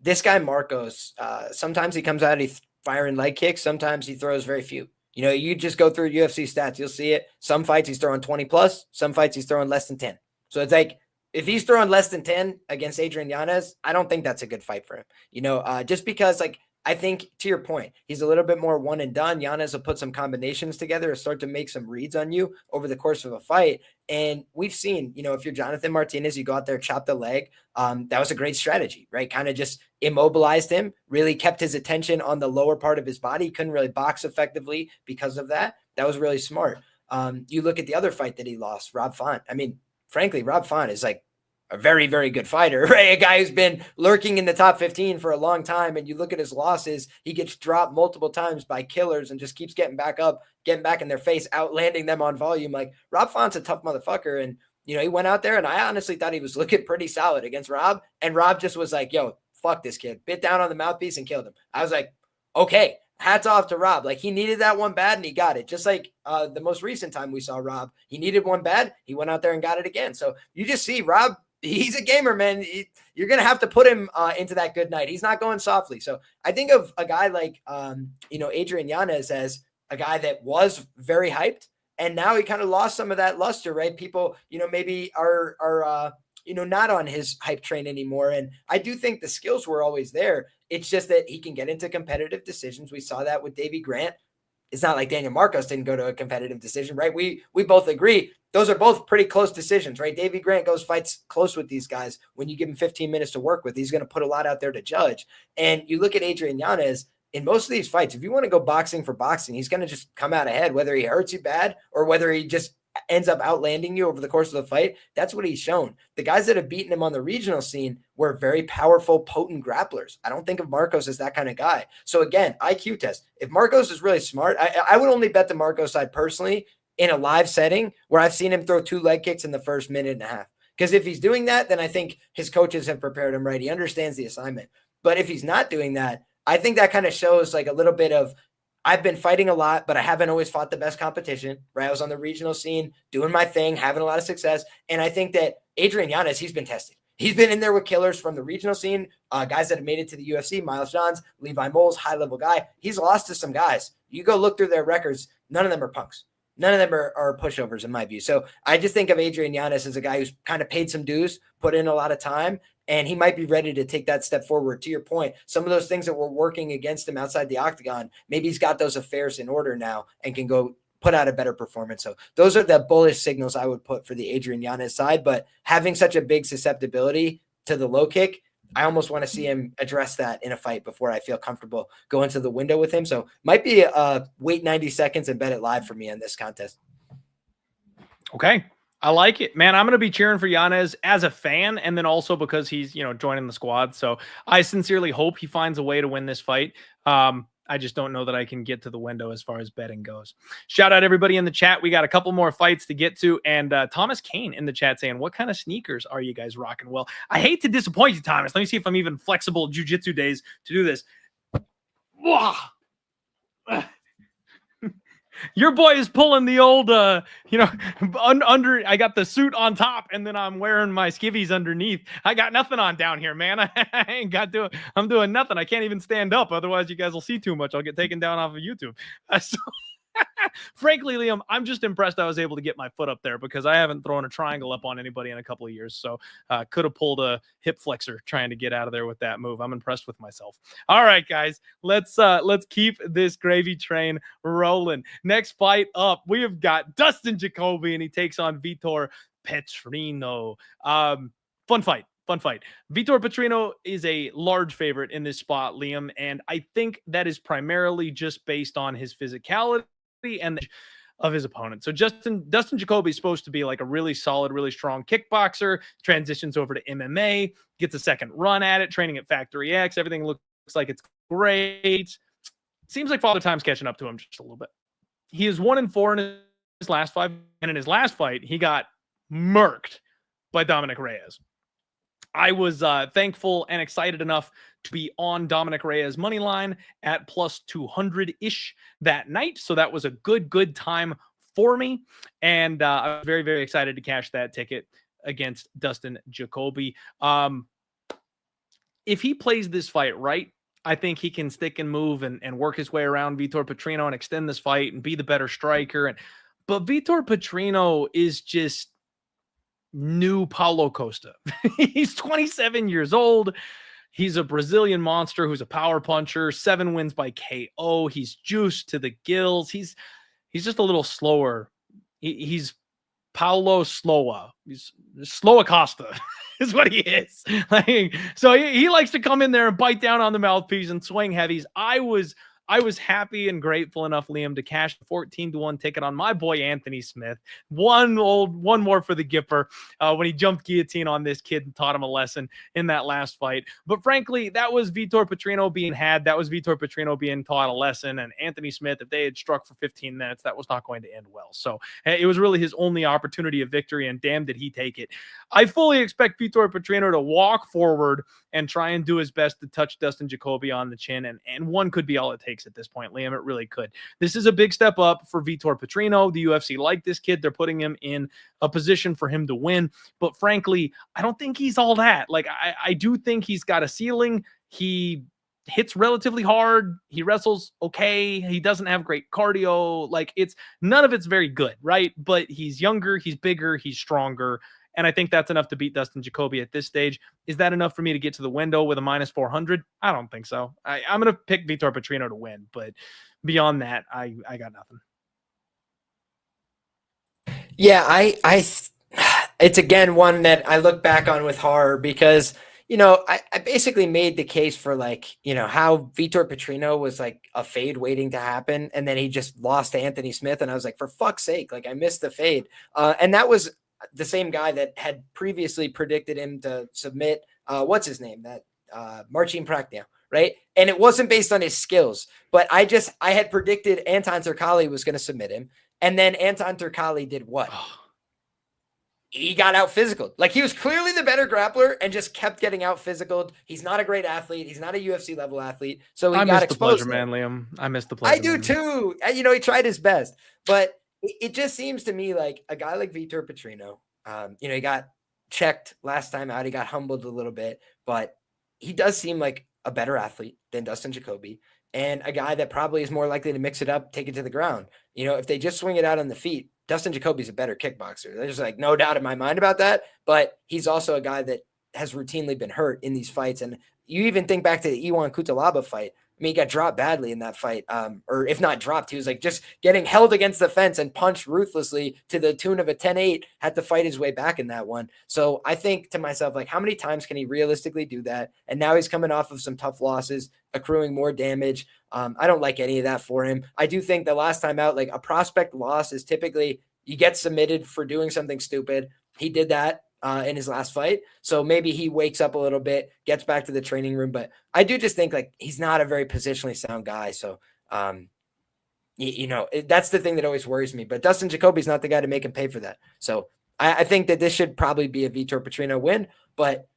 This guy Marcos, sometimes he comes out, he's firing leg kicks. Sometimes he throws very few. You just go through UFC stats, you'll see it. Some fights he's throwing 20 plus. Some fights he's throwing less than 10. So it's like, if he's throwing less than 10 against Adrian Yanez, I don't think that's a good fight for him. Just because, like, I think, to your point, he's a little bit more one and done. Yanez will put some combinations together and start to make some reads on you over the course of a fight. And we've seen, if you're Jonathan Martinez, you go out there, chop the leg. That was a great strategy, right? Kind of just immobilized him, really kept his attention on the lower part of his body. He couldn't really box effectively because of that. That was really smart. You look at the other fight that he lost, Rob Font. I mean, frankly, Rob Font is like a very, very good fighter, right? A guy who's been lurking in the top 15 for a long time. And you look at his losses, he gets dropped multiple times by killers and just keeps getting back up, getting back in their face, outlanding them on volume. Like, Rob Font's a tough motherfucker. And, he went out there, and I honestly thought he was looking pretty solid against Rob. And Rob just was like, yo, fuck this kid. Bit down on the mouthpiece and killed him. I was like, okay, hats off to Rob. Like, he needed that one bad, and he got it. Just like the most recent time we saw Rob, he needed one bad. He went out there and got it again. So you just see Rob, he's a gamer, man. You're going to have to put him into that good night. He's not going softly. So I think of a guy like, Adrian Yanez as a guy that was very hyped, and now he kind of lost some of that luster, right? People, maybe are not on his hype train anymore. And I do think the skills were always there. It's just that he can get into competitive decisions. We saw that with Davey Grant. It's not like Daniel Marcos didn't go to a competitive decision, right? We both agree. Those are both pretty close decisions, right? Davey Grant fights close with these guys. When you give him 15 minutes to work with, he's going to put a lot out there to judge. And you look at Adrian Yanez, in most of these fights, if you want to go boxing for boxing, he's going to just come out ahead, whether he hurts you bad or whether he just ends up outlanding you over the course of the fight. That's what he's shown. The guys that have beaten him on the regional scene were very powerful, potent grapplers. I don't think of Marcos as that kind of guy. So again, IQ test. If Marcos is really smart, I would only bet the Marcos side personally in a live setting where I've seen him throw 2 leg kicks in the first minute and a half. Because if he's doing that, then I think his coaches have prepared him right. He understands the assignment. But if he's not doing that, I think that kind of shows like a little bit of, I've been fighting a lot, but I haven't always fought the best competition, right? I was on the regional scene, doing my thing, having a lot of success. And I think that Adrian Yanez, he's been tested. He's been in there with killers from the regional scene, guys that have made it to the UFC, Miles Johns, Levi Moles, high-level guy. He's lost to some guys. You go look through their records, none of them are punks. None of them are pushovers in my view. So I just think of Adrian Yanez as a guy who's kind of paid some dues, put in a lot of time, and he might be ready to take that step forward. To your point, some of those things that were working against him outside the octagon, maybe he's got those affairs in order now and can go put out a better performance. So those are the bullish signals I would put for the Adrian Yanez side. But having such a big susceptibility to the low kick, I almost want to see him address that in a fight before I feel comfortable going to the window with him. So might be wait 90 seconds and bet it live for me in this contest. Okay. I like it, man. I'm going to be cheering for Yanez as a fan, and then also because he's, joining the squad. So I sincerely hope he finds a way to win this fight. I just don't know that I can get to the window as far as betting goes. Shout out everybody in the chat. We got a couple more fights to get to. And Thomas Kane in the chat saying, what kind of sneakers are you guys rocking? Well, I hate to disappoint you, Thomas. Let me see if I'm even flexible jiu-jitsu days to do this. Your boy is pulling the old, under. I got the suit on top, and then I'm wearing my skivvies underneath. I got nothing on down here, man. I ain't got to. I'm doing nothing. I can't even stand up. Otherwise, you guys will see too much. I'll get taken down off of YouTube. Frankly, Liam, I'm just impressed I was able to get my foot up there because I haven't thrown a triangle up on anybody in a couple of years. So could have pulled a hip flexor trying to get out of there with that move. I'm impressed with myself. All right, guys, let's keep this gravy train rolling. Next fight up, we have got Dustin Jacoby, and he takes on Vitor Petrino. Fun fight. Vitor Petrino is a large favorite in this spot, Liam, and I think that is primarily just based on his physicality and of his opponent. So Dustin Jacoby is supposed to be like a really solid, really strong kickboxer, transitions over to MMA, gets a second run at it, training at Factory X. Everything looks like it's great. Seems like Father Time's catching up to him just a little bit. He is 1-4 in his last 5, and in his last fight, he got murked by Dominic Reyes. I was thankful and excited enough to be on Dominic Reyes' money line at plus 200-ish that night. So that was a good time for me. And I was very, very excited to cash that ticket against Dustin Jacoby. If he plays this fight right, I think he can stick and move and work his way around Vitor Petrino and extend this fight and be the better striker. But Vitor Petrino is just new Paulo Costa. He's 27 years old. He's a Brazilian monster who's a power puncher, 7 wins by KO. He's juiced to the gills. He's just a little slower. He's Paulo Sloa. He's Sloa Costa is what he is. So he likes to come in there and bite down on the mouthpiece and swing heavies. I was happy and grateful enough, Liam, to cash the 14-1 ticket on my boy Anthony Smith. One more for the Gipper when he jumped guillotine on this kid and taught him a lesson in that last fight. But frankly, that was Vitor Petrino being had. That was Vitor Petrino being taught a lesson. And Anthony Smith, if they had struck for 15 minutes, that was not going to end well. So it was really his only opportunity of victory, and damn did he take it. I fully expect Vitor Petrino to walk forward and try and do his best to touch Dustin Jacoby on the chin. And one could be all it takes at this point, Liam. It really could. This is a big step up for Vitor Petrino. The UFC like this kid. They're putting him in a position for him to win. But frankly, I don't think he's all that. Like, I do think he's got a ceiling. He hits relatively hard. He wrestles okay. He doesn't have great cardio. Like, none of it's very good, right? But he's younger, he's bigger, he's stronger. And I think that's enough to beat Dustin Jacoby at this stage. Is that enough for me to get to the window with a minus 400? I don't think so. I'm going to pick Vitor Petrino to win. But beyond that, I got nothing. Yeah, it's again one that I look back on with horror because, I basically made the case for how Vitor Petrino was like a fade waiting to happen. And then he just lost to Anthony Smith. And I was like, for fuck's sake, I missed the fade. And that was the same guy that had previously predicted him to submit, what's his name? That Marcin Prachnio, right? And it wasn't based on his skills, but I had predicted Anton Turkalj was going to submit him. And then Anton Turkalj did what? He got out physical. He was clearly the better grappler and just kept getting out physical. He's not a great athlete. He's not a UFC level athlete. So he got exposed. The pleasure, man, Liam. I missed the pleasure. I do too. He tried his best, but it just seems to me like a guy like Vitor Petrino, he got checked last time out. He got humbled a little bit, but he does seem like a better athlete than Dustin Jacoby and a guy that probably is more likely to mix it up, take it to the ground. If they just swing it out on the feet, Dustin Jacoby's a better kickboxer. There's no doubt in my mind about that, but he's also a guy that has routinely been hurt in these fights. And you even think back to the Iwan Cutelaba fight. He got dropped badly in that fight. Or if not dropped, he was just getting held against the fence and punched ruthlessly to the tune of a 10-8, had to fight his way back in that one. So I think to myself, how many times can he realistically do that? And now he's coming off of some tough losses, accruing more damage. I don't like any of that for him. I do think the last time out, a prospect loss is typically you get submitted for doing something stupid. He did that in his last fight. So maybe he wakes up a little bit, gets back to the training room. But I do just think he's not a very positionally sound guy. So, that's the thing that always worries me. But Dustin Jacoby's not the guy to make him pay for that. So I think that this should probably be a Vitor Petrino win. But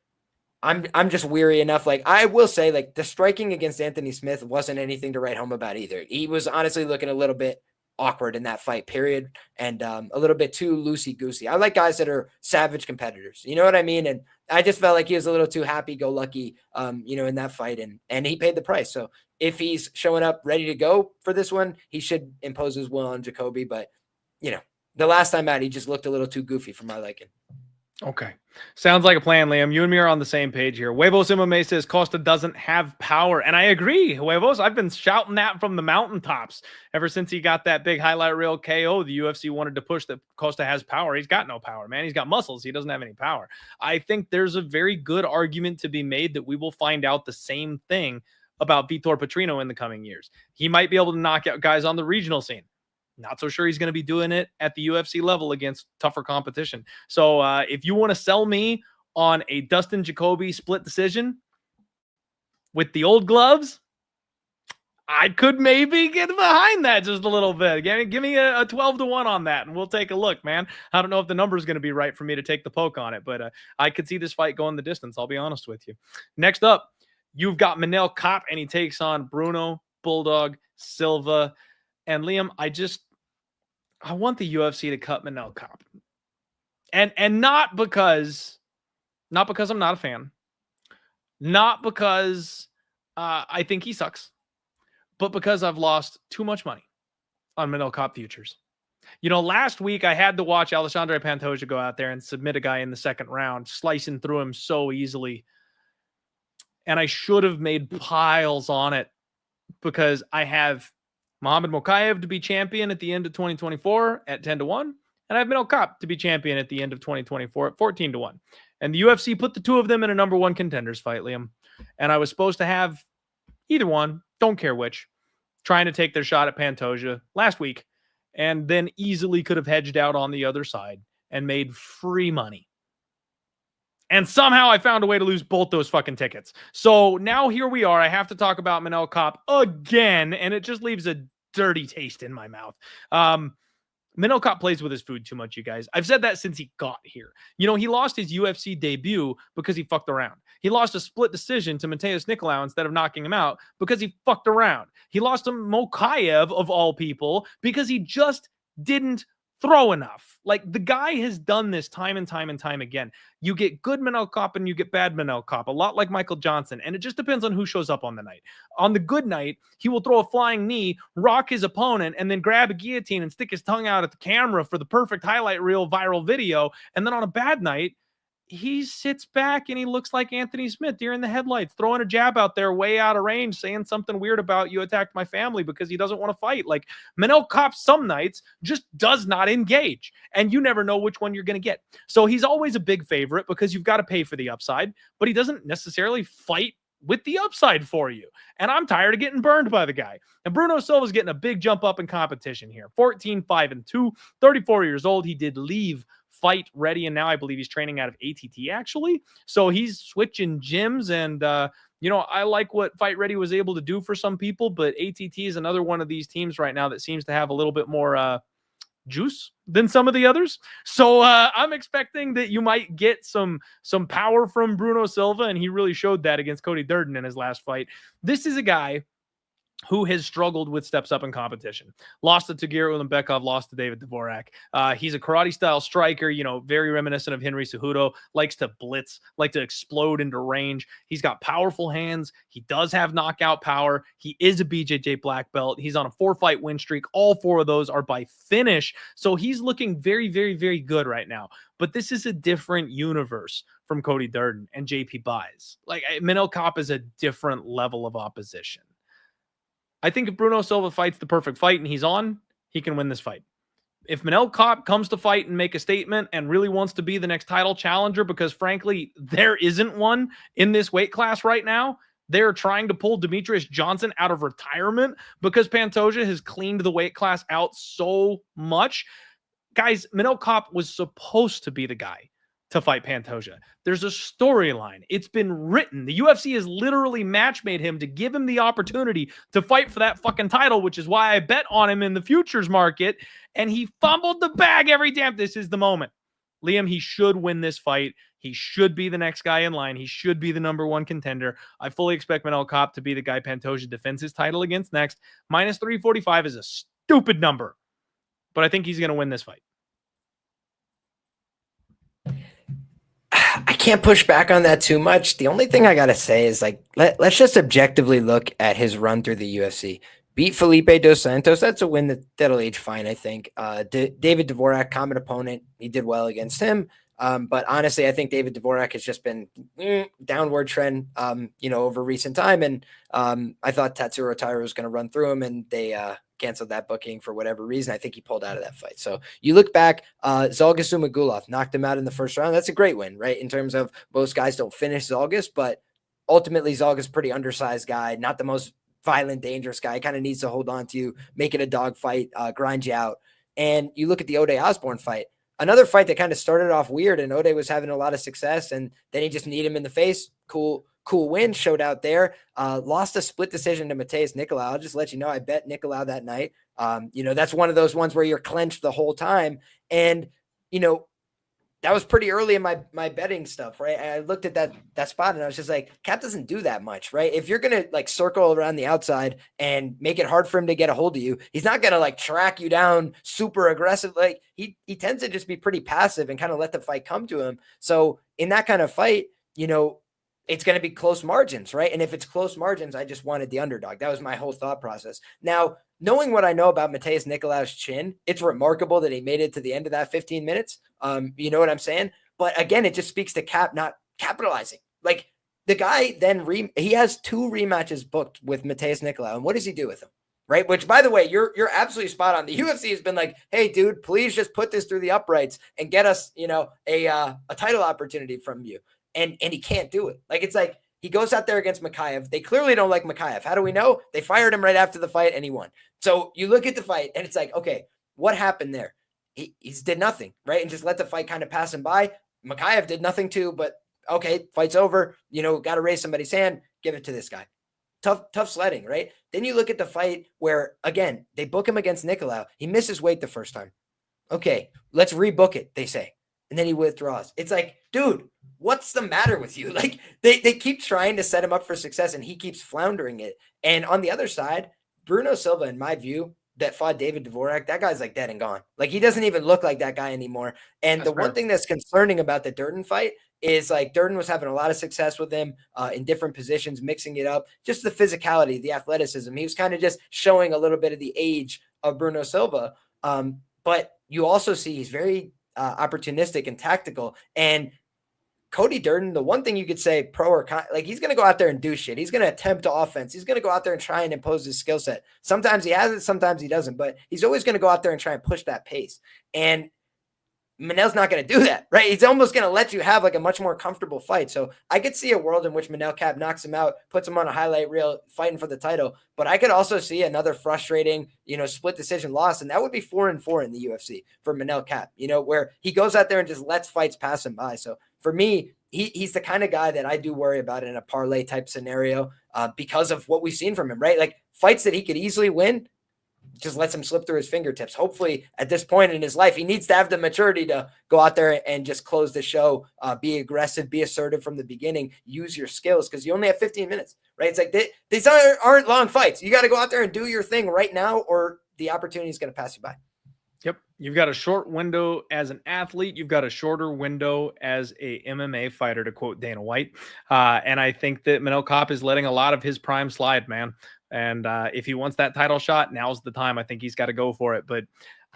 I'm just weary enough. I will say, the striking against Anthony Smith wasn't anything to write home about either. He was honestly looking a little bit awkward in that fight, period, and a little bit too loosey-goosey. I like guys that are savage competitors. You know what I mean? And I just felt like he was a little too happy-go-lucky, in that fight, and he paid the price. So if he's showing up ready to go for this one, he should impose his will on Jacoby. But, the last time out, he just looked a little too goofy for my liking. Okay. Sounds like a plan, Liam. You and me are on the same page here. Huevos MMA says Costa doesn't have power. And I agree, Huevos. I've been shouting that from the mountaintops ever since he got that big highlight reel KO. The UFC wanted to push that Costa has power. He's got no power, man. He's got muscles. He doesn't have any power. I think there's a very good argument to be made that we will find out the same thing about Vitor Petrino in the coming years. He might be able to knock out guys on the regional scene. Not so sure he's going to be doing it at the UFC level against tougher competition. So if you want to sell me on a Dustin Jacoby split decision with the old gloves, I could maybe get behind that just a little bit. Give me a 12-1 on that, and we'll take a look, man. I don't know if the number is going to be right for me to take the poke on it, but I could see this fight going the distance. I'll be honest with you. Next up, you've got Manel Kape, and he takes on Bruno, Bulldog, Silva. And Liam, I want the UFC to cut Manel Kape. And not because I'm not a fan. Not because I think he sucks. But because I've lost too much money on Manel Kape futures. Last week I had to watch Alexandre Pantoja go out there and submit a guy in the second round, slicing through him so easily. And I should have made piles on it because I have Muhammad Mokaev to be champion at the end of 2024 at 10-1. And I have Manel Kape to be champion at the end of 2024 at 14-1. And the UFC put the two of them in a number one contenders fight, Liam. And I was supposed to have either one, don't care which, trying to take their shot at Pantoja last week. And then easily could have hedged out on the other side and made free money. And somehow I found a way to lose both those fucking tickets. So now here we are. I have to talk about Manel Kape again, and it just leaves a dirty taste in my mouth. Manel Kape plays with his food too much, you guys. I've said that since he got here. He lost his UFC debut because he fucked around. He lost a split decision to Mateus Nicolau instead of knocking him out because he fucked around. He lost to Mokaev, of all people, because he just didn't throw enough. Like, the guy has done this time and time and time again. You get good Manel Kape and you get bad Manel Kape, a lot like Michael Johnson. And it just depends on who shows up on the night. On the good night, he will throw a flying knee, rock his opponent, and then grab a guillotine and stick his tongue out at the camera for the perfect highlight reel viral video. And then on a bad night, he sits back and he looks like Anthony Smith deer in the headlights, throwing a jab out there way out of range, saying something weird about you attacked my family because he doesn't want to fight. Like, Manel Kape some nights just does not engage, and you never know which one you're going to get. So he's always a big favorite because you've got to pay for the upside, but he doesn't necessarily fight with the upside for you. And I'm tired of getting burned by the guy. And Bruno Silva's getting a big jump up in competition here. 14-5-2, 34 years old. He did leave Fight Ready, and now I believe he's training out of ATT, actually. So he's switching gyms, and I like what Fight Ready was able to do for some people, but ATT is another one of these teams right now that seems to have a little bit more juice than some of the others. So I'm expecting that you might get some power from Bruno Silva, and he really showed that against Cody Durden in his last fight. This is a guy who has struggled with steps up in competition. Lost to Tagir Ulanbekov, lost to David Dvorak. He's a karate-style striker, very reminiscent of Henry Cejudo, likes to blitz, like to explode into range. He's got powerful hands. He does have knockout power. He is a BJJ black belt. He's on a 4-fight win streak. All 4 of those are by finish. So he's looking very, very, very good right now. But this is a different universe from Cody Durden and JP Buys. Like, Manel Kape is a different level of opposition. I think if Bruno Silva fights the perfect fight and he's on, he can win this fight. If Manel Kape comes to fight and make a statement and really wants to be the next title challenger, because frankly, there isn't one in this weight class right now. They're trying to pull Demetrius Johnson out of retirement because Pantoja has cleaned the weight class out so much. Guys, Manel Kape was supposed to be the guy to fight Pantoja. There's a storyline. It's been written. The UFC has literally match-made him to give him the opportunity to fight for that fucking title, which is why I bet on him in the futures market. And he fumbled the bag every damn. This is the moment. Liam, he should win this fight. He should be the next guy in line. He should be the number one contender. I fully expect Manel Kape to be the guy Pantoja defends his title against next. Minus 345 is a stupid number, but I think he's going to win this fight. I can't push back on that too much. The only thing I got to say is like, let's just objectively look at his run through the UFC. Beat Felipe dos Santos. That's a win that'll age fine, I think. David Dvorak, common opponent. He did well against him. But honestly, I think David Dvorak has just been downward trend, over recent time. And I thought Tatsuro Taira was going to run through him, and they canceled that booking for whatever reason. I think he pulled out of that fight. So you look back, Zhalgas Zhumagulov knocked him out in the first round. That's a great win, right? In terms of most guys don't finish Zhalgas, but ultimately Zhalgas is a pretty undersized guy, not the most violent, dangerous guy. He kind of needs to hold on to you, make it a dog fight, grind you out. And you look at the Ode Osborne fight, another fight that kind of started off weird, and Ode was having a lot of success, and then he just kneed him in the face. Cool win, showed out there. Lost a split decision to Matheus Nicolau. I'll just let you know, I bet Nicolau that night. That's one of those ones where you're clenched the whole time. And, that was pretty early in my betting stuff, right? I looked at that spot and I was just like, Kape doesn't do that much, right? If you're going to like circle around the outside and make it hard for him to get a hold of you, he's not going to like track you down super aggressive. Like he tends to just be pretty passive and kind of let the fight come to him. So in that kind of fight, it's going to be close margins, right? And if it's close margins, I just wanted the underdog. That was my whole thought process. Now, knowing what I know about Matheus Nicolau's chin, it's remarkable that he made it to the end of that 15 minutes. You know what I'm saying? But again, it just speaks to Kape not capitalizing. Like the guy then he has 2 rematches booked with Matheus Nicolau. And what does he do with them? Right? Which, by the way, you're absolutely spot on. The UFC has been like, hey, dude, please just put this through the uprights and get us, a title opportunity from you. And he can't do it. Like, it's like he goes out there against Makhachev. They clearly don't like Makhachev. How do we know? They fired him right after the fight and he won. So you look at the fight and it's like, okay, what happened there? He did nothing, right? And just let the fight kind of pass him by. Makhachev did nothing too, but okay, fight's over. Got to raise somebody's hand. Give it to this guy. Tough sledding, right? Then you look at the fight where, again, they book him against Nicolau. He misses weight the first time. Okay, let's rebook it, they say. And then he withdraws. It's like, dude, what's the matter with you? Like they keep trying to set him up for success and he keeps floundering it. And on the other side, Bruno Silva, in my view, that fought David Dvorak, that guy's like dead and gone. Like he doesn't even look like that guy anymore. And that's one thing that's concerning about the Durden fight is like Durden was having a lot of success with him in different positions, mixing it up, just the physicality, the athleticism. He was kind of just showing a little bit of the age of Bruno Silva. But you also see he's very opportunistic and tactical. And Cody Durden, the one thing you could say pro or con, like he's going to go out there and do shit. He's going to attempt to offense. He's going to go out there and try and impose his skill set. Sometimes he has it, sometimes he doesn't, but he's always going to go out there and try and push that pace. And Manel's not going to do that, right? He's almost going to let you have like a much more comfortable fight. So I could see a world in which Manel Kape knocks him out, puts him on a highlight reel, fighting for the title. But I could also see another frustrating, split decision loss. And that would be 4-4 in the UFC for Manel Kape, where he goes out there and just lets fights pass him by. So for me, he's the kind of guy that I do worry about in a parlay type scenario because of what we've seen from him, right? Like fights that he could easily win, just lets him slip through his fingertips. Hopefully at this point in his life, he needs to have the maturity to go out there and just close the show, be aggressive, be assertive from the beginning, use your skills because you only have 15 minutes, right? It's like these aren't long fights. You got to go out there and do your thing right now or the opportunity is going to pass you by. Yep. You've got a short window as an athlete. You've got a shorter window as a MMA fighter, to quote Dana White. And I think that Manel Kape is letting a lot of his prime slide, man. And if he wants that title shot, now's the time. I think he's got to go for it. But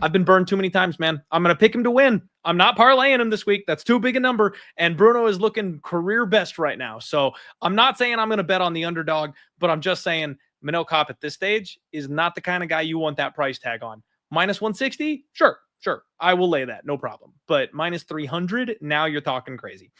I've been burned too many times, man. I'm going to pick him to win. I'm not parlaying him this week. That's too big a number. And Bruno is looking career best right now. So I'm not saying I'm going to bet on the underdog, but I'm just saying Manel Kape at this stage is not the kind of guy you want that price tag on. Minus 160? Sure. I will lay that. No problem. But minus 300, now you're talking crazy.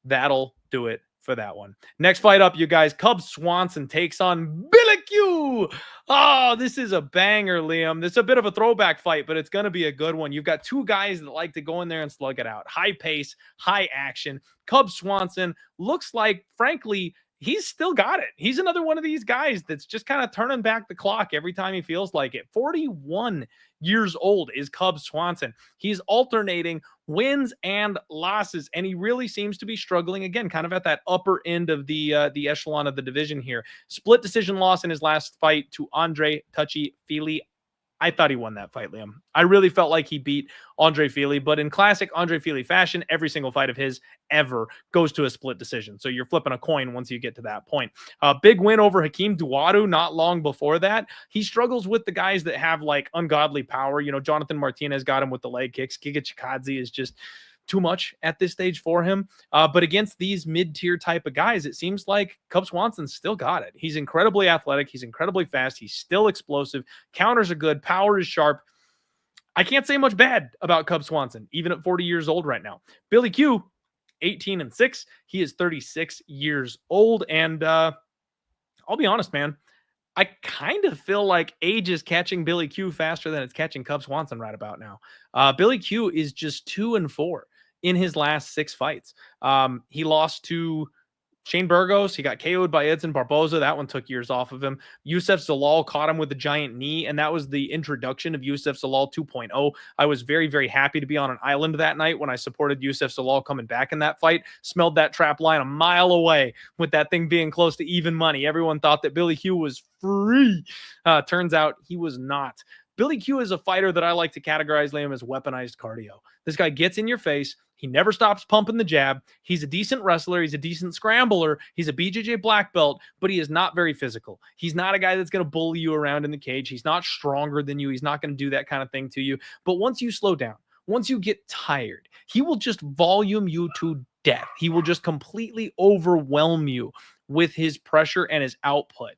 That'll do it for that one. Next fight up, you guys. Swanson takes on Billy Q. Oh, this is a banger, Liam. This is a bit of a throwback fight, but it's going to be a good one. You've got two guys that like to go in there and slug it out. High pace, high action. Swanson looks like, frankly, he's still got it. He's another one of these guys that's just kind of turning back the clock every time he feels like it. 41 years old is Swanson. He's alternating wins and losses, and he really seems to be struggling again, kind of at that upper end of the echelon of the division here. Split decision loss in his last fight to Andre Touchy Fili I thought he won that fight, Liam. I really felt like he beat Andre Fili, but in classic Andre Fili fashion, every single fight of his ever goes to a split decision. So you're flipping a coin once you get to that point. Big win over Hakeem Dawodu not long before that. He struggles with the guys that have like ungodly power. You know, Jonathan Martinez got him with the leg kicks. Giga Chikadze is just too much at this stage for him. But against these mid-tier type of guys, it seems like Cub Swanson's still got it. He's incredibly athletic. He's incredibly fast. He's still explosive. Counters are good. Power is sharp. I can't say much bad about Cub Swanson, even at 40 years old right now. Billy Q, 18-6. He is 36 years old. And I'll be honest, man, I kind of feel like age is catching Billy Q faster than it's catching Cub Swanson right about now. Billy Q is just 2-4 in his last 6 fights. He lost to Shane Burgos. He got KO'd by Edson Barboza. That one took years off of him. Youssef Zalal caught him with a giant knee, and that was the introduction of Youssef Zalal 2.0. I was very, very happy to be on an island that night when I supported Youssef Zalal coming back in that fight. Smelled that trap line a mile away with that thing being close to even money. Everyone thought that Billy Q was free. Turns out he was not. Billy Q is a fighter that I like to categorize Liam as weaponized cardio. This guy gets in your face. He never stops pumping the jab. He's a decent wrestler. He's a decent scrambler. He's a BJJ black belt, but he is not very physical. He's not a guy that's going to bully you around in the cage. He's not stronger than you. He's not going to do that kind of thing to you. But once you slow down, once you get tired, he will just volume you to death. He will just completely overwhelm you with his pressure and his output.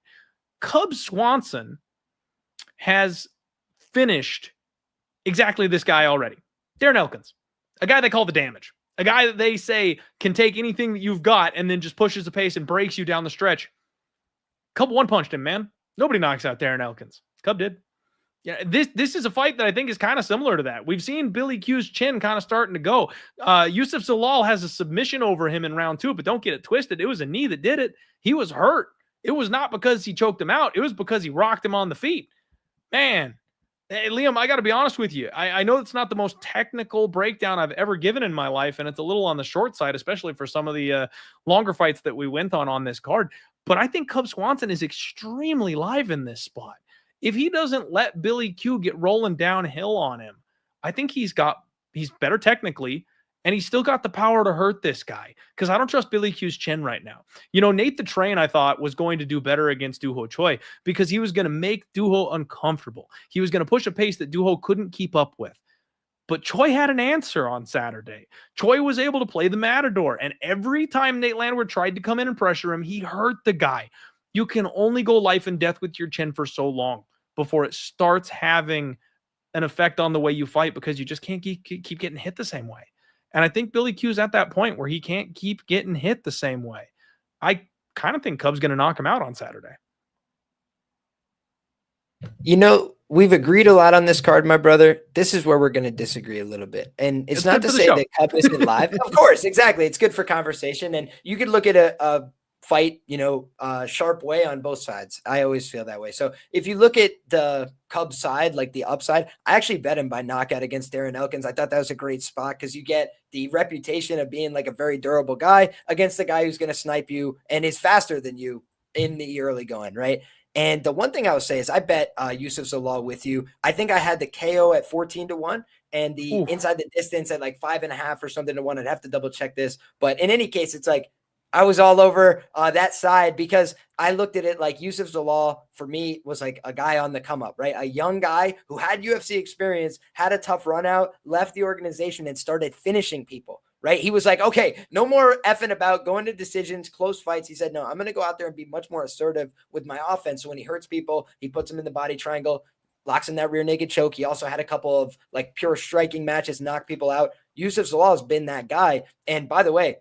Cub Swanson has finished exactly this guy already. Darren Elkins, a guy they call the damage, a guy that they say can take anything that you've got and then just pushes the pace and breaks you down the stretch. Cub one-punched him, man. Nobody knocks out Darren Elkins. Cub did. Yeah, this is a fight that I think is kind of similar to that. We've seen Billy Q's chin kind of starting to go. Youssef Zalal has a submission over him in round 2, but don't get it twisted. It was a knee that did it. He was hurt. It was not because he choked him out. It was because he rocked him on the feet. Man, hey, Liam, I got to be honest with you. I know it's not the most technical breakdown I've ever given in my life, and it's a little on the short side, especially for some of the longer fights that we went on this card. But I think Cub Swanson is extremely live in this spot. If he doesn't let Billy Q get rolling downhill on him, I think he's better technically, and he's still got the power to hurt this guy, because I don't trust Billy Q's chin right now. You know, Nate the Train, I thought, was going to do better against Doo Ho Choi because he was going to make Doo Ho uncomfortable. He was going to push a pace that Doo Ho couldn't keep up with. But Choi had an answer on Saturday. Choi was able to play the matador, and every time Nate Landwehr tried to come in and pressure him, he hurt the guy. You can only go life and death with your chin for so long before it starts having an effect on the way you fight, because you just can't keep getting hit the same way. And I think Billy Q's at that point where he can't keep getting hit the same way. I kind of think Cub's going to knock him out on Saturday. You know, we've agreed a lot on this card, my brother. This is where we're going to disagree a little bit. And it's not to say that Cub isn't live. Of course, exactly. It's good for conversation. And you could look at a fight, you know, sharp way on both sides. I always feel that way. So if you look at the Cubs side, like the upside, I actually bet him by knockout against Darren Elkins. I thought that was a great spot because you get the reputation of being like a very durable guy against the guy who's going to snipe you and is faster than you in the early going, right? And the one thing I would say is I bet Youssef Zalal with you. I think I had the KO at 14-1 and the inside the distance at like 5.5 or something to 1. I'd have to double check this. But in any case, it's like I was all over that side because I looked at it like Youssef Zalal for me was like a guy on the come up, right? A young guy who had UFC experience, had a tough run out, left the organization and started finishing people, right? He was like, okay, no more effing about going to decisions, close fights. He said, no, I'm going to go out there and be much more assertive with my offense. So when he hurts people, he puts them in the body triangle, locks in that rear naked choke. He also had a couple of like pure striking matches, knock people out. Youssef Zalal has been that guy. And by the way,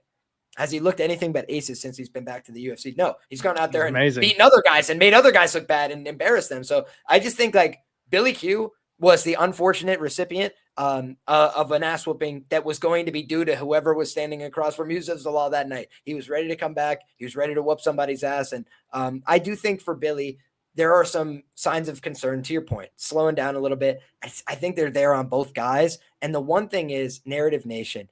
has he looked anything but aces since he's been back to the UFC? No, he's gone out there and beaten other guys and made other guys look bad and embarrassed them. So I just think like Billy Q was the unfortunate recipient of an ass whooping that was going to be due to whoever was standing across from Youssef Zalal that night. He was ready to come back. He was ready to whoop somebody's ass. And I do think for Billy, there are some signs of concern to your point, slowing down a little bit. I think they're there on both guys. And the one thing is Narrative Nation.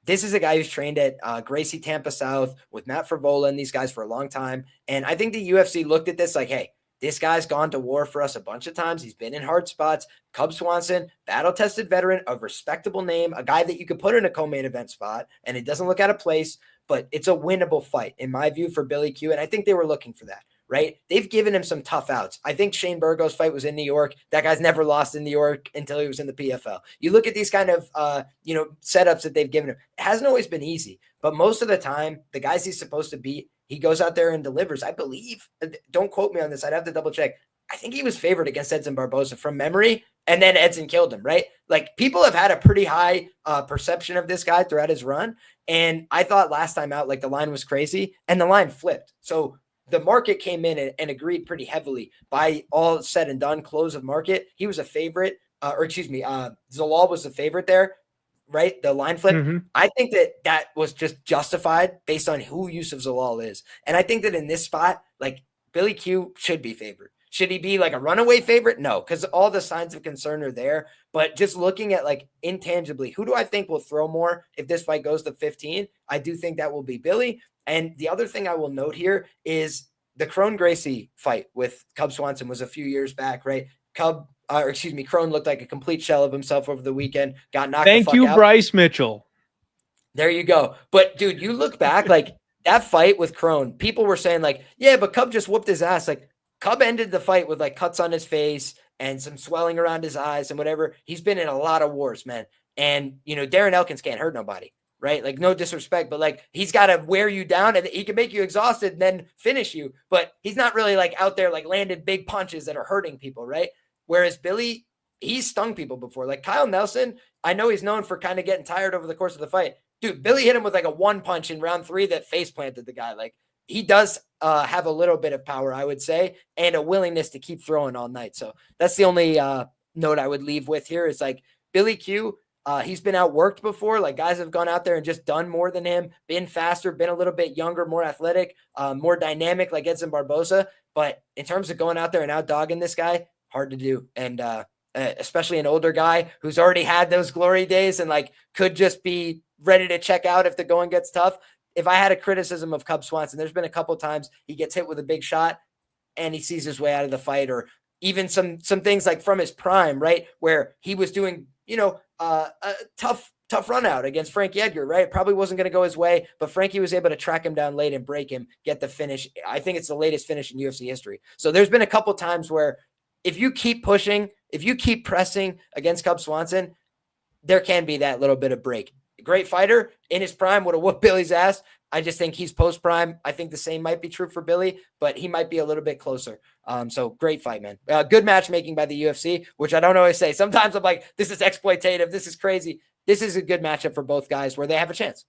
This is a guy who's trained at UFC Tampa South with Matt Favola and these guys for a long time. And I think the UFC looked at this like, hey, This guy's gone to war for us a bunch of times. He's been in hard spots. Cub Swanson, battle-tested veteran, a respectable name, a guy that you could put in a co-main event spot, and it doesn't look out of place, but it's a winnable fight, in my view, for Billy Q, and I think they were looking for that, right? They've given him some tough outs. I think Shane Burgo's fight was in New York. That guy's never lost in New York until he was in the PFL. You look at these kind of, setups that they've given him. It hasn't always been easy, but most of the time, the guys he's supposed to beat, he goes out there and delivers. I believe, don't quote me on this, I'd have to double check. I think he was favored against Edson Barboza from memory, and then Edson killed him, right? Like, people have had a pretty high perception of this guy throughout his run, and I thought last time out, like, the line was crazy, and the line flipped. So the market came in and agreed pretty heavily. By all said and done, close of market, he was a favorite, Zalal was the favorite there, right? The line flip. Mm-hmm. I think that was just justified based on who Yusuf Zalal is. And I think that in this spot, like, Billy Q should be favored. Should he be like a runaway favorite? No, because all the signs of concern are there. But just looking at, like, intangibly, who do I think will throw more if this fight goes to 15? I do think that will be Billy. And the other thing I will note here is the Crone-Gracie fight with Cub Swanson was a few years back, right? Crone looked like a complete shell of himself over the weekend, got knocked the fuck out. Thank you, Bryce Mitchell. There you go. But, dude, you look back, like, that fight with Crone, people were saying, like, yeah, but Cub just whooped his ass. Like, Cub ended the fight with, like, cuts on his face and some swelling around his eyes and whatever. He's been in a lot of wars, man. And, Darren Elkins can't hurt nobody, right? Like, no disrespect, but, like, he's got to wear you down, and he can make you exhausted and then finish you. But he's not really, like, out there, like, landing big punches that are hurting people, right? Whereas Billy, he's stung people before. Like, Kyle Nelson, I know he's known for kind of getting tired over the course of the fight. Dude, Billy hit him with, like, a one punch in round 3 that face planted the guy. Like, he does have a little bit of power, I would say, and a willingness to keep throwing all night. So that's the only note I would leave with here is, like, Billy Q, he's been outworked before. Like, guys have gone out there and just done more than him, been faster, been a little bit younger, more athletic, more dynamic, like Edson Barboza. But in terms of going out there and out dogging this guy, hard to do. And especially an older guy who's already had those glory days and, like, could just be ready to check out if the going gets tough. If I had a criticism of Cub Swanson, there's been a couple of times he gets hit with a big shot and he sees his way out of the fight, or even some things like from his prime, right, where he was doing, a tough run out against Frankie Edgar, right? It probably wasn't going to go his way, but Frankie was able to track him down late and break him, get the finish. I think it's the latest finish in UFC history. So there's been a couple of times where if you keep pushing, if you keep pressing against Cub Swanson, there can be that little bit of break. Great fighter in his prime would have whooped Billy's ass. I just think he's post-prime. I think the same might be true for Billy, but he might be a little bit closer. So great fight, man. Good matchmaking by the UFC, which I don't always say. Sometimes I'm like, this is exploitative. This is crazy. This is a good matchup for both guys where they have a chance.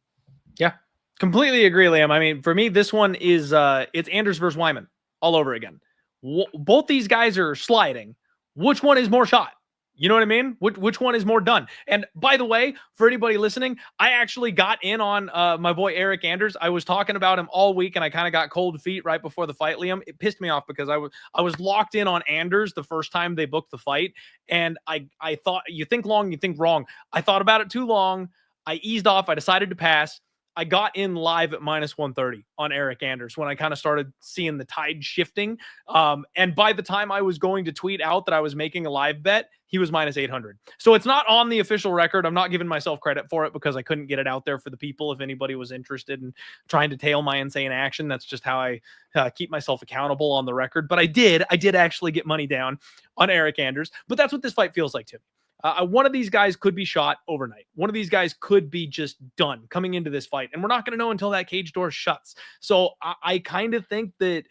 Yeah, completely agree, Liam. I mean, for me, this one is it's Anders versus Wyman all over again. Both these guys are sliding. Which one is more shot? You know what I mean? Which one is more done? And by the way, for anybody listening, I actually got in on my boy Eric Anders. I was talking about him all week, and I kind of got cold feet right before the fight, Liam. It pissed me off because I was locked in on Anders the first time they booked the fight, and I thought, you think long, you think wrong. I thought about it too long. I eased off. I decided to pass. I got in live at -130 on Eric Anders when I kind of started seeing the tide shifting. And by the time I was going to tweet out that I was making a live bet, he was -800. So it's not on the official record. I'm not giving myself credit for it because I couldn't get it out there for the people. If anybody was interested in trying to tail my insane action, that's just how I keep myself accountable on the record. But I did actually get money down on Eric Anders. But that's what this fight feels like to me. One of these guys could be shot overnight. One of these guys could be just done coming into this fight. And we're not going to know until that cage door shuts. So I kind of think that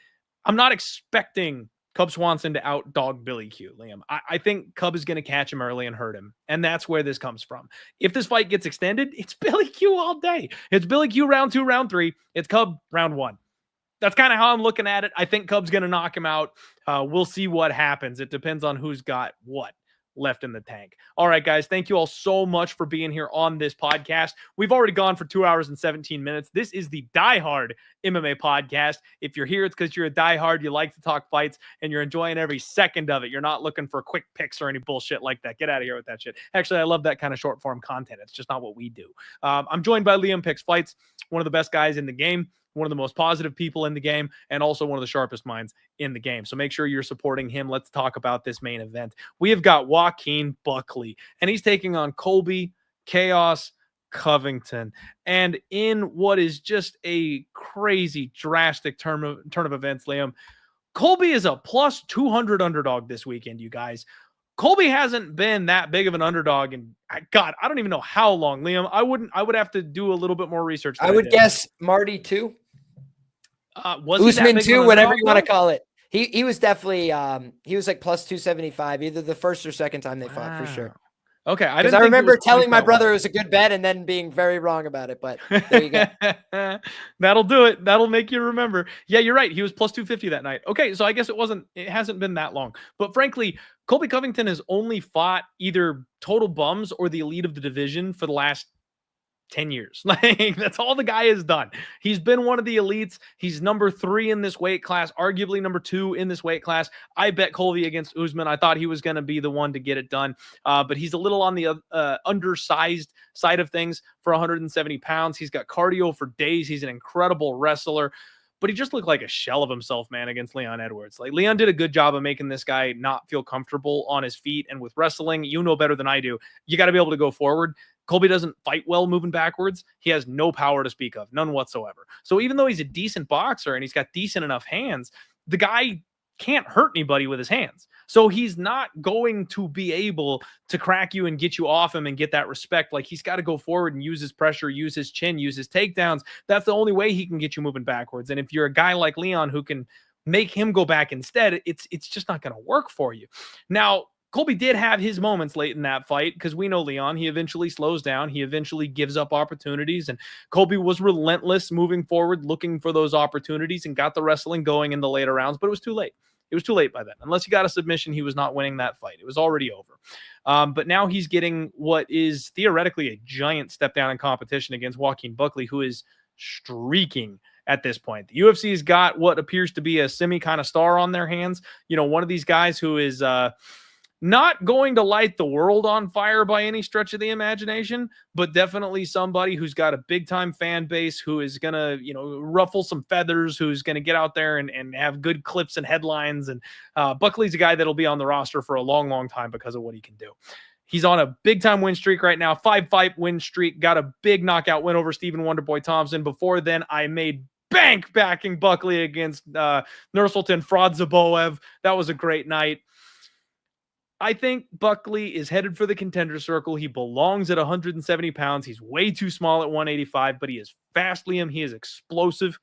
I'm not expecting Cub Swanson to outdog Billy Q, Liam. I think Cub is going to catch him early and hurt him. And that's where this comes from. If this fight gets extended, it's Billy Q all day. It's Billy Q round 2, round 3. It's Cub round 1. That's kind of how I'm looking at it. I think Cub's going to knock him out. We'll see what happens. It depends on who's got what left in the tank. All right, guys, thank you all so much for being here on this podcast. We've already gone for 2 hours and 17 minutes. This is the Die Hard MMA podcast. If you're here, it's because you're a diehard, you like to talk fights, and you're enjoying every second of it. You're not looking for quick picks or any bullshit like that. Get out of here with that shit. Actually, I love that kind of short form content. It's just not what we do. I'm joined by Liam Picks Fights, one of the best guys in the game, one of the most positive people in the game, and also one of the sharpest minds in the game. So make sure you're supporting him. Let's talk about this main event. We have got Joaquin Buckley, and he's taking on Colby Chaos Covington. And in what is just a crazy, drastic turn of events, Liam, Colby is a plus 200 underdog this weekend, you guys. Colby hasn't been that big of an underdog in, God, I don't even know how long, Liam. I would have to do a little bit more research. I would guess Marty 2. Was Usman 2, whatever you want to call it. He was definitely, he was like plus 275, either the first or second time they fought, for sure. Okay, I remember telling my brother it was a good bet and then being very wrong about it, but there you go. That'll do it. That'll make you remember. Yeah, you're right. He was plus 250 that night. Okay, so I guess it hasn't been that long. But frankly, Colby Covington has only fought either total bums or the elite of the division for the last 10 years. Like, that's all the guy has done. He's been one of the elites. He's number 3 in this weight class, arguably number 2 in this weight class. I bet Colby against Usman. I thought he was going to be the one to get it done. But he's a little on the undersized side of things for 170 pounds. He's got cardio for days. He's an incredible wrestler. But he just looked like a shell of himself, man, against Leon Edwards. Like, Leon did a good job of making this guy not feel comfortable on his feet. And with wrestling, you know better than I do, you got to be able to go forward. Colby doesn't fight well moving backwards. He has no power to speak of, none whatsoever. So even though he's a decent boxer and he's got decent enough hands, the guy can't hurt anybody with his hands. So he's not going to be able to crack you and get you off him and get that respect. Like, he's got to go forward and use his pressure, use his chin, use his takedowns. That's the only way he can get you moving backwards. And if you're a guy like Leon who can make him go back instead, it's just not going to work for you. Now, Colby did have his moments late in that fight because we know Leon. He eventually slows down. He eventually gives up opportunities. And Colby was relentless moving forward, looking for those opportunities and got the wrestling going in the later rounds. But it was too late. It was too late by then. Unless he got a submission, he was not winning that fight. It was already over. But now he's getting what is theoretically a giant step down in competition against Joaquin Buckley, who is streaking at this point. The UFC's got what appears to be a semi kind of star on their hands. You know, one of these guys who is not going to light the world on fire by any stretch of the imagination, but definitely somebody who's got a big time fan base, who is going to, you know, ruffle some feathers, who's going to get out there and have good clips and headlines. And Buckley's a guy that'll be on the roster for a long, long time because of what he can do. He's on a big time win streak right now, 5-fight win streak, got a big knockout win over Stephen Wonderboy Thompson. Before then, I made bank backing Buckley against Nursultan Frodzaboev. That was a great night. I think Buckley is headed for the contender circle. He belongs at 170 pounds. He's way too small at 185, but he is fast, Liam. He is explosive.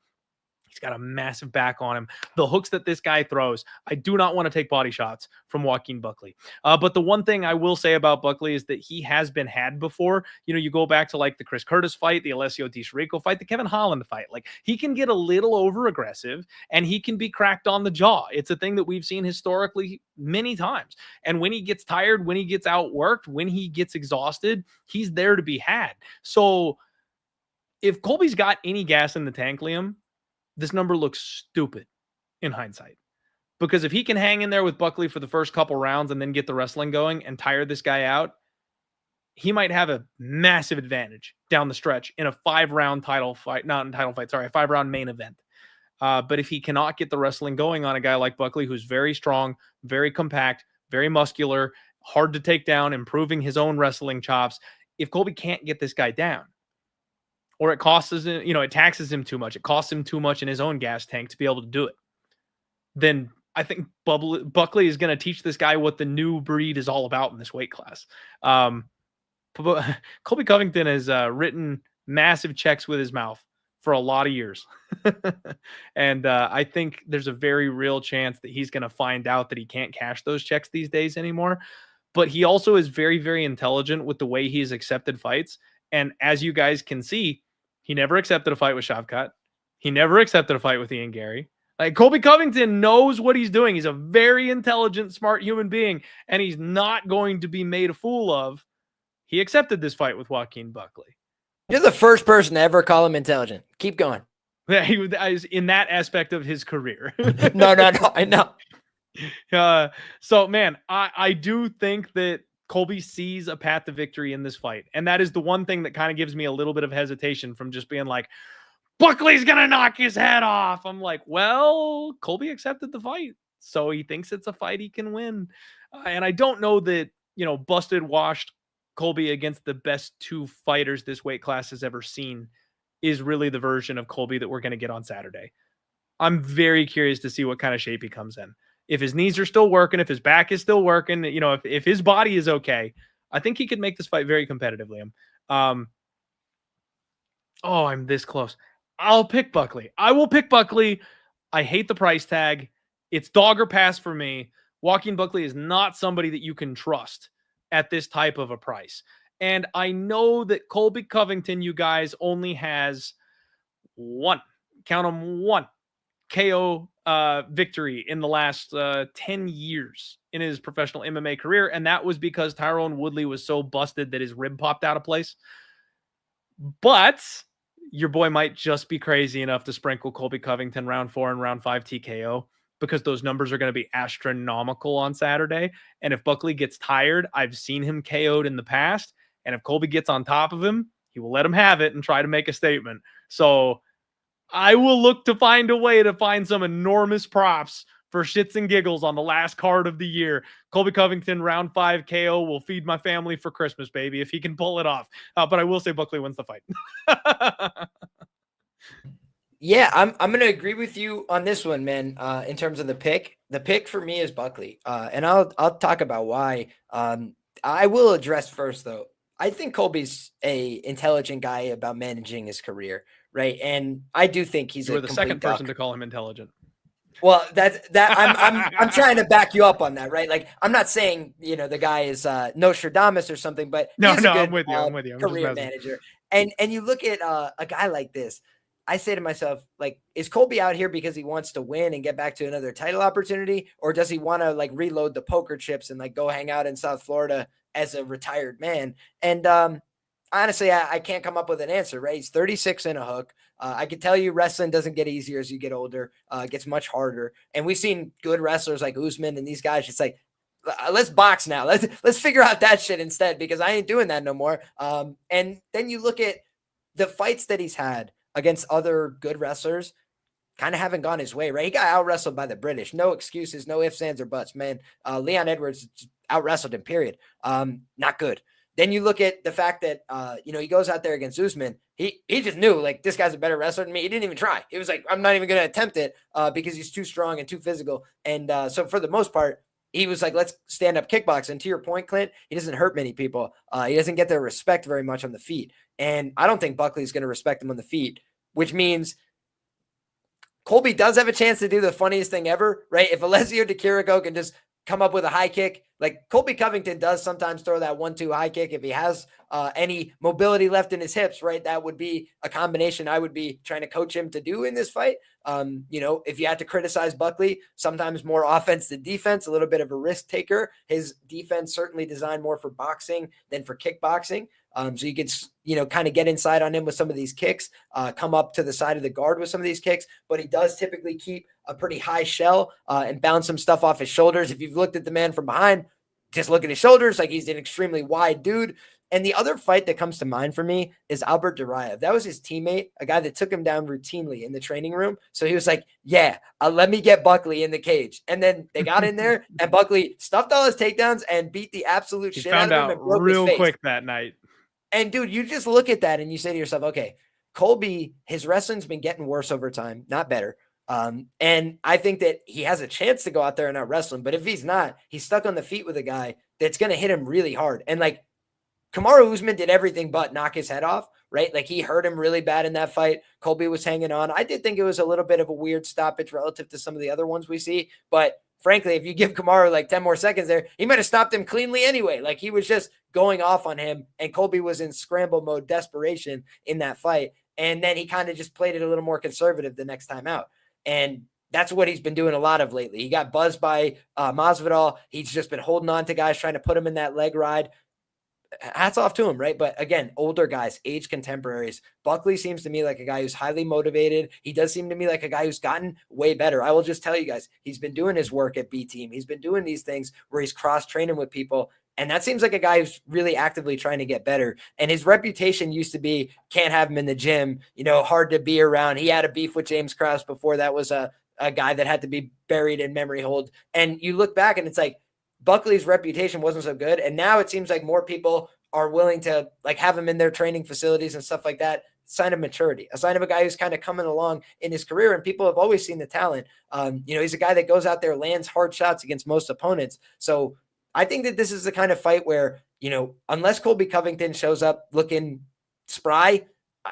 He's got a massive back on him. The hooks that this guy throws, I do not want to take body shots from Joaquin Buckley. But the one thing I will say about Buckley is that he has been had before. You know, you go back to like the Chris Curtis fight, the Alessio Di Chirico fight, the Kevin Holland fight. Like, he can get a little over aggressive and he can be cracked on the jaw. It's a thing that we've seen historically many times. And when he gets tired, when he gets outworked, when he gets exhausted, he's there to be had. So if Colby's got any gas in the tank, Liam, this number looks stupid in hindsight, because if he can hang in there with Buckley for the first couple rounds and then get the wrestling going and tire this guy out, he might have a massive advantage down the stretch in a 5-round title fight, not in title fight, sorry, a 5-round main event. But if he cannot get the wrestling going on a guy like Buckley, who's very strong, very compact, very muscular, hard to take down, improving his own wrestling chops, if Colby can't get this guy down, or it costs him, you know, it taxes him too much, it costs him too much in his own gas tank to be able to do it, then I think Buckley is going to teach this guy what the new breed is all about in this weight class. Colby Covington has written massive checks with his mouth for a lot of years. And I think there's a very real chance that he's going to find out that he can't cash those checks these days anymore. But he also is very, very intelligent with the way he's accepted fights. And as you guys can see, he never accepted a fight with Shavkat. He never accepted a fight with Ian Gary. Like, Colby Covington knows what he's doing. He's a very intelligent, smart human being, and he's not going to be made a fool of. He accepted this fight with Joaquin Buckley. You're the first person to ever call him intelligent. Keep going. in that aspect of his career. No, I know. So man, I do think that Colby sees a path to victory in this fight. And that is the one thing that kind of gives me a little bit of hesitation from just being like, Buckley's going to knock his head off. I'm like, well, Colby accepted the fight. So he thinks it's a fight he can win. And I don't know that, busted, washed Colby against the best two fighters this weight class has ever seen is really the version of Colby that we're going to get on Saturday. I'm very curious to see what kind of shape he comes in. If his knees are still working, if his back is still working, if his body is okay, I think he could make this fight very competitive, Liam. I'm this close. I'll pick Buckley. I will pick Buckley. I hate the price tag. It's dog or pass for me. Joaquin Buckley is not somebody that you can trust at this type of a price. And I know that Colby Covington, you guys, only has one KO victory in the last 10 years in his professional MMA career. And that was because Tyrone Woodley was so busted that his rib popped out of place. But your boy might just be crazy enough to sprinkle Colby Covington round 4 and round 5 TKO because those numbers are going to be astronomical on Saturday. And if Buckley gets tired, I've seen him KO'd in the past. And if Colby gets on top of him, he will let him have it and try to make a statement. So I will look to find a way to find some enormous props for shits and giggles on the last card of the year. Colby Covington, round 5 KO will feed my family for Christmas, baby, if he can pull it off. But I will say Buckley wins the fight. Yeah, I'm going to agree with you on this one, man. In terms of the pick for me is Buckley. And I'll talk about why. I will address first, though. I think Colby's a intelligent guy about managing his career, right? And I do think he's the second person to call him intelligent. Well, I'm trying to back you up on that, right? Like, I'm not saying, the guy is Nostradamus or something, but no, I'm with you. I'm with you. Career manager. And you look at a guy like this, I say to myself, like, is Colby out here because he wants to win and get back to another title opportunity? Or does he want to like reload the poker chips and like go hang out in South Florida as a retired man? And honestly, I can't come up with an answer, right? He's 36 in a hook. I can tell you wrestling doesn't get easier as you get older. It gets much harder. And we've seen good wrestlers like Usman and these guys just like, let's box now. Let's figure out that shit instead because I ain't doing that no more. And then you look at the fights that he's had against other good wrestlers, kind of haven't gone his way, right? He got out-wrestled by the British. No excuses, no ifs, ands, or buts, man. Leon Edwards out-wrestled him, period. Not good. Then you look at the fact that, he goes out there against Usman. He just knew, like, this guy's a better wrestler than me. He didn't even try. It was like, I'm not even going to attempt it because he's too strong and too physical. And so for the most part, he was like, let's stand up kickboxing. To your point, Clint, he doesn't hurt many people. He doesn't get their respect very much on the feet. And I don't think Buckley's going to respect him on the feet, which means Colby does have a chance to do the funniest thing ever, right? If Alessio Di Chirico can just come up with a high kick, like Colby Covington does sometimes throw that 1-2 high kick. If he has any mobility left in his hips, right, that would be a combination I would be trying to coach him to do in this fight. If you had to criticize Buckley, sometimes more offense than defense, a little bit of a risk taker. His defense certainly designed more for boxing than for kickboxing. So you could, kind of get inside on him with some of these kicks, come up to the side of the guard with some of these kicks, but he does typically keep a pretty high shell and bounce some stuff off his shoulders. If you've looked at the man from behind, just look at his shoulders, like he's an extremely wide dude. And the other fight that comes to mind for me is Albert Duraev. That was his teammate, a guy that took him down routinely in the training room. So he was like, yeah, let me get Buckley in the cage. And then they got in there and Buckley stuffed all his takedowns and beat the absolute shit out of him. And broke real his face. Quick that night. And dude, you just look at that and you say to yourself, okay, Colby, his wrestling's been getting worse over time, not better. And I think that he has a chance to go out there and out wrestle him. But if he's not, he's stuck on the feet with a guy that's going to hit him really hard. And like Kamaru Usman did everything but knock his head off, right? Like he hurt him really bad in that fight. Colby was hanging on. I did think it was a little bit of a weird stoppage relative to some of the other ones we see. But frankly, if you give Kamaru like 10 more seconds there, he might have stopped him cleanly anyway. Like he was just going off on him and Colby was in scramble mode, desperation in that fight. And then he kind of just played it a little more conservative the next time out. And that's what he's been doing a lot of lately. He got buzzed by Masvidal. He's just been holding on to guys, trying to put him in that leg ride. hats off to him, right? But again, older guys, age contemporaries. Buckley seems to me like a guy who's highly motivated. He does seem to me like a guy who's gotten way better. I will just tell you guys, he's been doing his work at B Team. He's been doing these things where he's cross-training with people. And that seems like a guy who's really actively trying to get better. And his reputation used to be, can't have him in the gym, hard to be around. He had a beef with James Krause before. That was a guy that had to be buried in memory hold. And you look back and it's like, Buckley's reputation wasn't so good. And now it seems like more people are willing to like have him in their training facilities and stuff like that. Sign of maturity, a sign of a guy who's kind of coming along in his career. And people have always seen the talent. He's a guy that goes out there, lands hard shots against most opponents. So I think that this is the kind of fight where, unless Colby Covington shows up looking spry,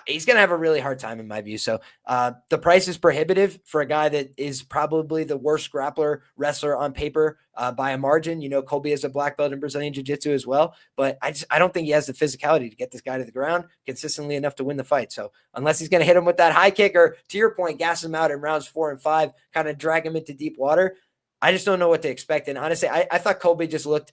he's going to have a really hard time in my view. So the price is prohibitive for a guy that is probably the worst grappler wrestler on paper by a margin. Colby has a black belt in Brazilian Jiu-Jitsu as well, but I don't think he has the physicality to get this guy to the ground consistently enough to win the fight. So unless he's going to hit him with that high kick or, to your point, gas him out in rounds 4 and 5, kind of drag him into deep water, I just don't know what to expect. And honestly, I thought Colby just looked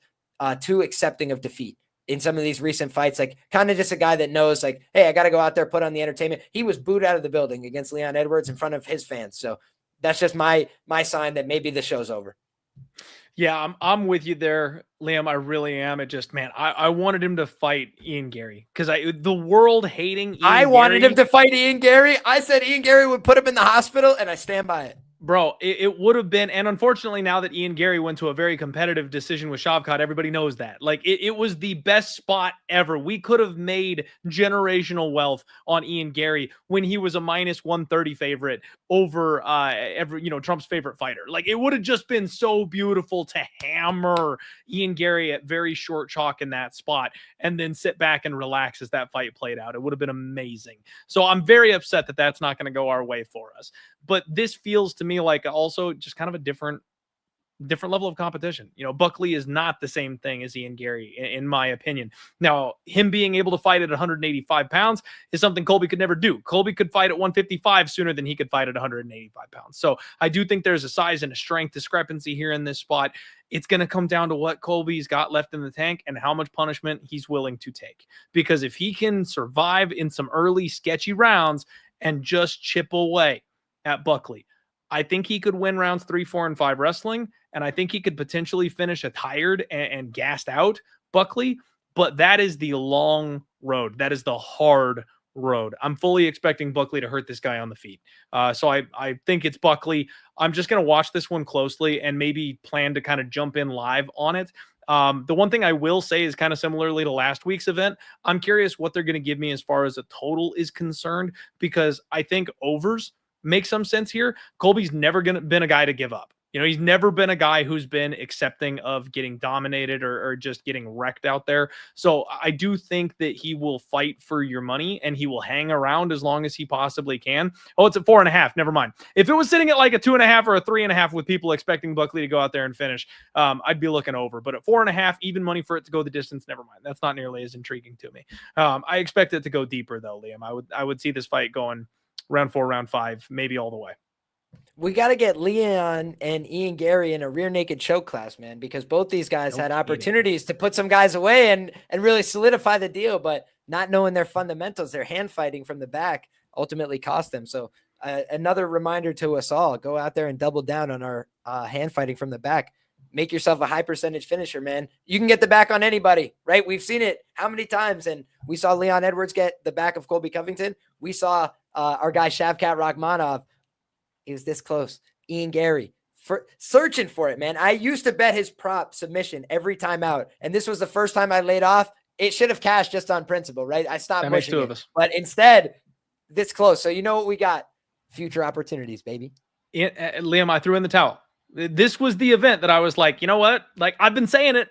too accepting of defeat in some of these recent fights, like kind of just a guy that knows like, hey, I got to go out there, put on the entertainment. He was booed out of the building against Leon Edwards in front of his fans. So that's just my sign that maybe the show's over. Yeah, I'm with you there, Liam. I really am. It just, man, I wanted him to fight Ian Gary because the world hating Ian wanted him to fight Ian Gary. I said Ian Gary would put him in the hospital, and I stand by it. Bro, it would have been, and unfortunately now that Ian Gary went to a very competitive decision with Shavkat, everybody knows that. Like, it was the best spot ever. We could have made generational wealth on Ian Gary when he was a minus 130 favorite over Trump's favorite fighter. Like, it would have just been so beautiful to hammer Ian Gary at very short chalk in that spot and then sit back and relax as that fight played out. It would have been amazing. So I'm very upset that that's not going to go our way for us. But this feels to me like also just kind of a different level of competition. Buckley is not the same thing as Ian Gary, in my opinion. Now, him being able to fight at 185 pounds is something Colby could never do. Colby could fight at 155 sooner than he could fight at 185 pounds. So I do think there's a size and a strength discrepancy here in this spot. It's going to come down to what Colby's got left in the tank and how much punishment he's willing to take. Because if he can survive in some early sketchy rounds and just chip away at Buckley, I think he could win rounds 3, 4, and 5 wrestling, and I think he could potentially finish a tired and gassed out Buckley, but that is the long road. That is the hard road. I'm fully expecting Buckley to hurt this guy on the feet. So I think it's Buckley. I'm just going to watch this one closely and maybe plan to kind of jump in live on it. The one thing I will say is kind of similarly to last week's event. I'm curious what they're going to give me as far as a total is concerned, because I think overs make some sense here. Colby's never been a guy to give up. He's never been a guy who's been accepting of getting dominated or just getting wrecked out there. So I do think that he will fight for your money and he will hang around as long as he possibly can. Oh, it's at 4.5. Never mind. If it was sitting at like a 2.5 or a 3.5 with people expecting Buckley to go out there and finish, I'd be looking over. But at 4.5, even money for it to go the distance, never mind. That's not nearly as intriguing to me. I expect it to go deeper though, Liam. I would see this fight going round 4, round 5, maybe all the way. We got to get Leon and Ian Gary in a rear naked choke class, man, because both these guys had opportunities to put some guys away and really solidify the deal, but not knowing their fundamentals, their hand fighting from the back ultimately cost them. So another reminder to us all, go out there and double down on our hand fighting from the back. Make yourself a high percentage finisher, man. You can get the back on anybody, right? We've seen it how many times, and we saw Leon Edwards get the back of Colby Covington. We saw our guy Shavkat Rakhmonov. He was this close. Ian Gary, searching for it, man. I used to bet his prop submission every time out, and this was the first time I laid off. It should have cashed just on principle, right? I stopped that makes pushing two it, of us. But instead, this close. So you know what we got? Future opportunities, baby. Liam, I threw in the towel. This was the event that I was like, you know what? Like, I've been saying it.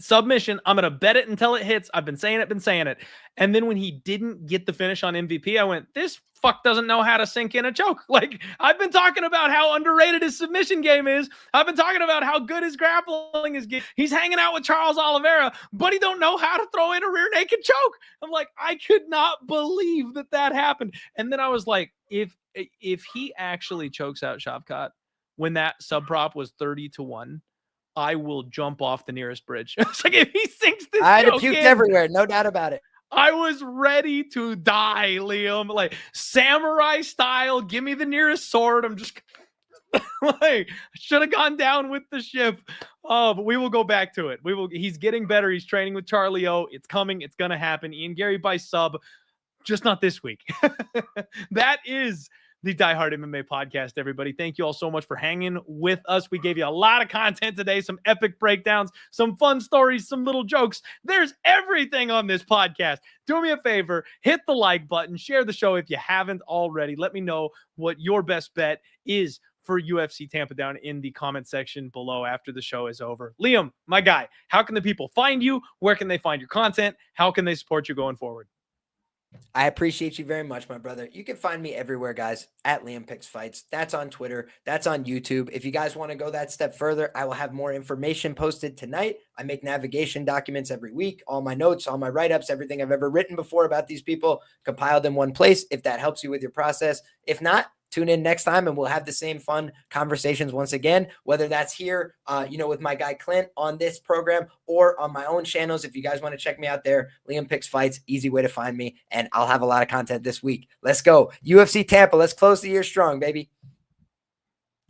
Submission. I'm going to bet it until it hits. I've been saying it. And then when he didn't get the finish on MVP, I went, this fuck doesn't know how to sink in a choke. Like, I've been talking about how underrated his submission game is. I've been talking about how good his grappling is. He's hanging out with Charles Oliveira, but he don't know how to throw in a rear naked choke. I'm like, I could not believe that happened. And then I was like, if he actually chokes out Shavkat when that sub prop was 30-1, I will jump off the nearest bridge. It's like, if he sinks this I'd have joke puked in, everywhere, no doubt about it. I was ready to die, Liam. Like, samurai style, give me the nearest sword. I'm just like, should have gone down with the ship. Oh, but we will go back to it. He's getting better. He's training with Charlie O. It's coming. It's going to happen. Ian Gary by sub, just not this week. That is the Die Hard MMA podcast, everybody. Thank you all so much for hanging with us. We gave you a lot of content today, some epic breakdowns, some fun stories, some little jokes. There's everything on this podcast. Do me a favor, hit the like button, share the show if you haven't already. Let me know what your best bet is for UFC Tampa down in the comment section below after the show is over. Liam, my guy, how can the people find you? Where can they find your content? How can they support you going forward? I appreciate you very much, my brother. You can find me everywhere, guys, at Liam Picks Fights. That's on Twitter. That's on YouTube. If you guys want to go that step further, I will have more information posted tonight. I make navigation documents every week, all my notes, all my write-ups, everything I've ever written before about these people, compiled in one place, if that helps you with your process. If not, tune in next time and we'll have the same fun conversations once again, whether that's here, with my guy Clint on this program or on my own channels. If you guys want to check me out there, Liam Picks Fights, easy way to find me. And I'll have a lot of content this week. Let's go. UFC Tampa. Let's close the year strong, baby.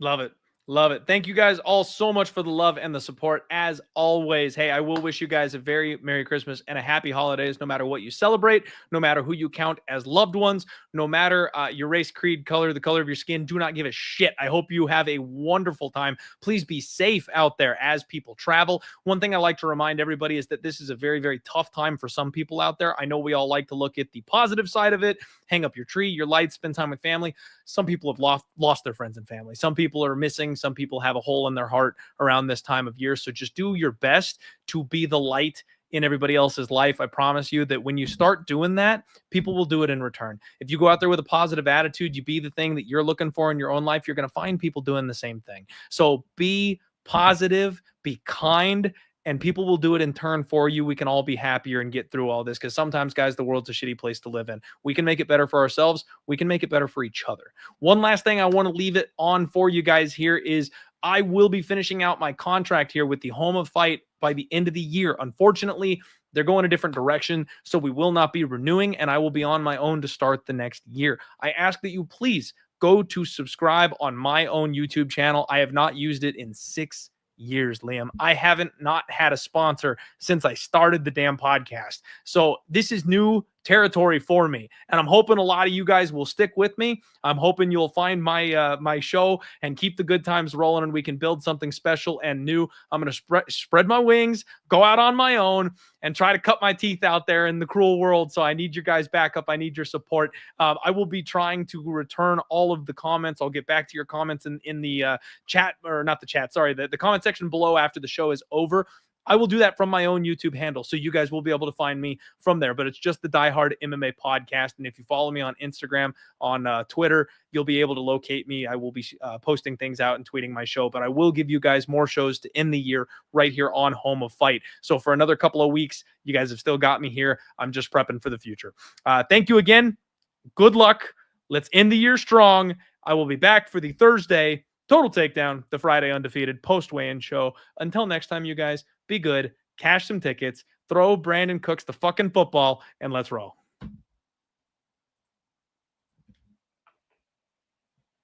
Love it. Love it. Thank you guys all so much for the love and the support as always. Hey, I will wish you guys a very Merry Christmas and a happy holidays, no matter what you celebrate, no matter who you count as loved ones, no matter your race, creed, color, the color of your skin. Do not give a shit. I hope you have a wonderful time. Please be safe out there as people travel. One thing I like to remind everybody is that this is a very, very tough time for some people out there. I know we all like to look at the positive side of it, hang up your tree, your lights, spend time with family. Some people have lost their friends and family. Some people are missing. Some people have a hole in their heart around this time of year. So just do your best to be the light in everybody else's life. I promise you that when you start doing that, people will do it in return. If you go out there with a positive attitude, you be the thing that you're looking for in your own life, you're going to find people doing the same thing. So be positive, be kind, and people will do it in turn for you. We can all be happier and get through all this, because sometimes, guys, the world's a shitty place to live in. We can make it better for ourselves. We can make it better for each other. One last thing I want to leave it on for you guys here is I will be finishing out my contract here with the Home of Fight by the end of the year. Unfortunately, they're going a different direction, so we will not be renewing, and I will be on my own to start the next year. I ask that you please go to subscribe on my own YouTube channel. I have not used it in 6 years, Liam. I haven't not had a sponsor since I started the damn podcast. So this is new territory for me, and I'm hoping a lot of you guys will stick with me. I'm hoping you'll find my my show and keep the good times rolling, and we can build something special and new. I'm going to spread my wings, go out on my own, and try to cut my teeth out there in the cruel world. So I need your guys' backup. I need your support. I will be trying to return all of the comments. I'll get back to your comments in the chat, or not the chat, sorry, the comment section below after the show is over. I will do that from my own YouTube handle, so you guys will be able to find me from there. But it's just the Die Hard MMA podcast. And if you follow me on Instagram, on Twitter, you'll be able to locate me. I will be posting things out and tweeting my show. But I will give you guys more shows to end the year right here on Home of Fight. So for another couple of weeks, you guys have still got me here. I'm just prepping for the future. Thank you again. Good luck. Let's end the year strong. I will be back for the Thursday Total Takedown, the Friday Undefeated post-weigh-in show. Until next time, you guys, be good, cash some tickets, throw Brandon Cooks the fucking football, and let's roll.